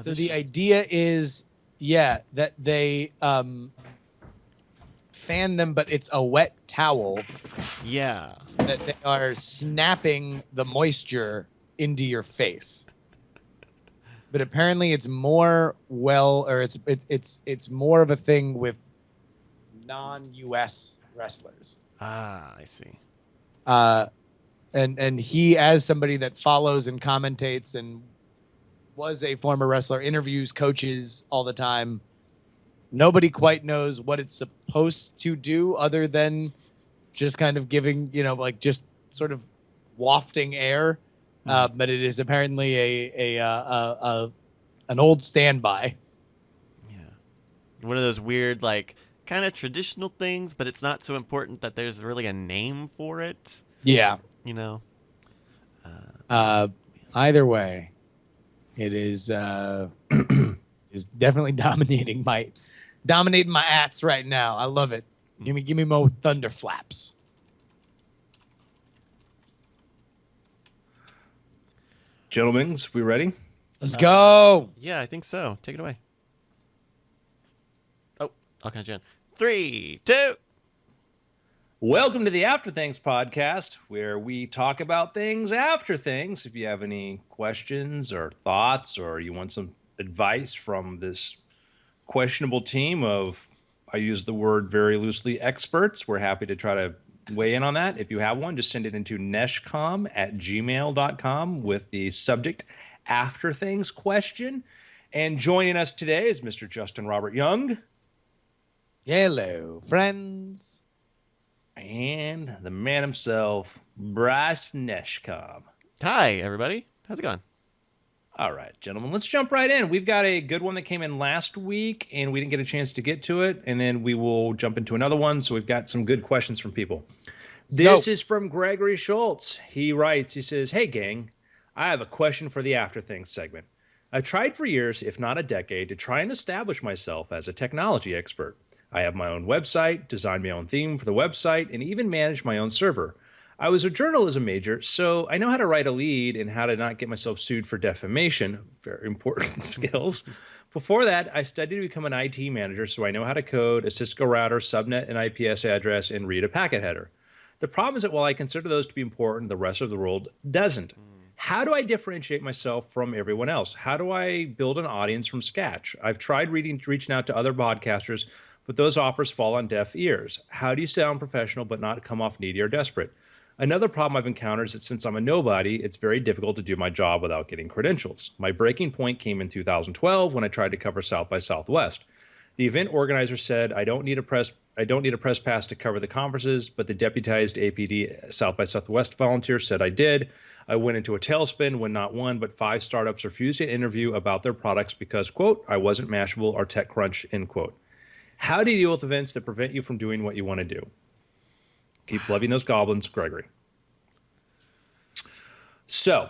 So the idea is Yeah, that they fan them, but it's a wet towel Yeah. that they are snapping the moisture into your face. But apparently, it's more it's more of a thing with non-U.S. wrestlers. Ah, I see. And he, as somebody that follows and commentates and was a former wrestler, interviews coaches all the time. Nobody quite knows what it's supposed to do other than just kind of giving, like just sort of wafting air. But it is apparently an old standby. Yeah. One of those weird, like, kind of traditional things, but it's not so important that there's really a name for it. Yeah. You know? Either way, it is is definitely dominating my ats right now. I love it. Give me more thunder flaps. Gentlemen, we ready? Let's go. Yeah, I think so. Take it away. Oh, I'll count you in. 3, 2. Welcome to the After Things podcast, where we talk about things after things. If you have any questions or thoughts, or you want some advice from this questionable team of, I use the word very loosely, experts, we're happy to try to weigh in on that. If you have one, just send it into neshcom@gmail.com with the subject After Things question. And joining us today is Mr. Justin Robert Young. Hello, friends. And the man himself, Bryce Neshcom. Hi, everybody. How's it going? All right, gentlemen, let's jump right in. We've got a good one that came in last week, and we didn't get a chance to get to it, and then we will jump into another one. So we've got some good questions from people. This is from Gregory Schultz. He writes, he says, "Hey, gang, I have a question for the After Things segment. I've tried for years, if not a decade, to try and establish myself as a technology expert. I have my own website, designed my own theme for the website, and even manage my own server. I was a journalism major, so I know how to write a lead and how to not get myself sued for defamation, very important skills. Before that, I studied to become an IT manager, so I know how to code a Cisco router, subnet, and IPS address, and read a packet header. The problem is that while I consider those to be important, the rest of the world doesn't. How do I differentiate myself from everyone else? How do I build an audience from scratch? I've tried reaching out to other podcasters, but those offers fall on deaf ears. How do you sound professional but not come off needy or desperate? Another problem I've encountered is that since I'm a nobody, it's very difficult to do my job without getting credentials. My breaking point came in 2012 when I tried to cover South by Southwest. The event organizer said I don't need a press pass to cover the conferences, but the deputized APD South by Southwest volunteer said I did. I went into a tailspin when not one, but 5 startups refused to interview about their products because, quote, I wasn't Mashable or TechCrunch, end quote. How do you deal with events that prevent you from doing what you want to do? Keep loving those goblins, Gregory. So,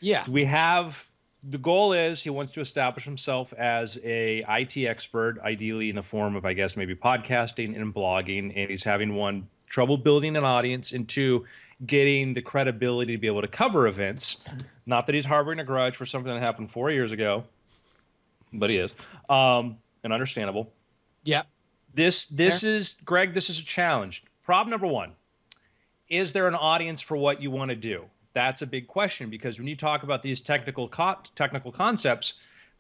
Yeah. we have, the goal is he wants to establish himself as a IT expert, ideally in the form of, I guess, maybe podcasting and blogging, and he's having one, trouble building an audience, and 2, getting the credibility to be able to cover events. Not that he's harboring a grudge for something that happened 4 years ago, but he is, and understandable. Yeah. This is, Greg, this is a challenge. Problem number 1, is there an audience for what you want to do? That's a big question, because when you talk about these technical concepts,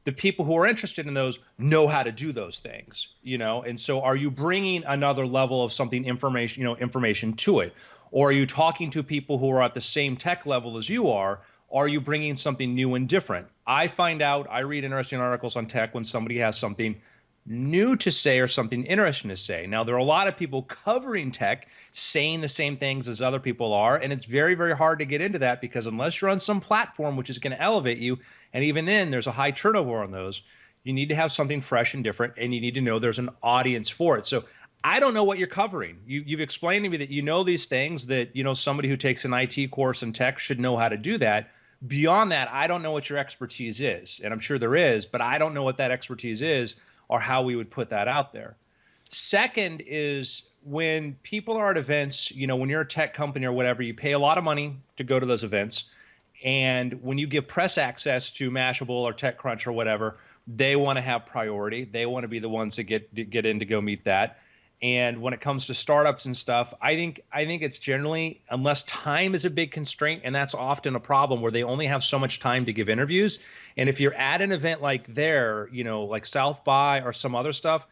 the people who are interested in those know how to do those things, and so are you bringing another level of something, information to it? Or are you talking to people who are at the same tech level as you are? Are you bringing something new and different? I read interesting articles on tech when somebody has something new to say or something interesting to say. Now, there are a lot of people covering tech saying the same things as other people are, and it's very, very hard to get into that, because unless you're on some platform which is going to elevate you, and even then there's a high turnover on those, you need to have something fresh and different, and you need to know there's an audience for it. So I don't know what you're covering. You've explained to me that you know these things, that somebody who takes an IT course in tech should know how to do that. Beyond that, I don't know what your expertise is, and I'm sure there is, but I don't know what that expertise is or how we would put that out there. Second is, when people are at events, when you're a tech company or whatever, you pay a lot of money to go to those events, And when you give press access to Mashable or TechCrunch or whatever, they want to have priority. They want to be the ones that get in to go meet that. And when it comes to startups and stuff, I think it's generally, unless time is a big constraint, and that's often a problem where they only have so much time to give interviews. And if you're at an event like there, like South by or some other stuff,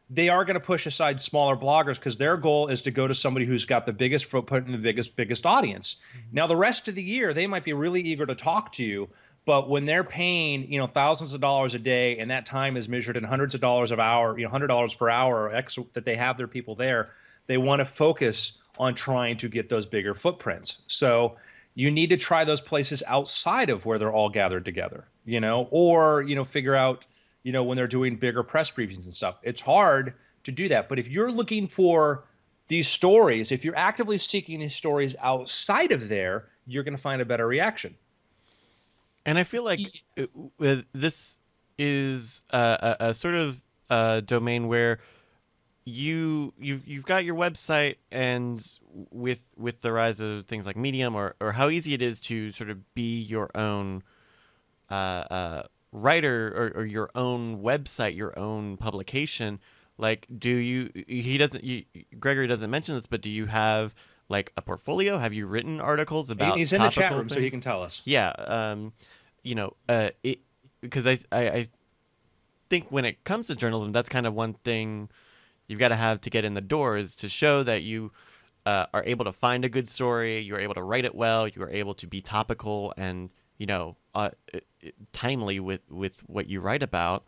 they are going to push aside smaller bloggers because their goal is to go to somebody who's got the biggest footprint and the biggest audience. Now, the rest of the year, they might be really eager to talk to you, but when they're paying, thousands of dollars a day, and that time is measured in hundreds of dollars an hour, $100 per hour or X that they have their people there, they want to focus on trying to get those bigger footprints. So you need to try those places outside of where they're all gathered together, or figure out, when they're doing bigger press briefings and stuff. It's hard to do that. But if you're looking for these stories, if you're actively seeking these stories outside of there, you're going to find a better reaction. And I feel like this is a sort of domain where you've got your website, and with the rise of things like Medium or how easy it is to sort of be your own writer or your own website, your own publication. Like, Gregory doesn't mention this, but do you have like a portfolio? Have you written articles about? He's in the chat room, things? so he can tell us. Yeah, because I think when it comes to journalism, that's kind of one thing you've got to have to get in the door, is to show that you are able to find a good story, you're able to write it well, you are able to be topical and timely with what you write about.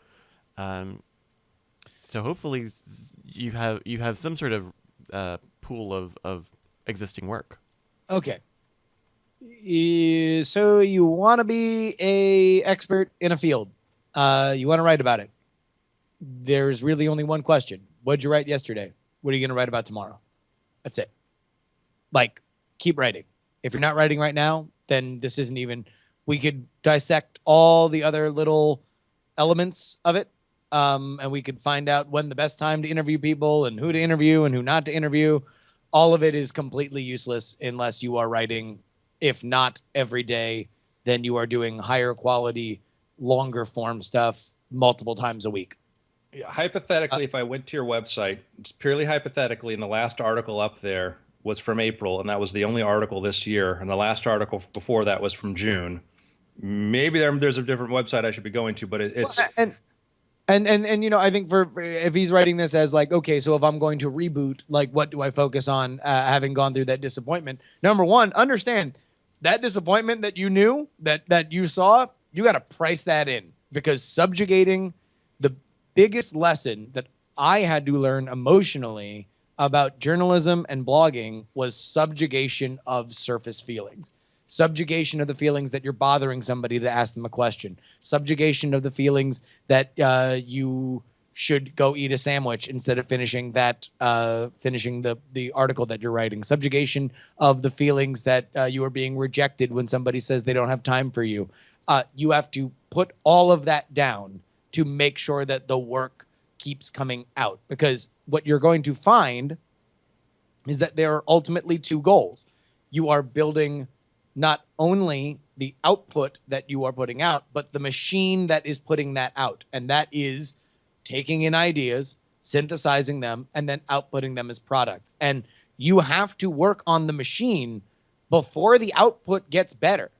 So hopefully you have some sort of pool of existing work. Okay. So you want to be a expert in a field. You want to write about it. There's really only one question. What did you write yesterday? What are you going to write about tomorrow? That's it. Like, keep writing. If you're not writing right now, then this isn't even... We could dissect all the other little elements of it, and we could find out when the best time to interview people and who to interview and who not to interview. All of it is completely useless unless you are writing, if not every day, then you are doing higher quality, longer form stuff multiple times a week. Yeah, hypothetically, if I went to your website, it's purely hypothetically, and the last article up there was from April, and that was the only article this year, and the last article before that was from June. Maybe there's a different website I should be going to, but it's... And I think if he's writing this as like, okay, so if I'm going to reboot, like, what do I focus on, having gone through that disappointment? Number one, understand that disappointment that you knew, that you saw, you got to price that in, because subjugating the biggest lesson that I had to learn emotionally about journalism and blogging was subjugation of surface feelings. Subjugation of the feelings that you're bothering somebody to ask them a question. Subjugation of the feelings that you should go eat a sandwich instead of finishing the article that you're writing. Subjugation of the feelings that you are being rejected when somebody says they don't have time for you. You have to put all of that down to make sure that the work keeps coming out. Because what you're going to find is that there are ultimately two goals. You are building not only the output that you are putting out, but the machine that is putting that out. And that is taking in ideas, synthesizing them, and then outputting them as product. And you have to work on the machine before the output gets better.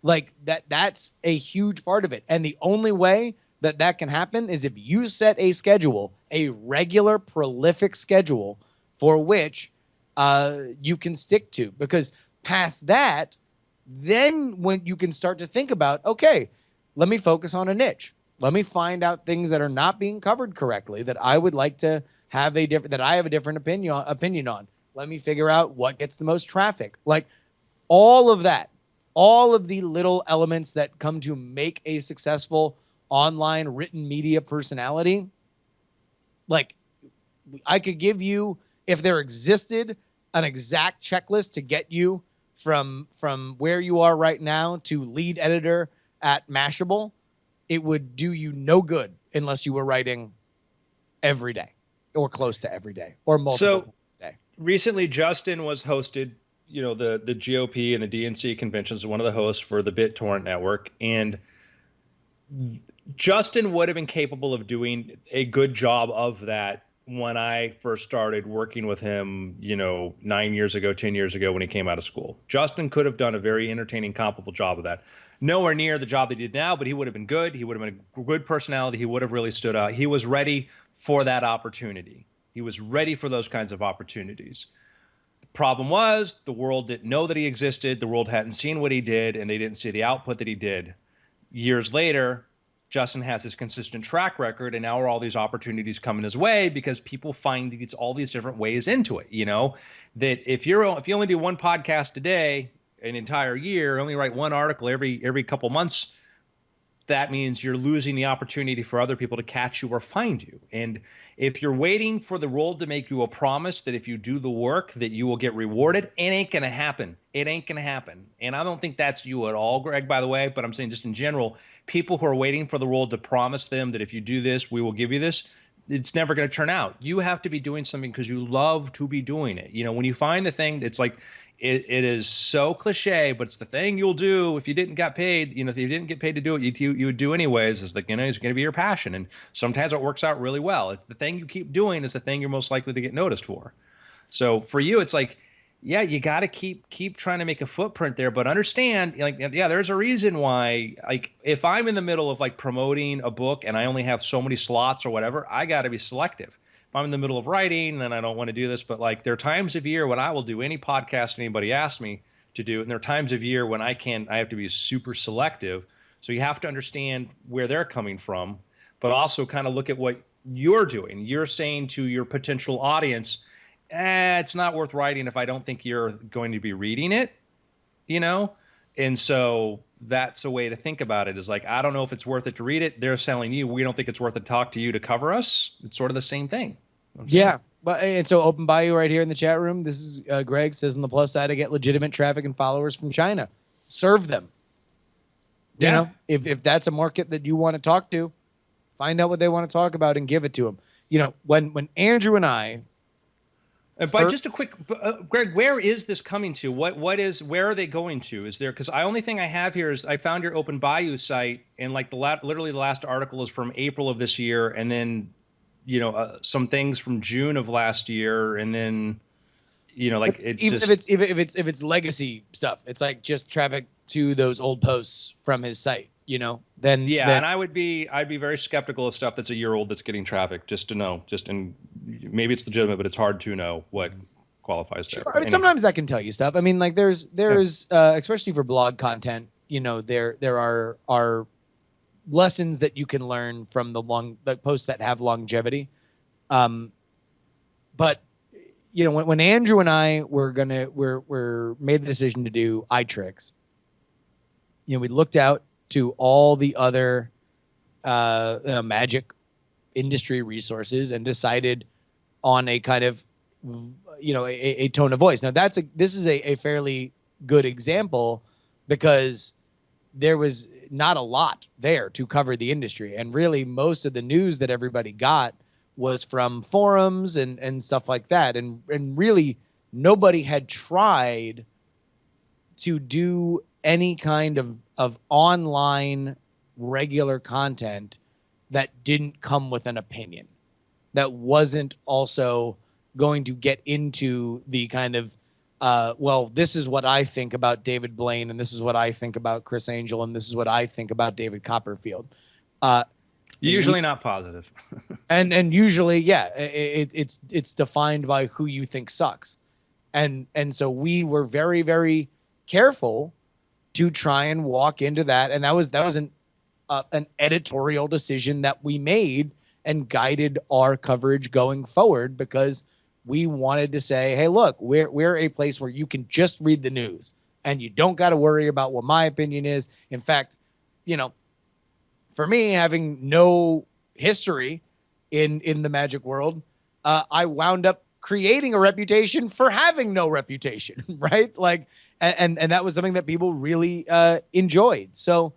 Like, that's a huge part of it. And the only way that can happen is if you set a schedule, a regular, prolific schedule for which you can stick to. Because past that, then when you can start to think about, okay, let me focus on a niche. Let me find out things that are not being covered correctly that I would like to have that I have a different opinion on. Let me figure out what gets the most traffic. Like, all of that, all of the little elements that come to make a successful online written media personality. Like, I could give you, if there existed an exact checklist to get you from where you are right now to lead editor at Mashable, it would do you no good unless you were writing every day or close to every day or multiple times a day. Recently, Justin was hosted the GOP and the DNC conventions, one of the hosts for the BitTorrent network, and Justin would have been capable of doing a good job of that when I first started working with him, 9 years ago, 10 years ago when he came out of school. Justin could have done a very entertaining, comparable job of that. Nowhere near the job that he did now, but he would have been good. He would have been a good personality. He would have really stood out. He was ready for that opportunity. He was ready for those kinds of opportunities. The problem was the world didn't know that he existed. The world hadn't seen what he did, and they didn't see the output that he did. Years later, Justin has this consistent track record, and now are all these opportunities coming his way because people find these all these different ways into it. That if you only do one podcast a day, an entire year, only write one article every couple months, that means you're losing the opportunity for other people to catch you or find you. And if you're waiting for the world to make you a promise that if you do the work that you will get rewarded, it ain't going to happen. It ain't going to happen. And I don't think that's you at all, Greg, by the way, but I'm saying just in general, people who are waiting for the world to promise them that if you do this, we will give you this, it's never going to turn out. You have to be doing something because you love to be doing it. When you find the thing, it's like, it is so cliche, but it's the thing you'll do if you didn't get paid. If you didn't get paid to do it, you would do anyways. It's like, it's going to be your passion. And sometimes it works out really well. The thing you keep doing is the thing you're most likely to get noticed for. So for you, it's like, yeah, you got to keep trying to make a footprint there, but understand, there's a reason why, if I'm in the middle of promoting a book and I only have so many slots or whatever, I got to be selective. I'm in the middle of writing and I don't want to do this, but there are times of year when I will do any podcast anybody asks me to do. And there are times of year when I have to be super selective. So you have to understand where they're coming from, but also kind of look at what you're doing. You're saying to your potential audience, it's not worth writing if I don't think you're going to be reading it, And so that's a way to think about it is I don't know if it's worth it to read it. They're telling you, we don't think it's worth it to talk to you to cover us. It's sort of the same thing. Yeah. But and so Open Bayou right here in the chat room. This is Greg says on the plus side, I get legitimate traffic and followers from China. Serve them. If that's a market that you want to talk to, find out what they want to talk about and give it to them. When Andrew and I. But just a quick, Greg, where is this coming to? Where are they going to? Is there, because the only thing I have here is I found your Open Bayou site and literally the last article is from April of this year. And then, some things from June of last year. And then, it's even just, if it's legacy stuff, it's just traffic to those old posts from his site, then. And I'd be very skeptical of stuff that's a year old that's getting traffic just to know, maybe it's legitimate, but it's hard to know what qualifies there. Sure. Sometimes that can tell you stuff. There's especially for blog content, there are lessons that you can learn from the posts that have longevity. But when Andrew and I were made the decision to do iTricks, we looked out to all the other magic industry resources and decided on a kind of a tone of voice. Now this is a fairly good example because there was not a lot there to cover the industry, and really most of the news that everybody got was from forums and stuff like that, and really nobody had tried to do any kind of online regular content that didn't come with an opinion, that wasn't also going to get into the kind of, this is what I think about David Blaine, and this is what I think about Chris Angel, and this is what I think about David Copperfield. Usually not positive. and usually, it's defined by who you think sucks. And so we were very, very careful to try and walk into that. And that was an editorial decision that we made and guided our coverage going forward, because we wanted to say, hey, look, we're a place where you can just read the news and you don't got to worry about what my opinion is. In fact, for me, having no history in the magic world, I wound up creating a reputation for having no reputation, right? And that was something that people really enjoyed. So,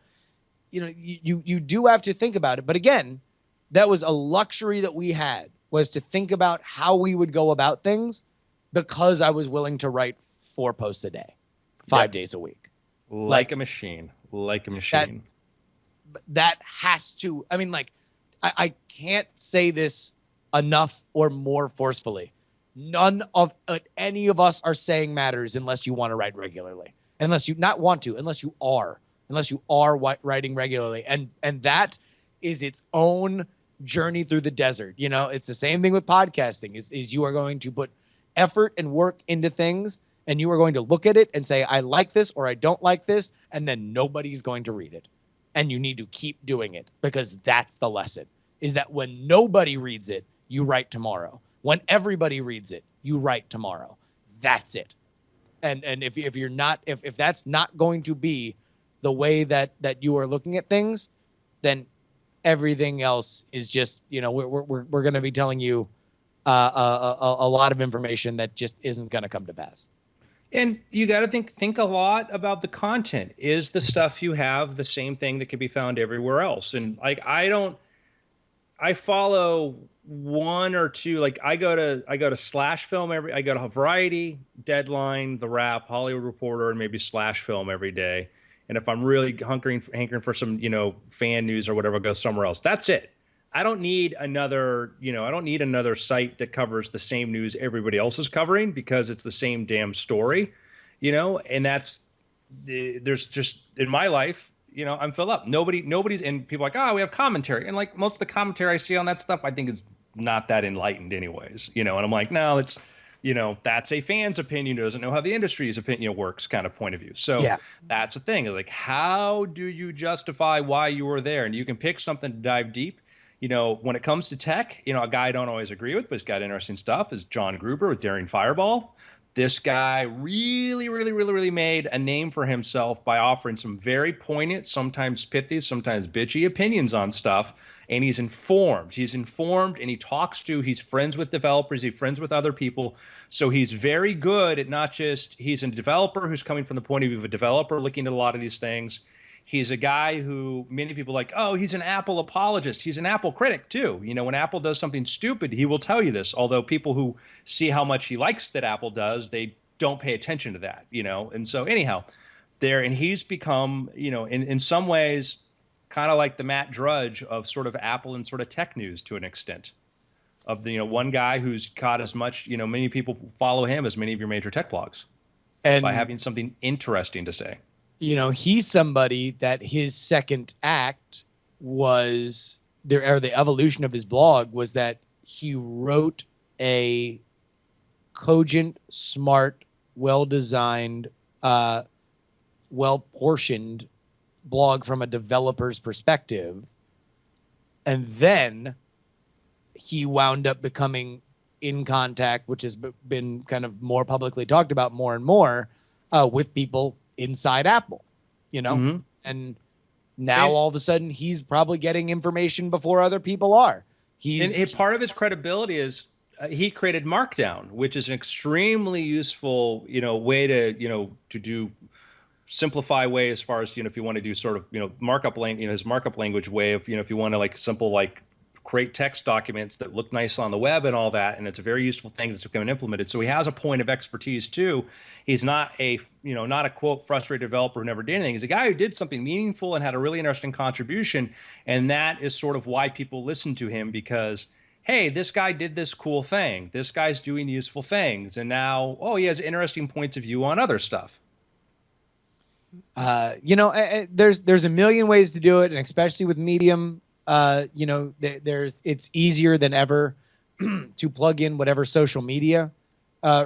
you do have to think about it. But again, that was a luxury that we had, was to think about how we would go about things, because I was willing to write 4 posts a day, 5 Yep. days a week. Like a machine. Like a machine. That has to, I mean, like, I can't say this enough or more forcefully. None of any of us are saying matters unless you want to write regularly. Unless you not want to, unless you are writing regularly. And that is its own journey through the desert. You know, it's the same thing with podcasting is you are going to put effort and work into things, and you are going to look at it and say, I like this or I don't like this, and then nobody's going to read it. And you need to keep doing it, because that's the lesson, is that when nobody reads it, you write tomorrow. When everybody reads it, you write tomorrow. That's it. And if you're not, if that's not going to be the way that you are looking at things, then everything else is just, you know, we're going to be telling you a lot of information that just isn't going to come to pass. And you got to think a lot about the content. Is the stuff you have the same thing that can be found everywhere else? And like, I follow one or two. Like I go to Slash Film I go to Variety, Deadline, The Wrap, Hollywood Reporter, and maybe Slash Film every day. And if I'm really hankering for some, you know, fan news or whatever, I'll go somewhere else. That's it. I don't need another site that covers the same news everybody else is covering, because it's the same damn story, you know. And there's just, in my life, you know, I'm filled up. Nobody's, and people are like, oh, we have commentary. And like most of the commentary I see on that stuff, I think is not that enlightened anyways, you know. And I'm like, no, it's, you know, that's a fan's opinion who doesn't know how the industry's opinion works kind of point of view. So yeah, that's the thing. Like, how do you justify why you were there? And you can pick something to dive deep. You know, when it comes to tech, you know, a guy I don't always agree with, but he's got interesting stuff, is John Gruber with Daring Fireball. This guy really made a name for himself by offering some very poignant, sometimes pithy, sometimes bitchy opinions on stuff. And he's informed. He's informed, and he's friends with developers, he's friends with other people. So he's very good at not just, he's a developer who's coming from the point of view of a developer looking at a lot of these things. He's a guy who many people are like, oh, he's an Apple apologist. He's an Apple critic too. You know, when Apple does something stupid, he will tell you this. Although people who see how much he likes that Apple does, they don't pay attention to that, you know. And so anyhow, and he's become, you know, in some ways, kind of like the Matt Drudge of sort of Apple and sort of tech news to an extent. Of the, you know, one guy who's caught as much, you know, many people follow him as many of your major tech blogs, and by having something interesting to say. You know, he's somebody that his second act was there, or the evolution of his blog was that he wrote a cogent, smart, well-designed, well-portioned blog from a developer's perspective. And then he wound up becoming in contact, which has been kind of more publicly talked about more and more, with people inside Apple, you know. And now all of a sudden he's probably getting information before other people are. And part of his credibility is he created Markdown, which is an extremely useful, you know, way to, you know, to do simplify way as far as, you know, if you want to do sort of, you know, markup language, you know, his markup language way of, you know, if you want to like simple, like create text documents that look nice on the web and all that. And it's a very useful thing that's becoming implemented. So he has a point of expertise too. He's not a, you know, not a quote frustrated developer who never did anything. He's a guy who did something meaningful and had a really interesting contribution. And that is sort of why people listen to him, because, hey, this guy did this cool thing. This guy's doing useful things. And now, oh, he has interesting points of view on other stuff. You know, there's a million ways to do it. And especially with Medium, you know, it's easier than ever to plug in whatever social media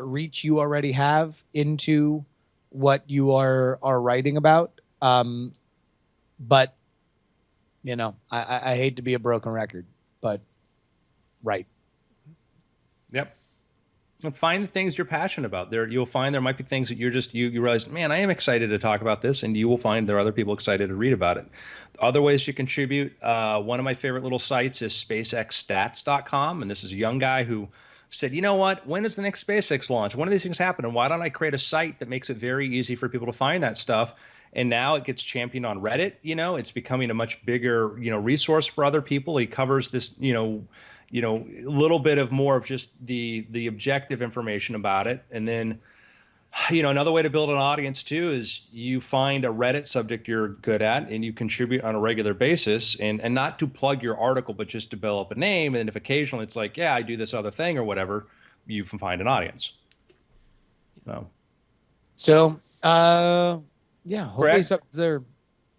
reach you already have into what you are writing about. But, you know, I hate to be a broken record, but right. Yep. And find the things you're passionate about. There, you'll find there might be things that you're just, you realize, man, I am excited to talk about this, and you will find there are other people excited to read about it. Other ways to contribute, one of my favorite little sites is SpaceXstats.com, and this is a young guy who said, you know what, when is the next SpaceX launch? When are these things happen? And why don't I create a site that makes it very easy for people to find that stuff? And now it gets championed on Reddit. You know, it's becoming a much bigger, you know, resource for other people. He covers this, you know, a little bit of more of just the objective information about it. And then Another way to build an audience too is you find a Reddit subject you're good at and you contribute on a regular basis, and not to plug your article, but just develop a name. And if occasionally it's like, yeah, I do this other thing or whatever, you can find an audience. So, yeah, hopefully Correct. something's there.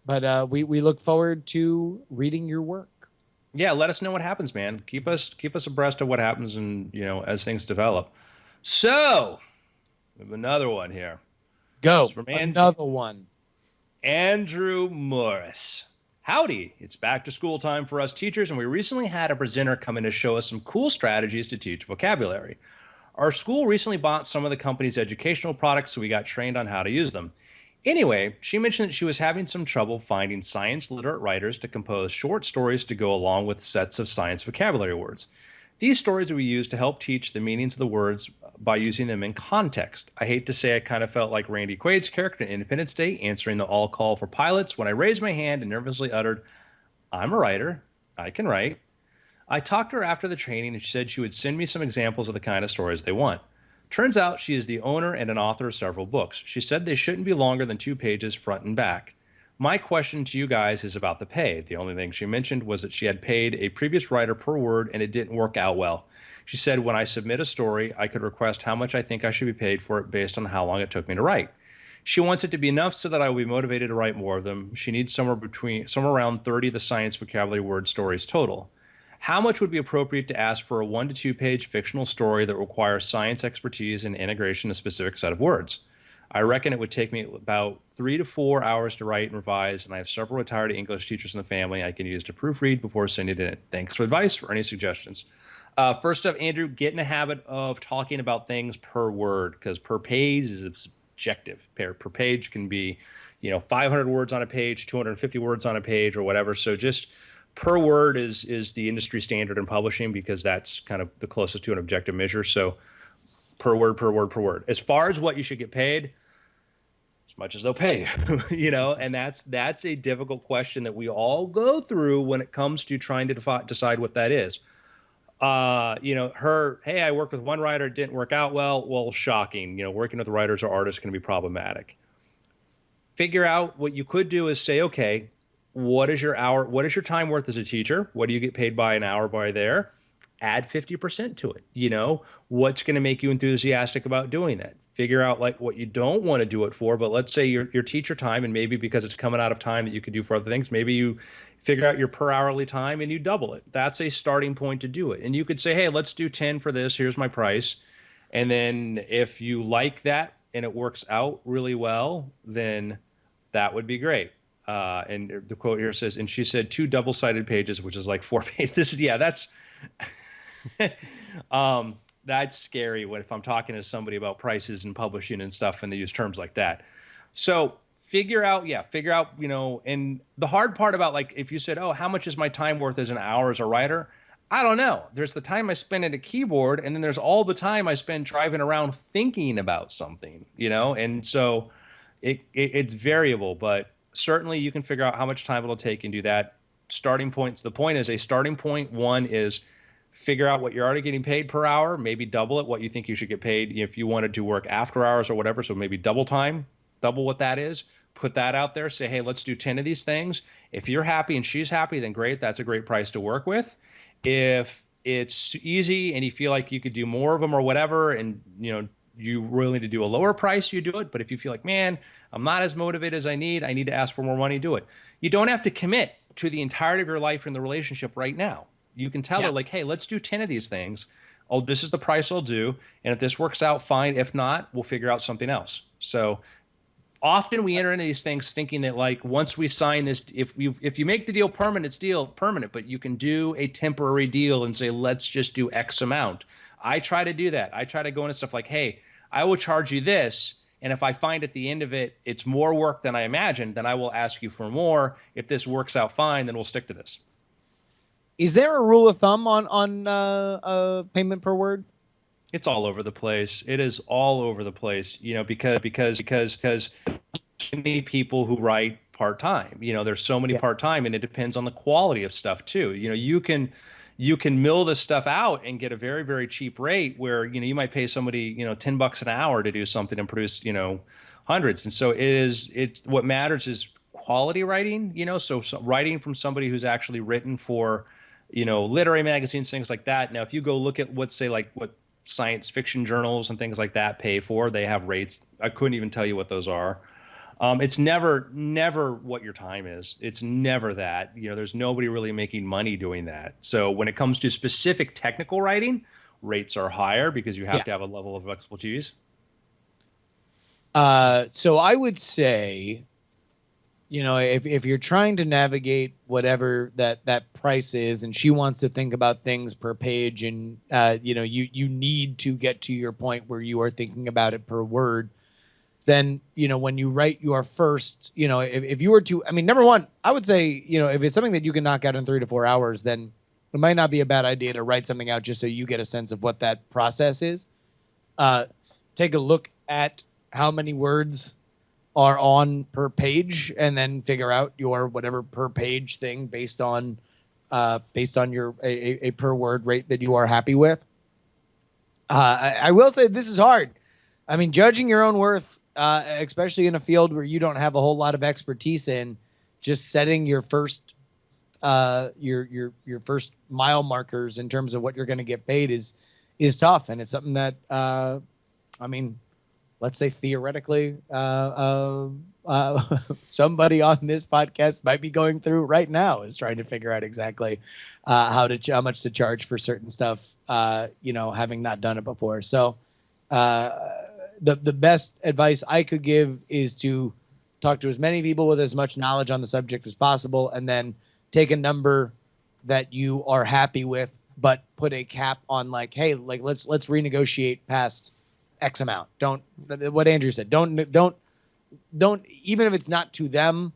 But we look forward to reading your work. Yeah, let us know what happens, man. Keep us abreast of what happens, and as things develop. So, we have another one here. Go. From Another one. Andrew Morris. Howdy, it's back to school time for us teachers, and we recently had a presenter come in to show us some cool strategies to teach vocabulary. Our school recently bought some of the company's educational products, so we got trained on how to use them. Anyway, she mentioned that she was having some trouble finding science literate writers to compose short stories to go along with sets of science vocabulary words. These stories we use to help teach the meanings of the words by using them in context. I hate to say I kind of felt like Randy Quaid's character in Independence Day answering the all call for pilots when I raised my hand and nervously uttered, "I'm a writer. I can write." I talked to her after the training and she said she would send me some examples of the kind of stories they want. Turns out she is the owner and an author of several books. She said they shouldn't be longer than 2 pages front and back. My question to you guys is about the pay. The only thing she mentioned was that she had paid a previous writer per word and it didn't work out well. She said when I submit a story, I could request how much I think I should be paid for it based on how long it took me to write. She wants it to be enough so that I will be motivated to write more of them. She needs somewhere around 30 of the science vocabulary word stories total. How much would be appropriate to ask for a 1 to 2 page fictional story that requires science expertise and integration of a specific set of words? I reckon it would take me about 3 to 4 hours to write and revise, and I have several retired English teachers in the family I can use to proofread before sending it in. Thanks for advice or any suggestions. First up, Andrew, get in the habit of talking about things per word, because per page is subjective. Per page can be, 500 words on a page, 250 words on a page, or whatever. So just per word is the industry standard in publishing, because that's kind of the closest to an objective measure. So per word, per word, per word. As far as what you should get paid, as much as they'll pay, and that's a difficult question that we all go through when it comes to trying to decide what that is. Hey, I worked with one writer, it didn't work out well. Well, shocking. Working with writers or artists can be problematic. Figure out what you could do is say, okay, what is your time worth as a teacher? What do you get paid by an hour by there? Add 50% to it. What's going to make you enthusiastic about doing that? Figure out like what you don't want to do it for, but let's say your teacher time, and maybe because it's coming out of time that you could do for other things, maybe you figure out your per hourly time and you double it. That's a starting point to do it. And you could say, hey, let's do 10 for this. Here's my price. And then if you like that and it works out really well, then that would be great. And the quote here says, and she said 2 double-sided pages, which is like 4 pages. That's that's scary if I'm talking to somebody about prices and publishing and stuff and they use terms like that. So figure out, and the hard part about, like, if you said, oh, how much is my time worth as an hour as a writer? I don't know. There's the time I spend at a keyboard, and then there's all the time I spend driving around thinking about something, and so it's variable, but certainly you can figure out how much time it'll take and do that. Starting points. The point is a starting point. One is figure out what you're already getting paid per hour, maybe double it, what you think you should get paid if you wanted to work after hours or whatever. So maybe double time, double what that is, put that out there, say, hey, let's do 10 of these things. If you're happy and she's happy, then great. That's a great price to work with. If it's easy and you feel like you could do more of them or whatever, and you really need to do a lower price, you do it. But if you feel like, man, I'm not as motivated as I need to ask for more money, do it. You don't have to commit to the entirety of your life in the relationship right now. You can tell her, like, hey, let's do 10 of these things. Oh, this is the price I'll do. And if this works out, fine. If not, we'll figure out something else. So often we enter into these things thinking that, like, once we sign this, if you make the deal permanent, it's deal permanent, but you can do a temporary deal and say, let's just do X amount. I try to do that. I try to go into stuff like, hey, I will charge you this. And if I find at the end of it, it's more work than I imagined, then I will ask you for more. If this works out fine, then we'll stick to this. Is there a rule of thumb on payment per word? It's all over the place. It is all over the place, because many people who write part-time, there's so many part-time, and it depends on the quality of stuff too. You can, you can mill this stuff out and get a very, very cheap rate where, you might pay somebody, $10 an hour to do something and produce, hundreds. And so it's what matters is quality writing, so writing from somebody who's actually written for, literary magazines, things like that. Now, if you go look at what science fiction journals and things like that pay for, they have rates. I couldn't even tell you what those are. It's never what your time is. It's never that. There's nobody really making money doing that. So when it comes to specific technical writing, rates are higher because you have to have a level of expertise. So I would say, if you're trying to navigate whatever that price is, and she wants to think about things per page, and you need to get to your point where you are thinking about it per word, then, when you write your first, if you were to, number one, I would say, if it's something that you can knock out in 3 to 4 hours, then it might not be a bad idea to write something out just so you get a sense of what that process is. Take a look at how many words are on per page, and then figure out your whatever per page thing based on your a per word rate that you are happy with. I will say this is hard. Judging your own worth, especially in a field where you don't have a whole lot of expertise in, just setting your first your first mile markers in terms of what you're going to get paid is tough, and it's something that let's say theoretically somebody on this podcast might be going through right now, is trying to figure out exactly how much to charge for certain stuff, having not done it before. So the best advice I could give is to talk to as many people with as much knowledge on the subject as possible, and then take a number that you are happy with, but put a cap on, hey, let's renegotiate past X amount. Don't, what Andrew said, don't, even if it's not to them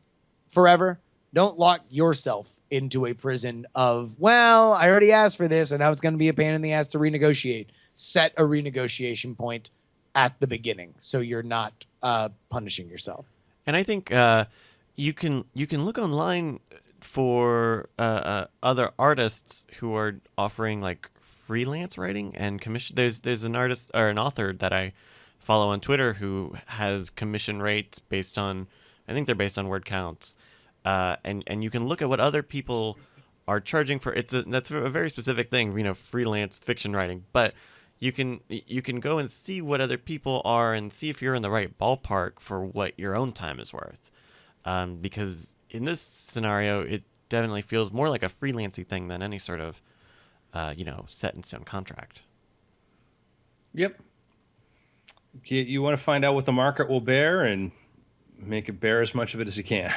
forever, don't lock yourself into a prison of, well, I already asked for this and now it's going to be a pain in the ass to renegotiate. Set a renegotiation point at the beginning so you're not punishing yourself. And I think you can look online for other artists who are offering freelance writing and commission. There's an artist or an author that I follow on Twitter who has commission rates based on, I think they're based on word counts, and you can look at what other people are charging for. That's a very specific thing, freelance fiction writing, but you can go and see what other people are and see if you're in the right ballpark for what your own time is worth, because in this scenario it definitely feels more like a freelancing thing than any sort of set in stone contract. Yep. You want to find out what the market will bear and make it bear as much of it as you can.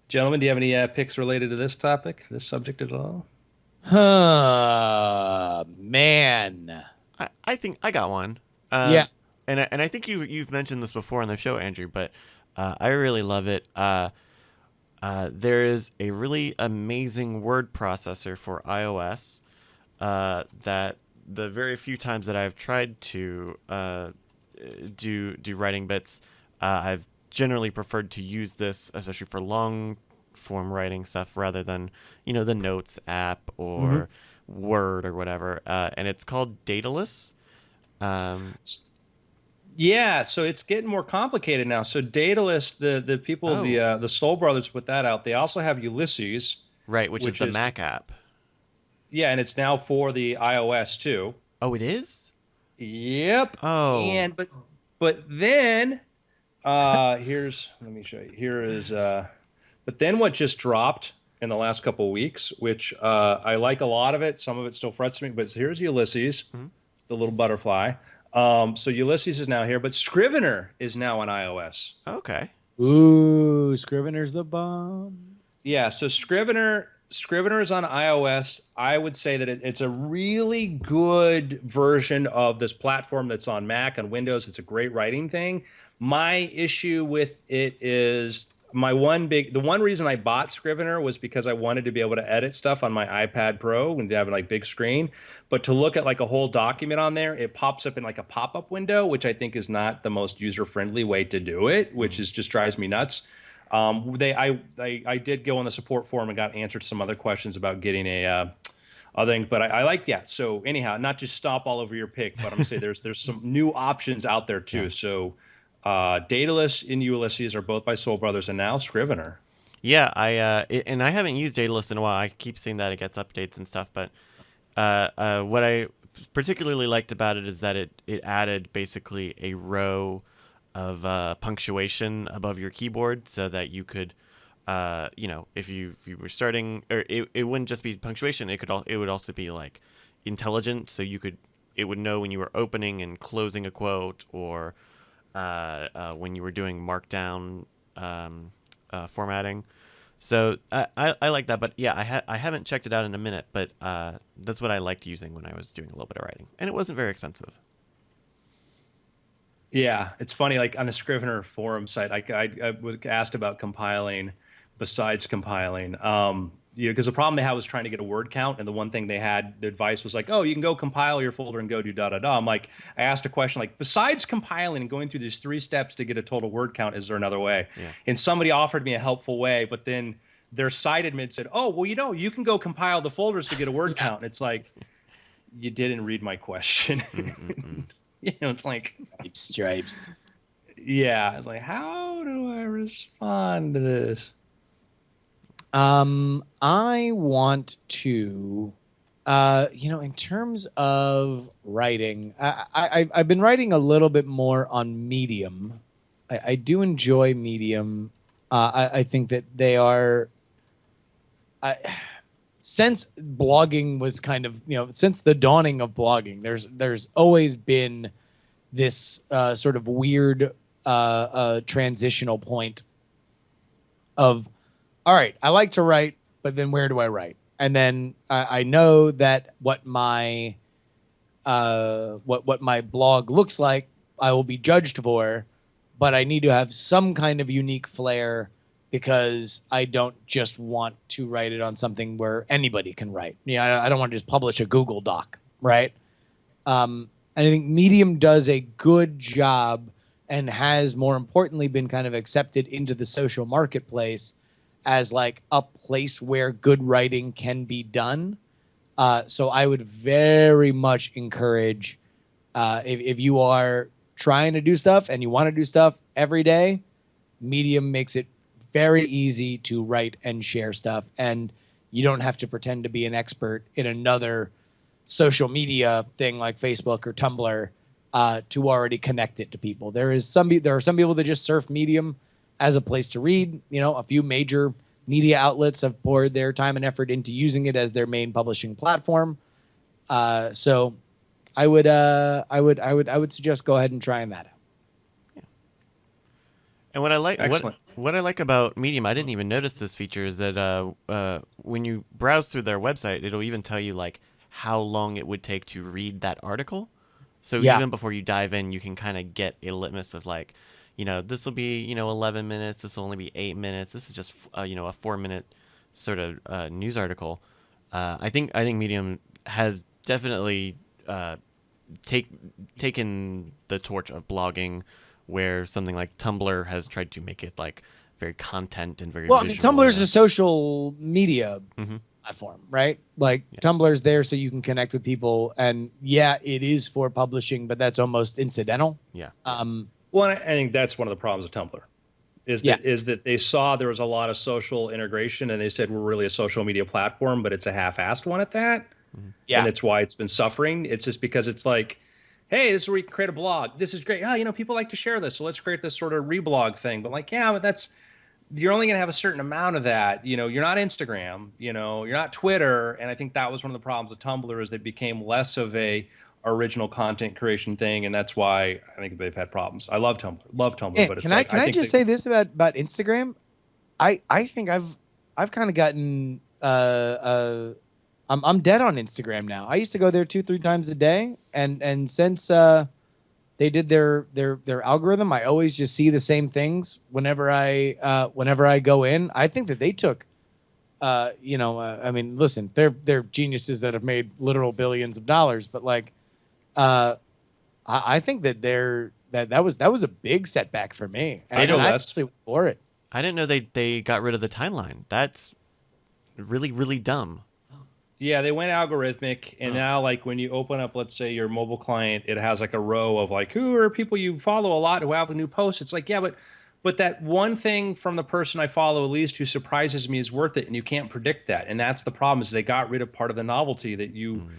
Gentlemen, do you have any picks related to this topic, this subject at all? Man. I think I got one. Yeah. And I think you've mentioned this before on the show, Andrew, but I really love it. There is a really amazing word processor for iOS that the very few times that I've tried to do writing bits, I've generally preferred to use this, especially for long form writing stuff, rather than the Notes app or Word or whatever. And it's called Daedalus. Yeah, so it's getting more complicated now. So Daedalus, the people, the Soul Brothers put that out. They also have Ulysses, right, which is the Mac app. Yeah, and it's now for the iOS too. Oh, it is? Yep. Oh. And but then let me show you. Here is but then what just dropped in the last couple of weeks, which I like a lot of it. Some of it still frets me, but here's Ulysses. Mm-hmm. It's the little butterfly. So Ulysses is now here, but Scrivener is now on iOS. Okay. Ooh, Scrivener's the bomb. Yeah, so Scrivener is on iOS. I would say that it's a really good version of this platform that's on Mac and Windows. It's a great writing thing. My issue with it is the one reason I bought Scrivener was because I wanted to be able to edit stuff on my iPad Pro and have a big screen. But to look at a whole document on there, it pops up in a pop-up window, which I think is not the most user-friendly way to do it, which just drives me nuts. I did go on the support forum and got answered some other questions about getting a other thing, but I like So anyhow, not just stomp all over your pick, but I'm gonna say there's some new options out there too. So Daedalus and Ulysses are both by Soul Brothers, and now Scrivener. Yeah, and I haven't used Daedalus in a while. I keep seeing that it gets updates and stuff, but what I particularly liked about it is that it added basically a row of punctuation above your keyboard, so that you could, if you were starting, or it wouldn't just be punctuation. It would also be like intelligent, so it would know when you were opening and closing a quote, or when you were doing markdown formatting. So I like that, but yeah, I haven't checked it out in a minute, but that's what I liked using when I was doing a little bit of writing, and it wasn't very expensive. Yeah, it's funny. Like on the Scrivener forum site, I was asked about compiling, besides compiling. Because the problem they had was trying to get a word count, and the one thing they had, the advice was like, "Oh, you can go compile your folder and go do da da da." I'm like, I asked a question like, besides compiling and going through these 3 steps to get a total word count, is there another way? Yeah. And somebody offered me a helpful way, but then their site admin said, "Oh, well, you can go compile the folders to get a word count." And it's like, you didn't read my question. It's like Stripes. yeah, it's like, how do I respond to this? I want to, in terms of writing, I've been writing a little bit more on Medium. I do enjoy Medium. I think that they are. Since blogging was kind of, since the dawning of blogging, there's always been this sort of weird transitional point of, all right, I like to write, but then where do I write? And then I know that what my blog looks like, I will be judged for, but I need to have some kind of unique flair, because I don't just want to write it on something where anybody can write. I don't want to just publish a Google Doc, right? And I think Medium does a good job, and has, more importantly, been kind of accepted into the social marketplace as like a place where good writing can be done. So I would very much encourage, if you are trying to do stuff and you want to do stuff every day, Medium makes it very easy to write and share stuff, and you don't have to pretend to be an expert in another social media thing like Facebook or Tumblr to already connect it to people. There are some people that just surf Medium as a place to read. A few major media outlets have poured their time and effort into using it as their main publishing platform. So I would suggest go ahead and trying that out. And what I like, Excellent. what I like about Medium, I didn't even notice this feature, is that when you browse through their website, it'll even tell you like how long it would take to read that article. So even before you dive in, you can kind of get a litmus of like, this will be 11 minutes. This will only be 8 minutes. This is just a 4-minute sort of news article. I think Medium has definitely taken the torch of blogging, where something like Tumblr has tried to make it like very content and very visual. Tumblr's a social media platform, right? Like Tumblr's there so you can connect with people, and it is for publishing, but that's almost incidental. Yeah. Well, I think that's one of the problems with Tumblr, is that they saw there was a lot of social integration, and they said we're really a social media platform, but it's a half-assed one at that. Yeah. And it's why it's been suffering. It's just because it's like, hey, this is where you can create a blog. This is great. Oh, people like to share this, so let's create this sort of reblog thing. But like, but you're only going to have a certain amount of that. You're not Instagram. You're not Twitter. And I think that was one of the problems with Tumblr, is they became less of a original content creation thing, and that's why I think they've had problems. I love Tumblr, but it's can I just say this about Instagram? I think I've kind of gotten I'm dead on Instagram now. I used to go there 2-3 times a day, and since they did their algorithm, I always just see the same things whenever I go in. I think that they took, listen, they're geniuses that have made literal billions of dollars, but like, I think that that was a big setback for me. I know I less actually for it. I didn't know they got rid of the timeline. That's really, really dumb. Yeah, they went algorithmic, and now like when you open up, let's say your mobile client, it has like a row of like who are people you follow a lot who have a new post. It's like, yeah, but that one thing from the person I follow at least who surprises me is worth it, and you can't predict that. And that's the problem is they got rid of part of the novelty that you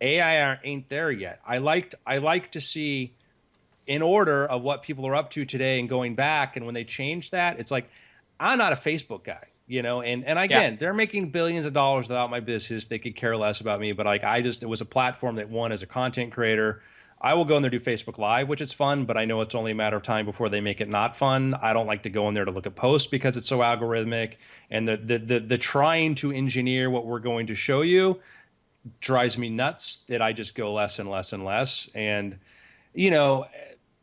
AI ain't there yet. I like to see in order of what people are up to today and going back, and when they change that, it's like I'm not a Facebook guy. And again, they're making billions of dollars without my business. They could care less about me, but like it was a platform that won as a content creator. I will go in there do Facebook Live, which is fun, but I know it's only a matter of time before they make it not fun. I don't like to go in there to look at posts because it's so algorithmic, and the trying to engineer what we're going to show you drives me nuts. That I just go less and less and less. And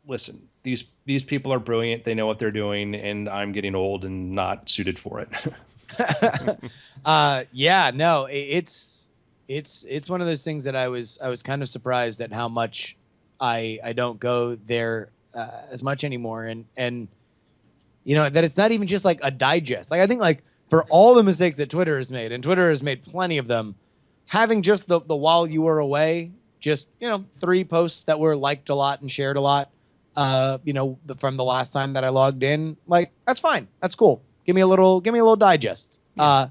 listen, these people are brilliant. They know what they're doing, and I'm getting old and not suited for it. Yeah, no, it's one of those things that I was kind of surprised at how much I don't go there as much anymore, and that it's not even just like a digest. Like I think like for all the mistakes that Twitter has made, and Twitter has made plenty of them, having just the while you were away, just 3 posts that were liked a lot and shared a lot. From the last time that I logged in, like that's fine, that's cool. Give me a little digest. Yeah.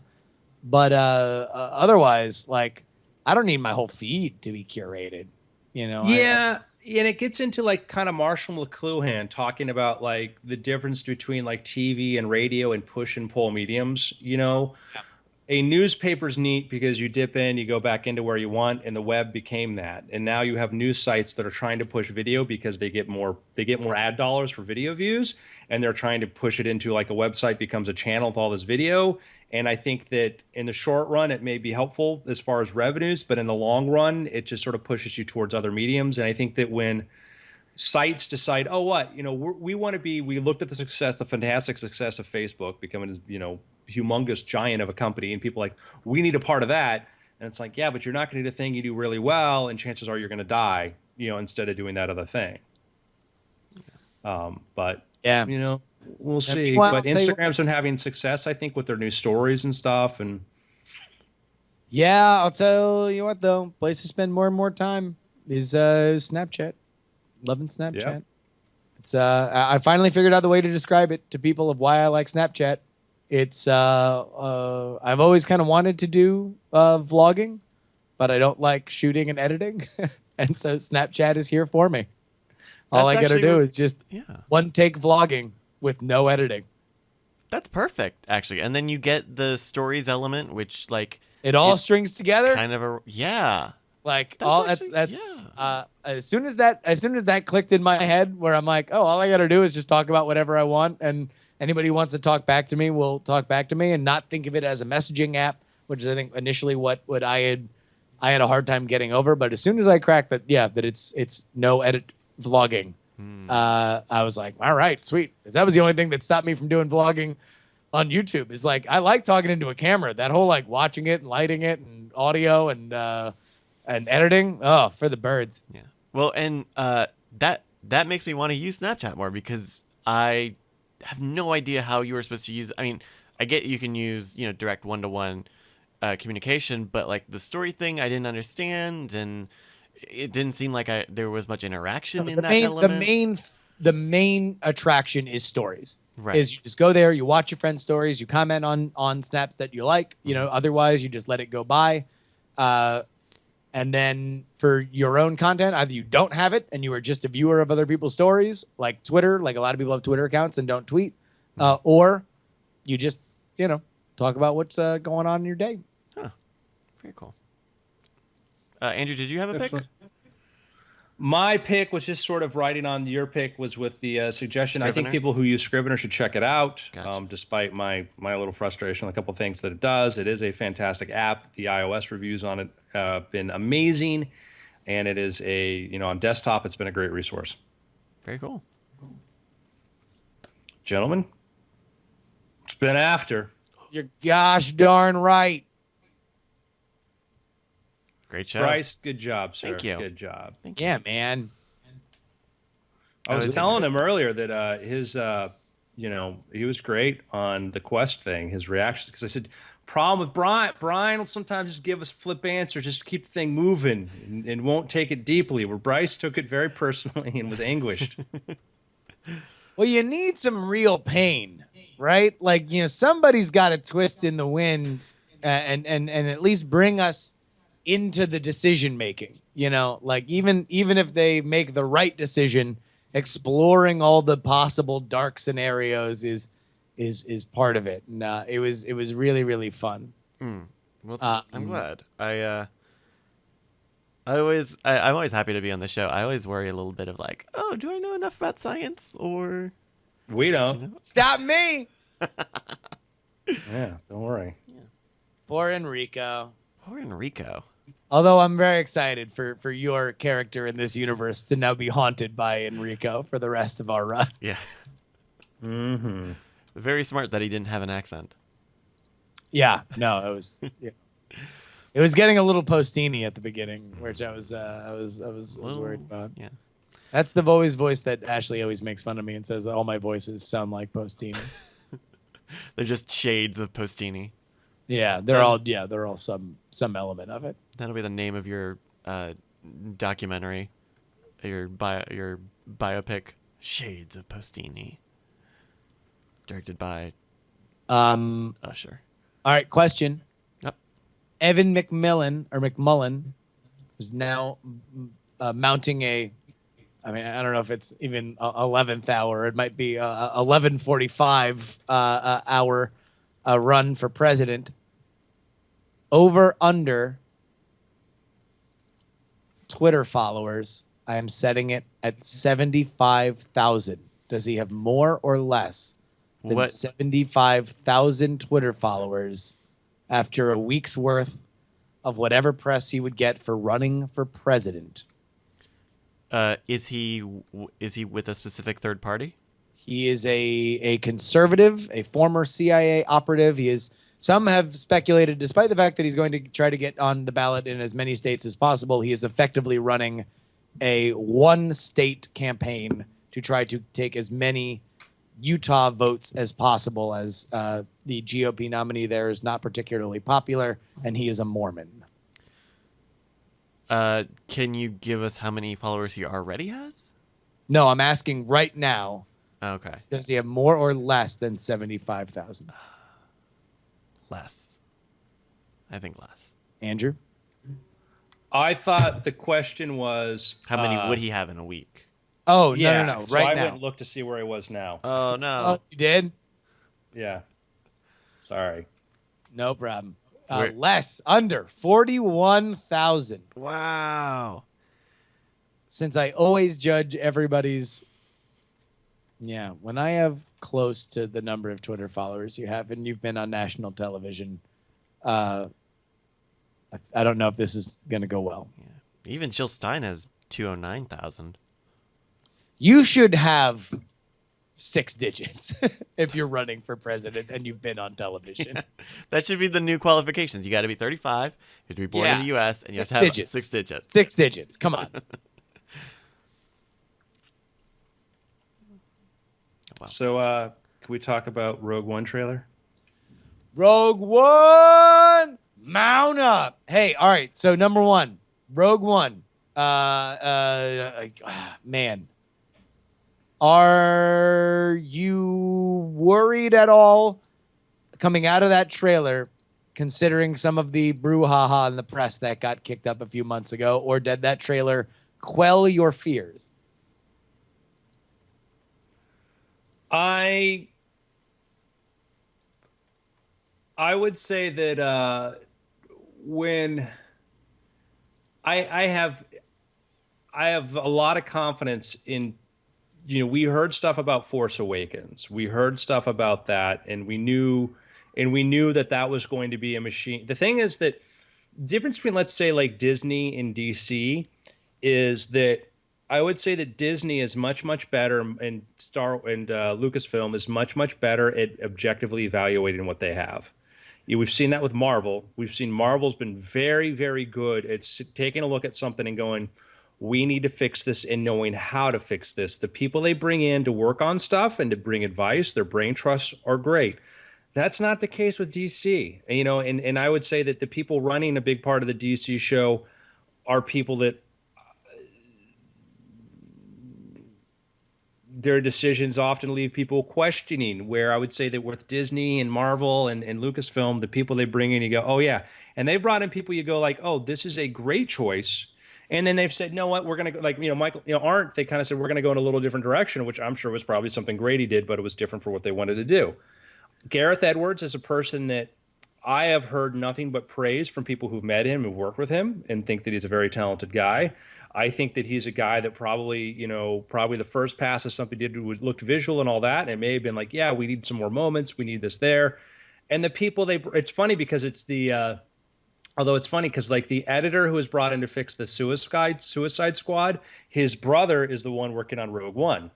But otherwise, like I don't need my whole feed to be curated. Yeah, and it gets into like kind of Marshall McLuhan talking about like the difference between like TV and radio and push and pull mediums. A newspaper's neat because you dip in, you go back into where you want, and the web became that. And now you have news sites that are trying to push video because they get more ad dollars for video views, and they're trying to push it into like a website becomes a channel with all this video. And I think that in the short run, it may be helpful as far as revenues, but in the long run, it just sort of pushes you towards other mediums. And I think that when sites decide, oh, we want to be, we looked at the fantastic success of Facebook becoming, humongous giant of a company, and people are like, we need a part of that. And it's like, yeah, but you're not going to do the thing you do really well, and chances are you're going to die, instead of doing that other thing. But yeah, we'll see. Well, but Instagram's been having success, I think, with their new stories and stuff. And yeah, I'll tell you what though, place to spend more and more time is Snapchat. Loving Snapchat. Yeah. It's I finally figured out the way to describe it to people of why I like Snapchat. It's I've always kind of wanted to do vlogging, but I don't like shooting and editing, and so Snapchat is here for me. All I got to do is just one take vlogging with no editing. That's perfect, actually. And then you get the stories element, which like it all strings together. Kind of Like that's as soon as that clicked in my head, where I'm like, oh, all I got to do is just talk about whatever I want, and anybody who wants to talk back to me will talk back to me, and not think of it as a messaging app, which is I think initially what I had a hard time getting over. But as soon as I cracked that it's no edit vlogging, I was like, all right, sweet. Because that was the only thing that stopped me from doing vlogging on YouTube. Is like I like talking into a camera. That whole like watching it and lighting it and audio and editing, for the birds. Yeah. Well, and that makes me want to use Snapchat more, because I have no idea how you were supposed to use. I mean, I get you can use direct one-to-one communication, but like the story thing, I didn't understand, and it didn't seem like there was much interaction in that element. The main attraction is stories. Right. Is you just go there, you watch your friends' stories, you comment on snaps that you like. Otherwise you just let it go by. And then for your own content, either you don't have it and you are just a viewer of other people's stories, like Twitter, like a lot of people have Twitter accounts and don't tweet, or you just, talk about what's going on in your day. Huh. Very cool. Andrew, did you have a pick? My pick was just sort of riding on your pick, was with the suggestion. Scrivener? I think people who use Scrivener should check it out. Gotcha. Despite my little frustration with a couple of things that it does, it is a fantastic app. The iOS reviews on it have been amazing, and it is on desktop, it's been a great resource. Very cool. Gentlemen, it's been after. You're gosh darn right. Great show. Bryce, good job, sir. Thank you. Good job. Yeah, man. I was telling him earlier that his he was great on the quest thing. His reactions, because I said, problem with Brian will sometimes just give us flip answers just to keep the thing moving and won't take it deeply. Where Bryce took it very personally and was anguished. Well, you need some real pain, right? Like, somebody's got to twist in the wind and at least bring us into the decision making. Like even if they make the right decision, exploring all the possible dark scenarios is part of it. And it was really, really fun. Well, I'm glad. I'm always happy to be on the show. I always worry a little bit of like, oh, do I know enough about science or we don't. Stop me. Yeah, don't worry. Yeah. Poor Enrico. Poor Enrico. Although I'm very excited for your character in this universe to now be haunted by Enrico for the rest of our run. Yeah. Mm-hmm. Very smart that he didn't have an accent. Yeah. No, it was. Yeah. It was getting a little Postini at the beginning, which I was worried about. Yeah. That's the voice that Ashley always makes fun of me and says that all my voices sound like Postini. They're just shades of Postini. Yeah, they're all some element of it. That'll be the name of your documentary, your biopic, Shades of Postini, directed by Usher. All right, question. Yep. Evan McMullen is now mounting a. I mean, I don't know if it's even 11th hour. It might be 11:45 hour run for president. Over under Twitter followers, I am setting it at 75,000. Does he have more or less than 75,000 Twitter followers after a week's worth of whatever press he would get for running for president? Is he with a specific third party? He is a conservative, a former CIA operative. He is. Some have speculated, despite the fact that he's going to try to get on the ballot in as many states as possible, he is effectively running a one-state campaign to try to take as many Utah votes as possible, as the GOP nominee there is not particularly popular, and he is a Mormon. Can you give us how many followers he already has? No, I'm asking right now. Okay. Does he have more or less than 75,000? Less. I think less. Andrew? I thought the question was how many would he have in a week? Oh, yeah, no. So right I now. went and looked to see where he was now. Oh, no. Oh, you did? Yeah. Sorry. No problem. Less, under 41,000. Wow. Since I always judge everybody's. Yeah, when I have close to the number of Twitter followers you have, and you've been on national television, I don't know if this is going to go well. Yeah. Even Jill Stein has 209,000. You should have 6 digits if you're running for president and you've been on television. That should be the new qualifications. You got to be 35, you have to be born in the U.S., and you have to have 6 digits. 6 digits. Come on. Wow. So can we talk about Rogue One trailer? Rogue One, mount up. Hey, all right. So number 1, Rogue One. Man, are you worried at all coming out of that trailer, considering some of the brouhaha in the press that got kicked up a few months ago, or did that trailer quell your fears? I would say that when I have a lot of confidence in, we heard stuff about Force Awakens. We heard stuff about that, and we knew that was going to be a machine. The thing is that the difference between, let's say, like Disney and DC is that I would say that Disney is much, much better, and Lucasfilm is much, much better at objectively evaluating what they have. We've seen that with Marvel. We've seen Marvel's been very, very good at taking a look at something and going, we need to fix this, and knowing how to fix this. The people they bring in to work on stuff and to bring advice, their brain trusts are great. That's not the case with DC. And I would say that the people running a big part of the DC show are people that their decisions often leave people questioning, where I would say that with Disney and Marvel and Lucasfilm, the people they bring in, you go, oh yeah. And they brought in people you go like, oh, this is a great choice. And then they've said, no, what, we're going to, like, Michael, Arndt, they kind of said, we're going to go in a little different direction, which I'm sure was probably something great he did, but it was different for what they wanted to do. Gareth Edwards is a person that I have heard nothing but praise from people who've met him and worked with him and think that he's a very talented guy. I think that he's a guy that probably the first pass of something he did looked visual and all that. And it may have been like, yeah, we need some more moments. We need this there. And the people it's funny because it's although it's funny because like the editor who was brought in to fix the Suicide Squad, his brother is the one working on Rogue One.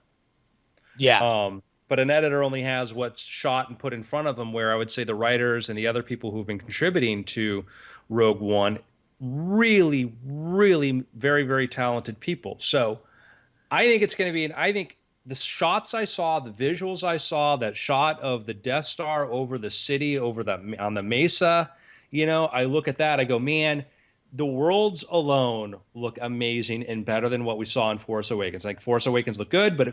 Yeah. But an editor only has what's shot and put in front of them, where I would say the writers and the other people who've been contributing to Rogue One, really, really very, very talented people. So I think it's going to be, I think the shots I saw, the visuals I saw, that shot of the Death Star over the city, on the mesa, I look at that, I go, man, the worlds alone look amazing and better than what we saw in Force Awakens. Like Force Awakens looked good, but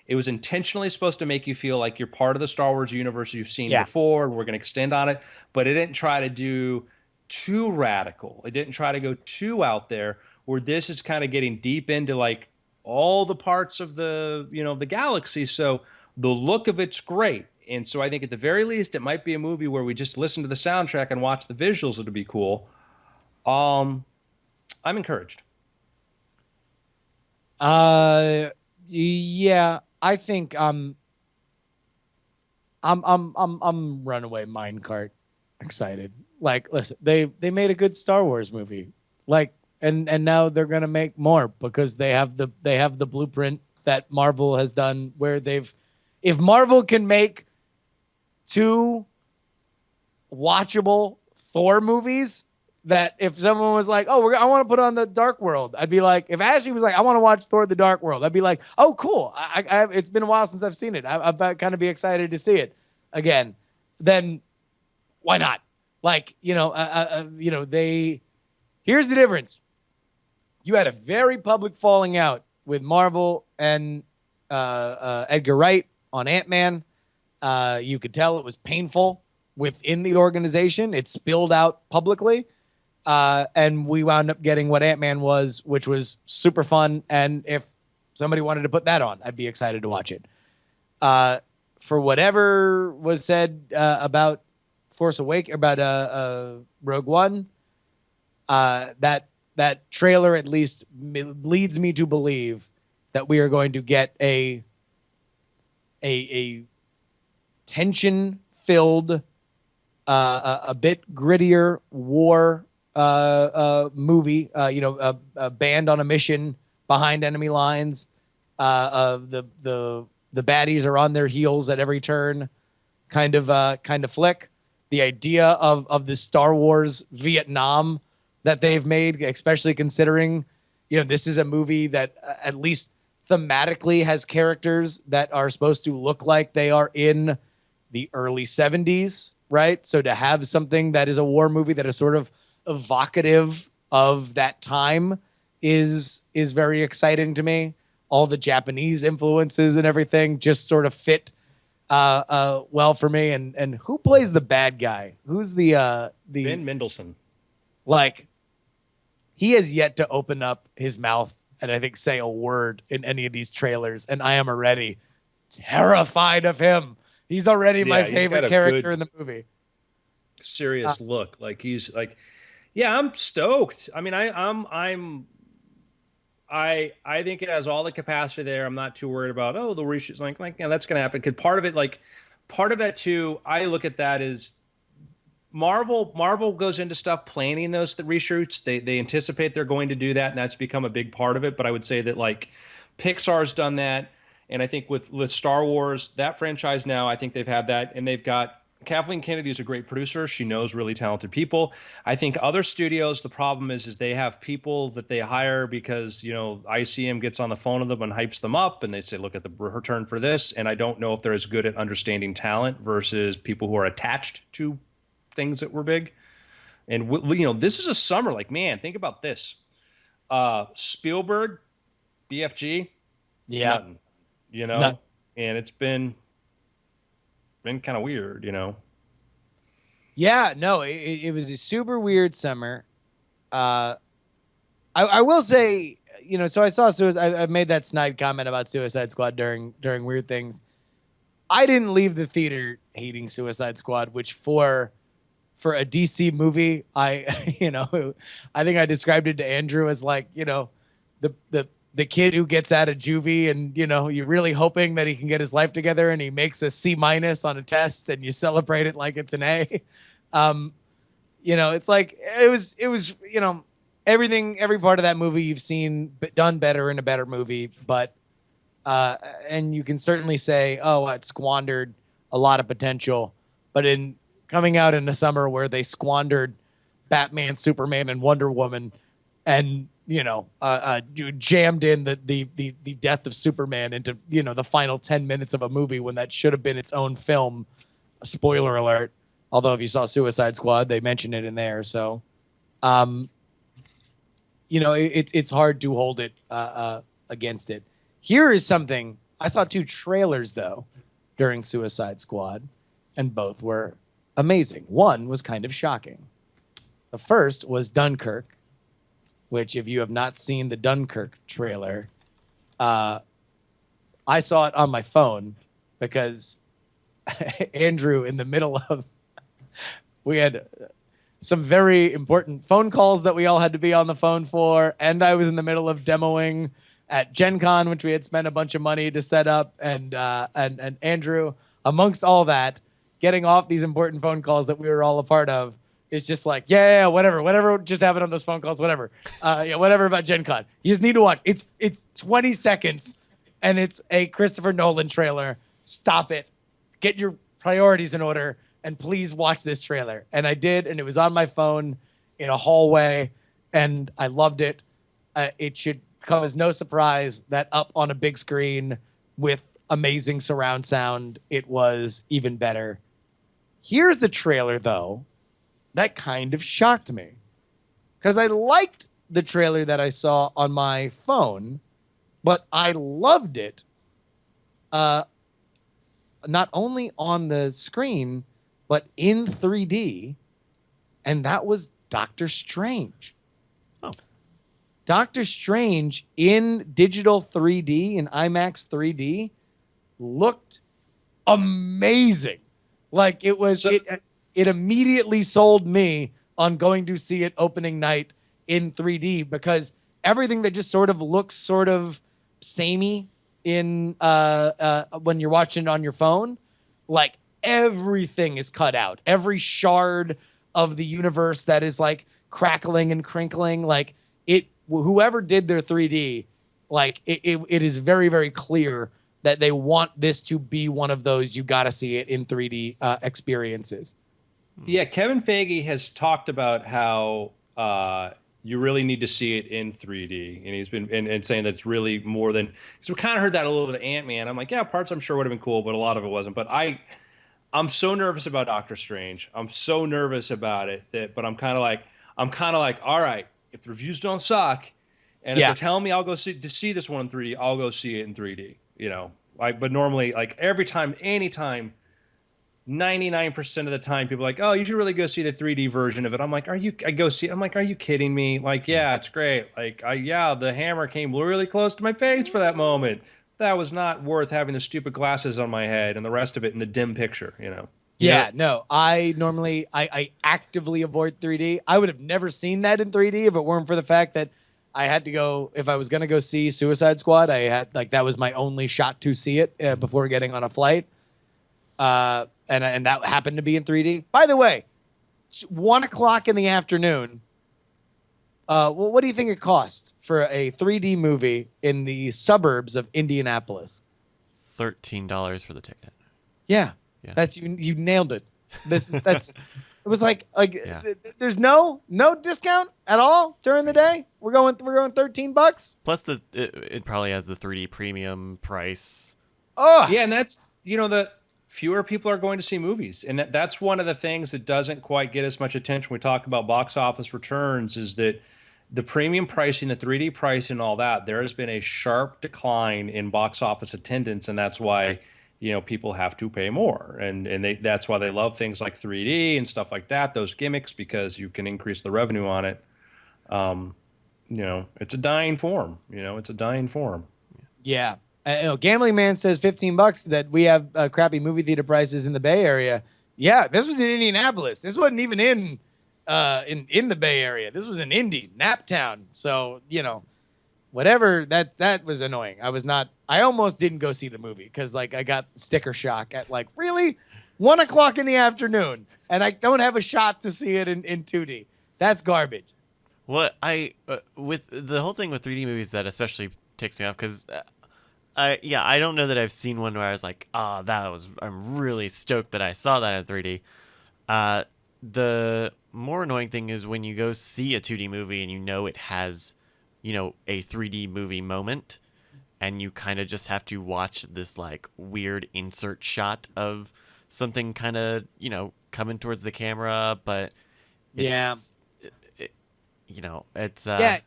it was intentionally supposed to make you feel like you're part of the Star Wars universe you've seen before, and we're going to extend on it. But it didn't try to do too radical. It didn't try to go too out there, where this is kind of getting deep into like all the parts of the galaxy. So the look of it's great. And so I think at the very least, it might be a movie where we just listen to the soundtrack and watch the visuals. It'll be cool. I'm encouraged. Yeah, I think I'm runaway minecart excited. Like, listen, they made a good Star Wars movie. Like, and now they're gonna make more because they have the blueprint that Marvel has done, where if Marvel can make 2 watchable Thor movies, that if someone was like, oh, I want to put on the Dark World, I'd be like, if Ashley was like, I want to watch Thor the Dark World, I'd be like, oh, cool. It's been a while since I've seen it. I've kind of be excited to see it again. Then why not? Like, here's the difference. You had a very public falling out with Marvel and Edgar Wright on Ant-Man. You could tell it was painful within the organization. It spilled out publicly. And we wound up getting what Ant-Man was, which was super fun. And if somebody wanted to put that on, I'd be excited to watch it. For whatever was said about Rogue One, that trailer at least leads me to believe that we are going to get a tension-filled, a bit grittier war movie, a band on a mission behind enemy lines. The baddies are on their heels at every turn, kind of flick. The idea of the Star Wars Vietnam that they've made, especially considering, this is a movie that at least thematically has characters that are supposed to look like they are in the early 70s, right? So to have something that is a war movie that is sort of evocative of that time is very exciting to me. All the Japanese influences and everything just sort of fit well for me. And who plays the bad guy? Who's the Ben Mendelsohn? Like, he has yet to open up his mouth and I think say a word in any of these trailers, and I am already terrified of him. He's already my favorite character in the movie. Serious look. Like, he's like, yeah, I'm stoked. I mean, I think it has all the capacity there. I'm not too worried about, the reshoots. Like, yeah, that's going to happen. Because part of that too, I look at that as Marvel goes into stuff planning the reshoots. They anticipate they're going to do that, and that's become a big part of it. But I would say that like Pixar's done that, and I think with Star Wars, that franchise now, I think they've had that, and they've got Kathleen Kennedy is a great producer. She knows really talented people. I think other studios, the problem is they have people that they hire because, you know, ICM gets on the phone with them and hypes them up and they say, look at the return for this. And I don't know if they're as good at understanding talent versus people who are attached to things that were big. And, you know, this is a summer, like, man, think about this. Spielberg, BFG, nothing, you know, and it's been kind of weird, you know. Yeah, no, it was a super weird summer. I will say, you know, so I saw I made that snide comment about Suicide Squad during Weird Things. I didn't leave the theater hating Suicide Squad, which for a DC movie, you know, I think I described it to Andrew as like, you know, the kid who gets out of juvie and, you know, you're really hoping that he can get his life together and he makes a C- on a test and you celebrate it like it's an A. You know, it's like, it was, you know, every part of that movie you've seen done better in a better movie, but, and you can certainly say, oh, it squandered a lot of potential, but in coming out in the summer where they squandered Batman, Superman, and Wonder Woman, and you know, jammed in the death of Superman into, you know, the final 10 minutes of a movie when that should have been its own film. Spoiler alert. Although if you saw Suicide Squad, they mention it in there. So, you know, it's hard to hold it against it. Here is something. I saw 2 trailers, though, during Suicide Squad, and both were amazing. One was kind of shocking. The first was Dunkirk, which if you have not seen the Dunkirk trailer, I saw it on my phone because Andrew, in the middle of, we had some very important phone calls that we all had to be on the phone for, and I was in the middle of demoing at Gen Con, which we had spent a bunch of money to set up, and Andrew, amongst all that, getting off these important phone calls that we were all a part of, it's just like, yeah, whatever just happened on those phone calls, whatever. Yeah, whatever about Gen Con. You just need to watch. It's 20 seconds, and it's a Christopher Nolan trailer. Stop it. Get your priorities in order, and please watch this trailer. And I did, and it was on my phone in a hallway, and I loved it. It should come as no surprise that up on a big screen with amazing surround sound, it was even better. Here's the trailer, though, that kind of shocked me, because I liked the trailer that I saw on my phone, but I loved it not only on the screen, but in 3D, and that was Doctor Strange. Oh. Doctor Strange in digital 3D, in IMAX 3D, looked amazing. Like it was... It immediately sold me on going to see it opening night in 3D, because everything that just sort of looks sort of samey in when you're watching it on your phone, like everything is cut out. Every shard of the universe that is like crackling and crinkling, like it. Whoever did their 3D, like it is very, very clear that they want this to be one of those you got to see it in 3D experiences. Yeah, Kevin Feige has talked about how you really need to see it in 3D, and he's been and saying that it's really more than. Because we kind of heard that a little bit of Ant-Man. I'm like, yeah, parts I'm sure would have been cool, but a lot of it wasn't. But I'm so nervous about Doctor Strange. I'm so nervous about it but I'm kind of like, all right, if the reviews don't suck, and if they're telling me I'll go see this one in 3D, I'll go see it in 3D. You know, but normally, like every time, anytime. 99% of the time people are like, oh, you should really go see the 3D version of it. I'm like, are you kidding me? Like, yeah, it's great. Like, the hammer came really close to my face for that moment. That was not worth having the stupid glasses on my head and the rest of it in the dim picture, you know? No, I normally, I actively avoid 3D. I would have never seen that in 3D if it weren't for the fact that I had to go, if I was going to go see Suicide Squad, I had, like, that was my only shot to see it before getting on a flight. And that happened to be in 3D. By the way, it's 1:00 in the afternoon. What do you think it cost for a 3D movie in the suburbs of Indianapolis? $13 for the ticket. Yeah. Yeah. That's you nailed it. That's. It was like Yeah. there's no discount at all during the day. We're going $13. Plus it probably has the 3D premium price. Oh Yeah, and that's the fewer people are going to see movies, and that's one of the things that doesn't quite get as much attention when we talk about box office returns. Is that the premium pricing, the 3D pricing, and all that? There has been a sharp decline in box office attendance, and that's why people have to pay more, and that's why they love things like 3D and stuff like that, those gimmicks, because you can increase the revenue on it. It's a dying form. It's a dying form. yeah. Gambling Man says $15 that we have crappy movie theater prices in the Bay Area. Yeah, this was in Indianapolis. This wasn't even in the Bay Area. This was in Indy, Naptown. So whatever. That was annoying. I almost didn't go see the movie because I got sticker shock at really 1 o'clock in the afternoon, and I don't have a shot to see it in 2D. That's garbage. What with the whole thing with 3D movies that especially ticks me off because. I don't know that I've seen one where I was like, I'm really stoked that I saw that in 3D. The more annoying thing is when you go see a 2D movie and it has, a 3D movie moment, and you kind of just have to watch this weird insert shot of something kind of, coming towards the camera, but it's, it's yeah.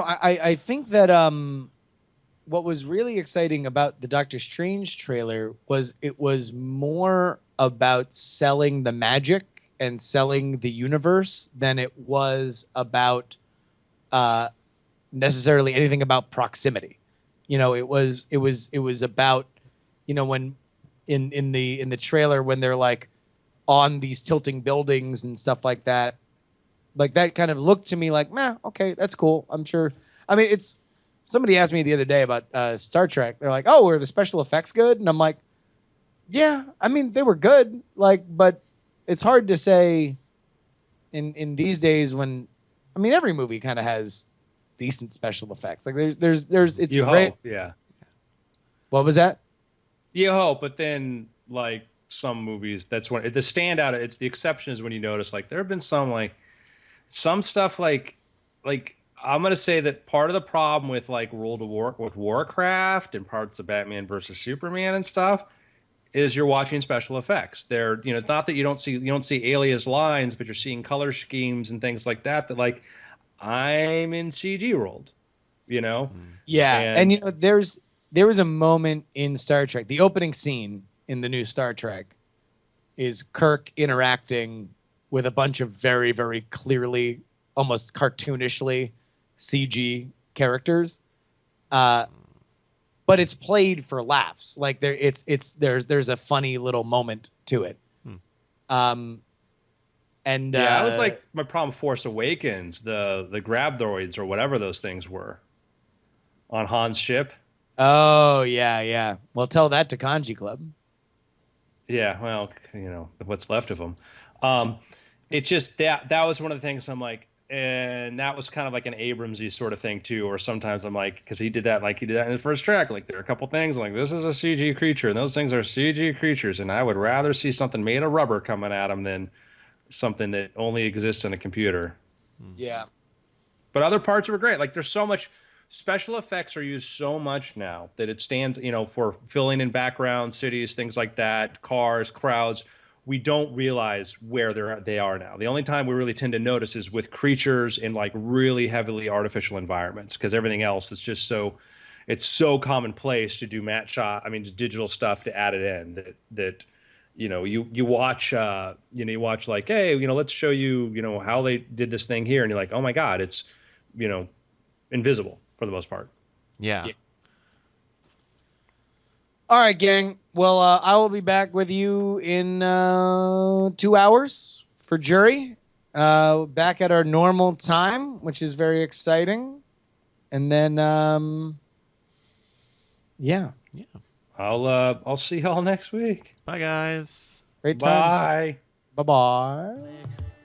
I think that what was really exciting about the Doctor Strange trailer was it was more about selling the magic and selling the universe than it was about necessarily anything about proximity. It was about when in the trailer when they're on these tilting buildings and stuff like that kind of looked to me meh, okay, that's cool. I'm sure. I mean, somebody asked me the other day about Star Trek. They're like, "Oh, were the special effects good?" And I'm like, "Yeah, I mean, they were good. But it's hard to say in these days when, I mean, every movie kind of has decent special effects. There's it's You rare. hope, yeah. What was that? You hope, but then some movies, that's when the standout. It's the exception is when you notice there have been some stuff I'm going to say that part of the problem with World of Warcraft and parts of Batman versus Superman and stuff is you're watching special effects. They're, it's not that you don't see alias lines, but you're seeing color schemes and things like that I'm in CG world, Yeah. And there was a moment in Star Trek, the opening scene in the new Star Trek is Kirk interacting with a bunch of very, very clearly, almost cartoonishly CG characters, but it's played for laughs. There's a funny little moment to it. And that was my problem with Force Awakens, the grab droids or whatever those things were on Han's ship. Oh yeah. Well, tell that to Kanji Club. Yeah, well, what's left of them. It just that was one of the things I'm like. And that was kind of an Abramsy sort of thing too. Or sometimes I'm because he did that in his first track. There are a couple things this is a CG creature, and those things are CG creatures, and I would rather see something made of rubber coming at them than something that only exists in a computer. Yeah. But other parts were great. There's so much special effects are used so much now that it stands, for filling in background cities, things like that, cars, crowds. We don't realize where they are now. The only time we really tend to notice is with creatures in really heavily artificial environments, because everything else is just it's so commonplace to do digital stuff to add it in that you watch hey, let's show you how they did this thing here, and you're like, oh my God, it's invisible for the most part. Yeah. All right, gang. Well, I will be back with you in 2 hours for jury. Back at our normal time, which is very exciting. And then, yeah. I'll see y'all next week. Bye, guys. Great times. Bye. Bye-bye.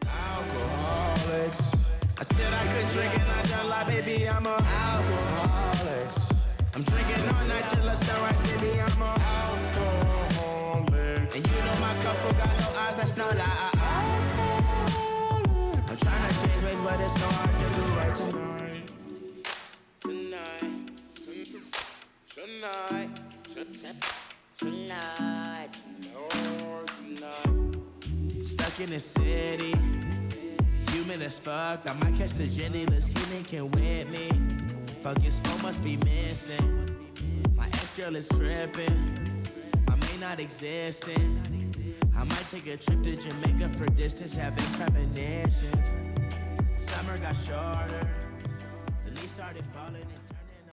Alcoholics. I said I could drink and I done like, baby, I'm a alcoholics. I'm drinking all night till the sunrise, baby, I'm a alcoholics. And you know my cup full got no eyes, that's no lie. I'm trying to change ways, but it's so hard to do right tonight. Stuck in the city, humid as fuck. I might catch the Jenny, this healing can with me. Fucking smoke must be missing. My ex-girl is crippin', my main not existing. I might take a trip to Jamaica for distance, having premonitions. Summer got shorter, the leaves started falling into